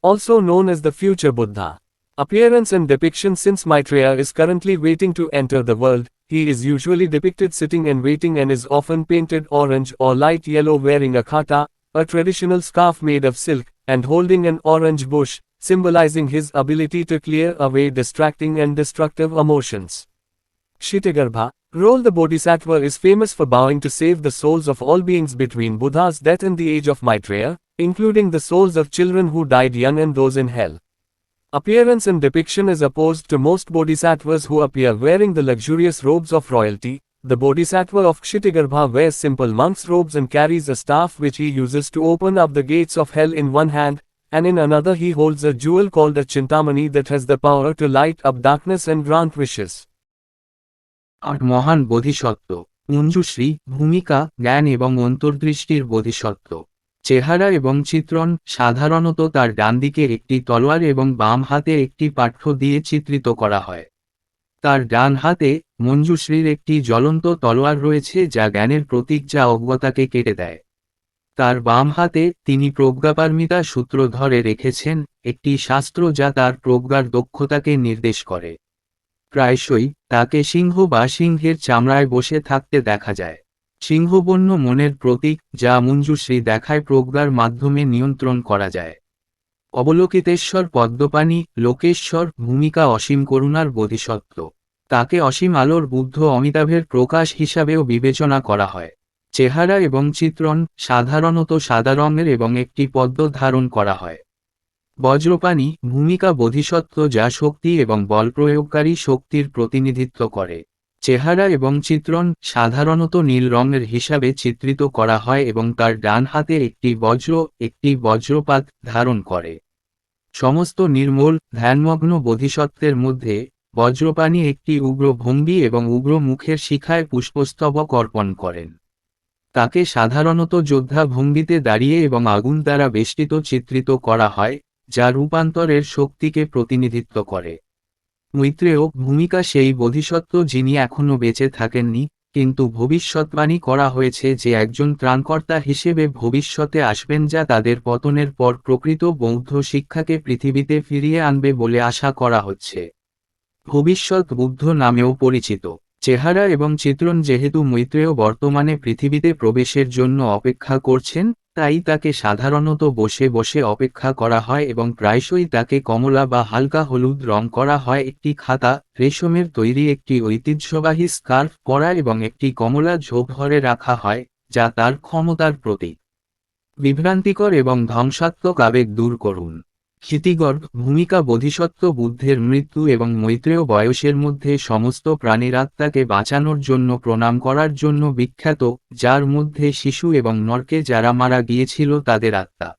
Also known as the future Buddha. Appearance and depiction. Since Maitreya is currently waiting to enter the world, he is usually depicted sitting and waiting and is often painted orange or light yellow wearing a khata, a traditional scarf made of silk, and holding an orange bush, symbolizing his ability to clear away distracting and destructive emotions. Kshitigarbha, role the bodhisattva is famous for bowing to save the souls of all beings between Buddha's death and the age of Maitreya, including the souls of children who died young and those in hell. Appearance and depiction is opposed to most bodhisattvas who appear wearing the luxurious robes of royalty. The bodhisattva of Kshitigarbha wears simple monk's robes and carries a staff which he uses to open up the gates of hell in one hand, and in another he holds a jewel called a Chintamani that has the power to light up darkness and grant wishes. আর মহান বোধিসত্ত্ব। মঞ্জুশ্রী, ভূমিকা, জ্ঞান এবং অন্তর্দৃষ্টির বোধিসত্ত্ব। চেহারা এবং চিত্রণ, সাধারণত তার ডান দিকে একটি তলোয়ার এবং বাম হাতে একটি পাঠ্য দিয়ে চিত্রিত করা হয়। তার ডান হাতে মঞ্জুশ্রীর একটি জ্বলন্ত তলোয়ার রয়েছে যা জ্ঞানের প্রতীক, যা অজ্ঞতাকে কেটে দেয়। তার বাম হাতে তিনি প্রজ্ঞাপারমিতা সূত্র ধরে রেখেছেন, একটি শাস্ত্র যা তার প্রজ্ঞার দক্ষতাকে নির্দেশ করে। প্রায়শই তাকে সিংহ বা সিংহের চামড়ায় বসে থাকতে দেখা যায়। সিংহবন্য মনের প্রতীক, যা মঞ্জুশ্রী দেখায় প্রজ্ঞার মাধ্যমে নিয়ন্ত্রণ করা যায়। অবলোকিতেশ্বর পদ্মপাণি, লোকেশ্বর, ভূমিকা অসীম করুণার বোধিসত্ত্ব। তাকে অসীম আলোর বুদ্ধ অমিতাভের প্রকাশ হিসাবেও বিবেচনা করা হয়। চেহারা এবং চিত্রণ, সাধারণত সাদা রঙের এবং একটি পদ্ম ধারণ করা হয়। বজ্রপাণি, ভূমিকা বোধিসত্ত্ব যা শক্তি এবং বল প্রয়োগকারী শক্তির প্রতিনিধিত্ব করে। চেহারা এবং চিত্রণ, সাধারণত নীল রঙের হিসাবে চিত্রিত করা হয় এবং তার ডান হাতে একটি বজ্রপাত ধারণ করে। সমস্ত নির্মল, ধ্যানমগ্ন বোধিসত্ত্বের মধ্যে বজ্রপাণি একটি উগ্র ভঙ্গি এবং উগ্র মুখের শিখায় পুষ্পস্তবক অর্পণ করেন। তাকে সাধারণত যোদ্ধা ভঙ্গিতে দাঁড়িয়ে এবং আগুন দ্বারা বেষ্টিত চিত্রিত করা হয়, যা রূপান্তরের শক্তিকে প্রতিনিধিত্ব করে। মৈত্রেয়, ভূমিকা সেই বোধিসত্ত্ব যিনি এখনও বেঁচে থাকেননি, কিন্তু ভবিষ্যৎবাণী করা হয়েছে যে একজন ত্রাণকর্তা হিসেবে ভবিষ্যতে আসবেন, যা তাদের পতনের পর প্রকৃত বৌদ্ধ শিক্ষাকে পৃথিবীতে ফিরিয়ে আনবে বলে আশা করা হচ্ছে। ভবিষ্যৎ বুদ্ধ নামেও পরিচিত। চেহারা এবং চিত্রণ, যেহেতু মৈত্রেয় বর্তমানে পৃথিবীতে প্রবেশের জন্য অপেক্ষা করছেন, তাই তাকে সাধারণত বসে বসে অপেক্ষা করা হয় এবং প্রায়শই তাকে কমলা বা হালকা হলুদ রং করা হয়। একটি খাতা, রেশমের তৈরি একটি ঐতিহ্যবাহী স্কার্ফ পরা এবং একটি কমলা ঝোপ ধরে রাখা হয়, যা তার ক্ষমতার প্রতীক। বিভ্রান্তিকর এবং ধ্বংসাত্মক আবেগ দূর করুন। ক্ষিতিগর্ভ, ভূমিকা বোধিসত্ত্ব বুদ্ধের মৃত্যু এবং মৈত্রেয় বয়সের মধ্যে সমস্ত প্রাণীর আত্মাকে বাঁচানোর জন্য প্রণাম করার জন্য বিখ্যাত, যার মধ্যে শিশু এবং নরকে যারা মারা গিয়েছিল তাদের আত্মা।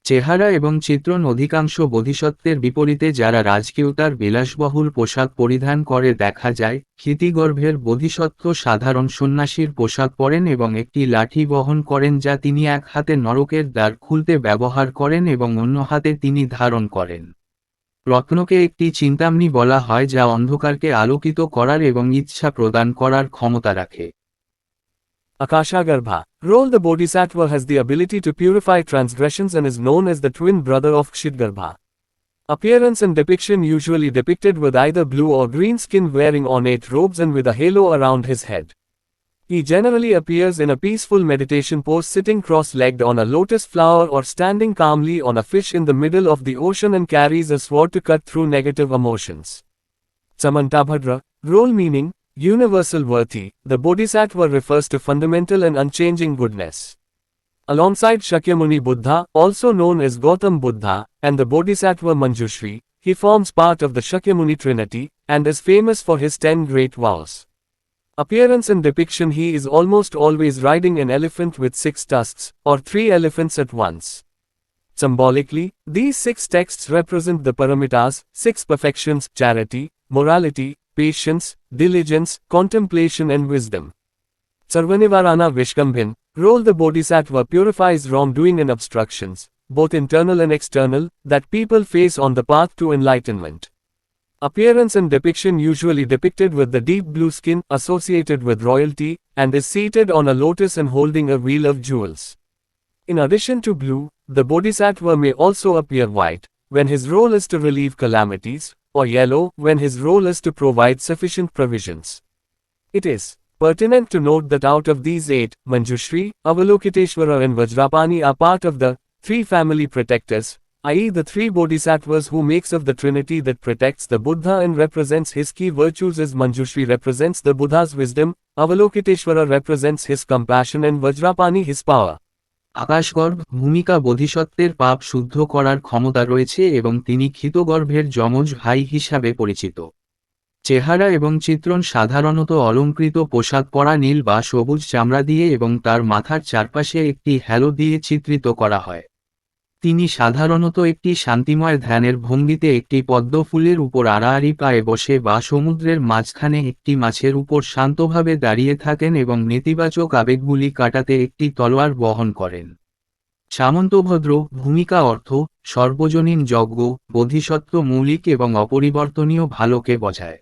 চেহারা এবং চিত্রণ, অধিকাংশ বোধিসত্ত্বের বিপরীতে যারা রাজকীয়তার বিলাসবহুল পোশাক পরিধান করে দেখা যায়, ক্ষিতিগর্ভের বোধিসত্ত্ব সাধারণ সন্ন্যাসীর পোশাক পরেন এবং একটি লাঠি বহন করেন যা তিনি এক হাতে নরকের দ্বার খুলতে ব্যবহার করেন এবং অন্য হাতে তিনি ধারণ করেন। রত্নকে একটি চিন্তামণি বলা হয় যা অন্ধকারকে আলোকিত করার এবং ইচ্ছা প্রদান করার ক্ষমতা রাখে। Akashagarbha. Role: the Bodhisattva has the ability to purify transgressions and is known as the twin brother of Kshitgarbha. Appearance and depiction: usually depicted with either blue or green skin, wearing ornate robes and with a halo around his head. He generally appears in a peaceful meditation pose, sitting cross-legged on a lotus flower or standing calmly on a fish in the middle of the ocean, and carries a sword to cut through negative emotions. Samantabhadra. Role: meaning, universal worthy. The Bodhisattva refers to fundamental and unchanging goodness. Alongside Shakyamuni Buddha, also known as Gautam Buddha, and the Bodhisattva Manjushri, he forms part of the Shakyamuni Trinity, and is famous for his 10 great vows. Appearance and depiction: he is almost always riding an elephant with 6 tusks, or 3 elephants at once. Symbolically, these 6 texts represent the paramitas, 6 perfections: charity, morality, patience, diligence, contemplation and wisdom. Sarvanivarana Vishkambhin. Role: the Bodhisattva purifies wrongdoing and obstructions, both internal and external, that people face on the path to enlightenment. Appearance and depiction: usually depicted with the deep blue skin, associated with royalty, and is seated on a lotus and holding a wheel of jewels. In addition to blue, the Bodhisattva may also appear white, when his role is to relieve calamities, or yellow, when his role is to provide sufficient provisions. It is pertinent to note that out of these 8, Manjushri, Avalokiteshvara and Vajrapani are part of the 3 family protectors, i.e. the 3 bodhisattvas who makes of the trinity that protects the Buddha and represents his key virtues, as Manjushri represents the Buddha's wisdom, Avalokiteshvara represents his compassion and Vajrapani his power. আকাশগর্ভ, ভূমিকা বোধিসত্ত্বের পাপ শুদ্ধ করার ক্ষমতা রয়েছে এবং তিনি ক্ষিতগর্ভের যমজ ভাই হিসাবে পরিচিত। চেহারা এবং চিত্রণ সাধারণত অলংকৃত পোশাক পরা নীল বা সবুজ চামড়া দিয়ে এবং তার মাথার চারপাশে একটি হ্যালো দিয়ে চিত্রিত করা হয়। তিনি সাধারণত একটি শান্তিময় ধ্যানের ভঙ্গিতে একটি পদ্ম ফুলের উপর আড়াআড়ি পায়ে বসে বা সমুদ্রের মাঝখানে একটি মাছের উপর শান্তভাবে দাঁড়িয়ে থাকেন এবং নেতিবাচক আবেগগুলি কাটাতে একটি তলোয়ার বহন করেন। সামন্তভদ্র ভূমিকা অর্থ সর্বজনীন যজ্ঞ, বোধিসত্ত্ব মৌলিক এবং অপরিবর্তনীয় ভালোকে বোঝায়।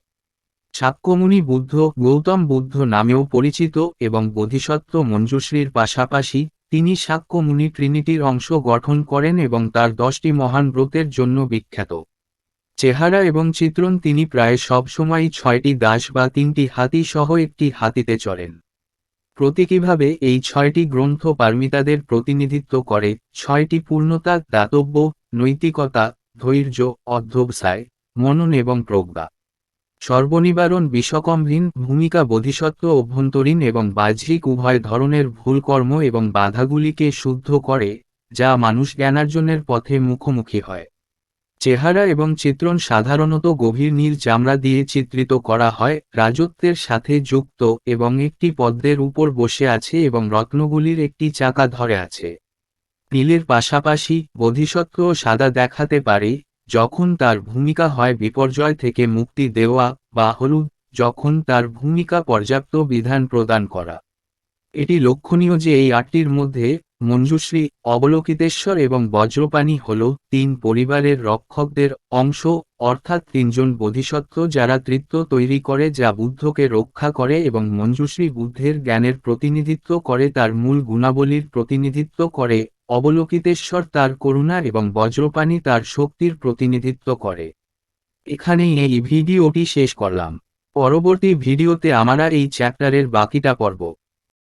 শাক্যমুনি বুদ্ধ, গৌতম বুদ্ধ নামেও পরিচিত এবং বোধিসত্ত্ব মঞ্জুশ্রীর পাশাপাশি তিনি শাক্যমুনি ট্রিনিটির অংশ গঠন করেন এবং তার 10টি মহান ব্রতের জন্য বিখ্যাত। চেহারা এবং চিত্রণ তিনি প্রায় সব সময়ই 6টি দাস বা 3টি হাতি সহ একটি হাতিতে চড়েন। প্রতীকীভাবে এই 6টি গ্রন্থ পারমিতাদের প্রতিনিধিত্ব করে, 6টি পূর্ণতা, দাতব্য, নৈতিকতা, ধৈর্য, অধ্যবসায়, মনন এবং প্রজ্ঞা। সর্বনিবারণ বিষকমহীন ভূমিকা বোধিসত্ত্ব অভ্যন্তরীণ এবং বাহ্যিক উভয় ধরনের ভুল কর্ম এবং বাধাগুলিকে শুদ্ধ করে, যা মানুষ জ্ঞানার্জনের পথে মুখোমুখি হয়। চেহারা এবং চিত্রণ সাধারণত গভীর নীল চামড়া দিয়ে চিত্রিত করা হয়, রাজত্বের সাথে যুক্ত এবং একটি পদ্মের উপর বসে আছে এবং রত্নগুলির একটি চাকা ধরে আছে। নীলের পাশাপাশি বোধিসত্ত্বও সাদা দেখাতে পারে, যখন তার ভূমিকা হয় বিপর্যয় থেকে মুক্তি দেওয়া, বা হলুদ, যখন তার ভূমিকা পর্যাপ্ত বিধান প্রদান করা। এটি লক্ষণীয় যে এই 8টির মধ্যে মঞ্জুশ্রী, অবলোকিতেশ্বর এবং বজ্রপাণি হল 3 পরিবারের রক্ষকদের অংশ, অর্থাৎ 3 জন বোধিসত্ত্ব যারা তৃত্ব তৈরি করে যা বুদ্ধকে রক্ষা করে, এবং মঞ্জুশ্রী বুদ্ধের জ্ঞানের প্রতিনিধিত্ব করে, তার মূল গুণাবলীর প্রতিনিধিত্ব করে, অবলোকিতেশ্বর তার করুণা এবং বজ্রপাণি তার শক্তির প্রতিনিধিত্ব করে। এখানেই এই ভিডিওটি শেষ করলাম। পরবর্তী ভিডিওতে আমরা এই চ্যাপ্টারের বাকিটা পড়ব।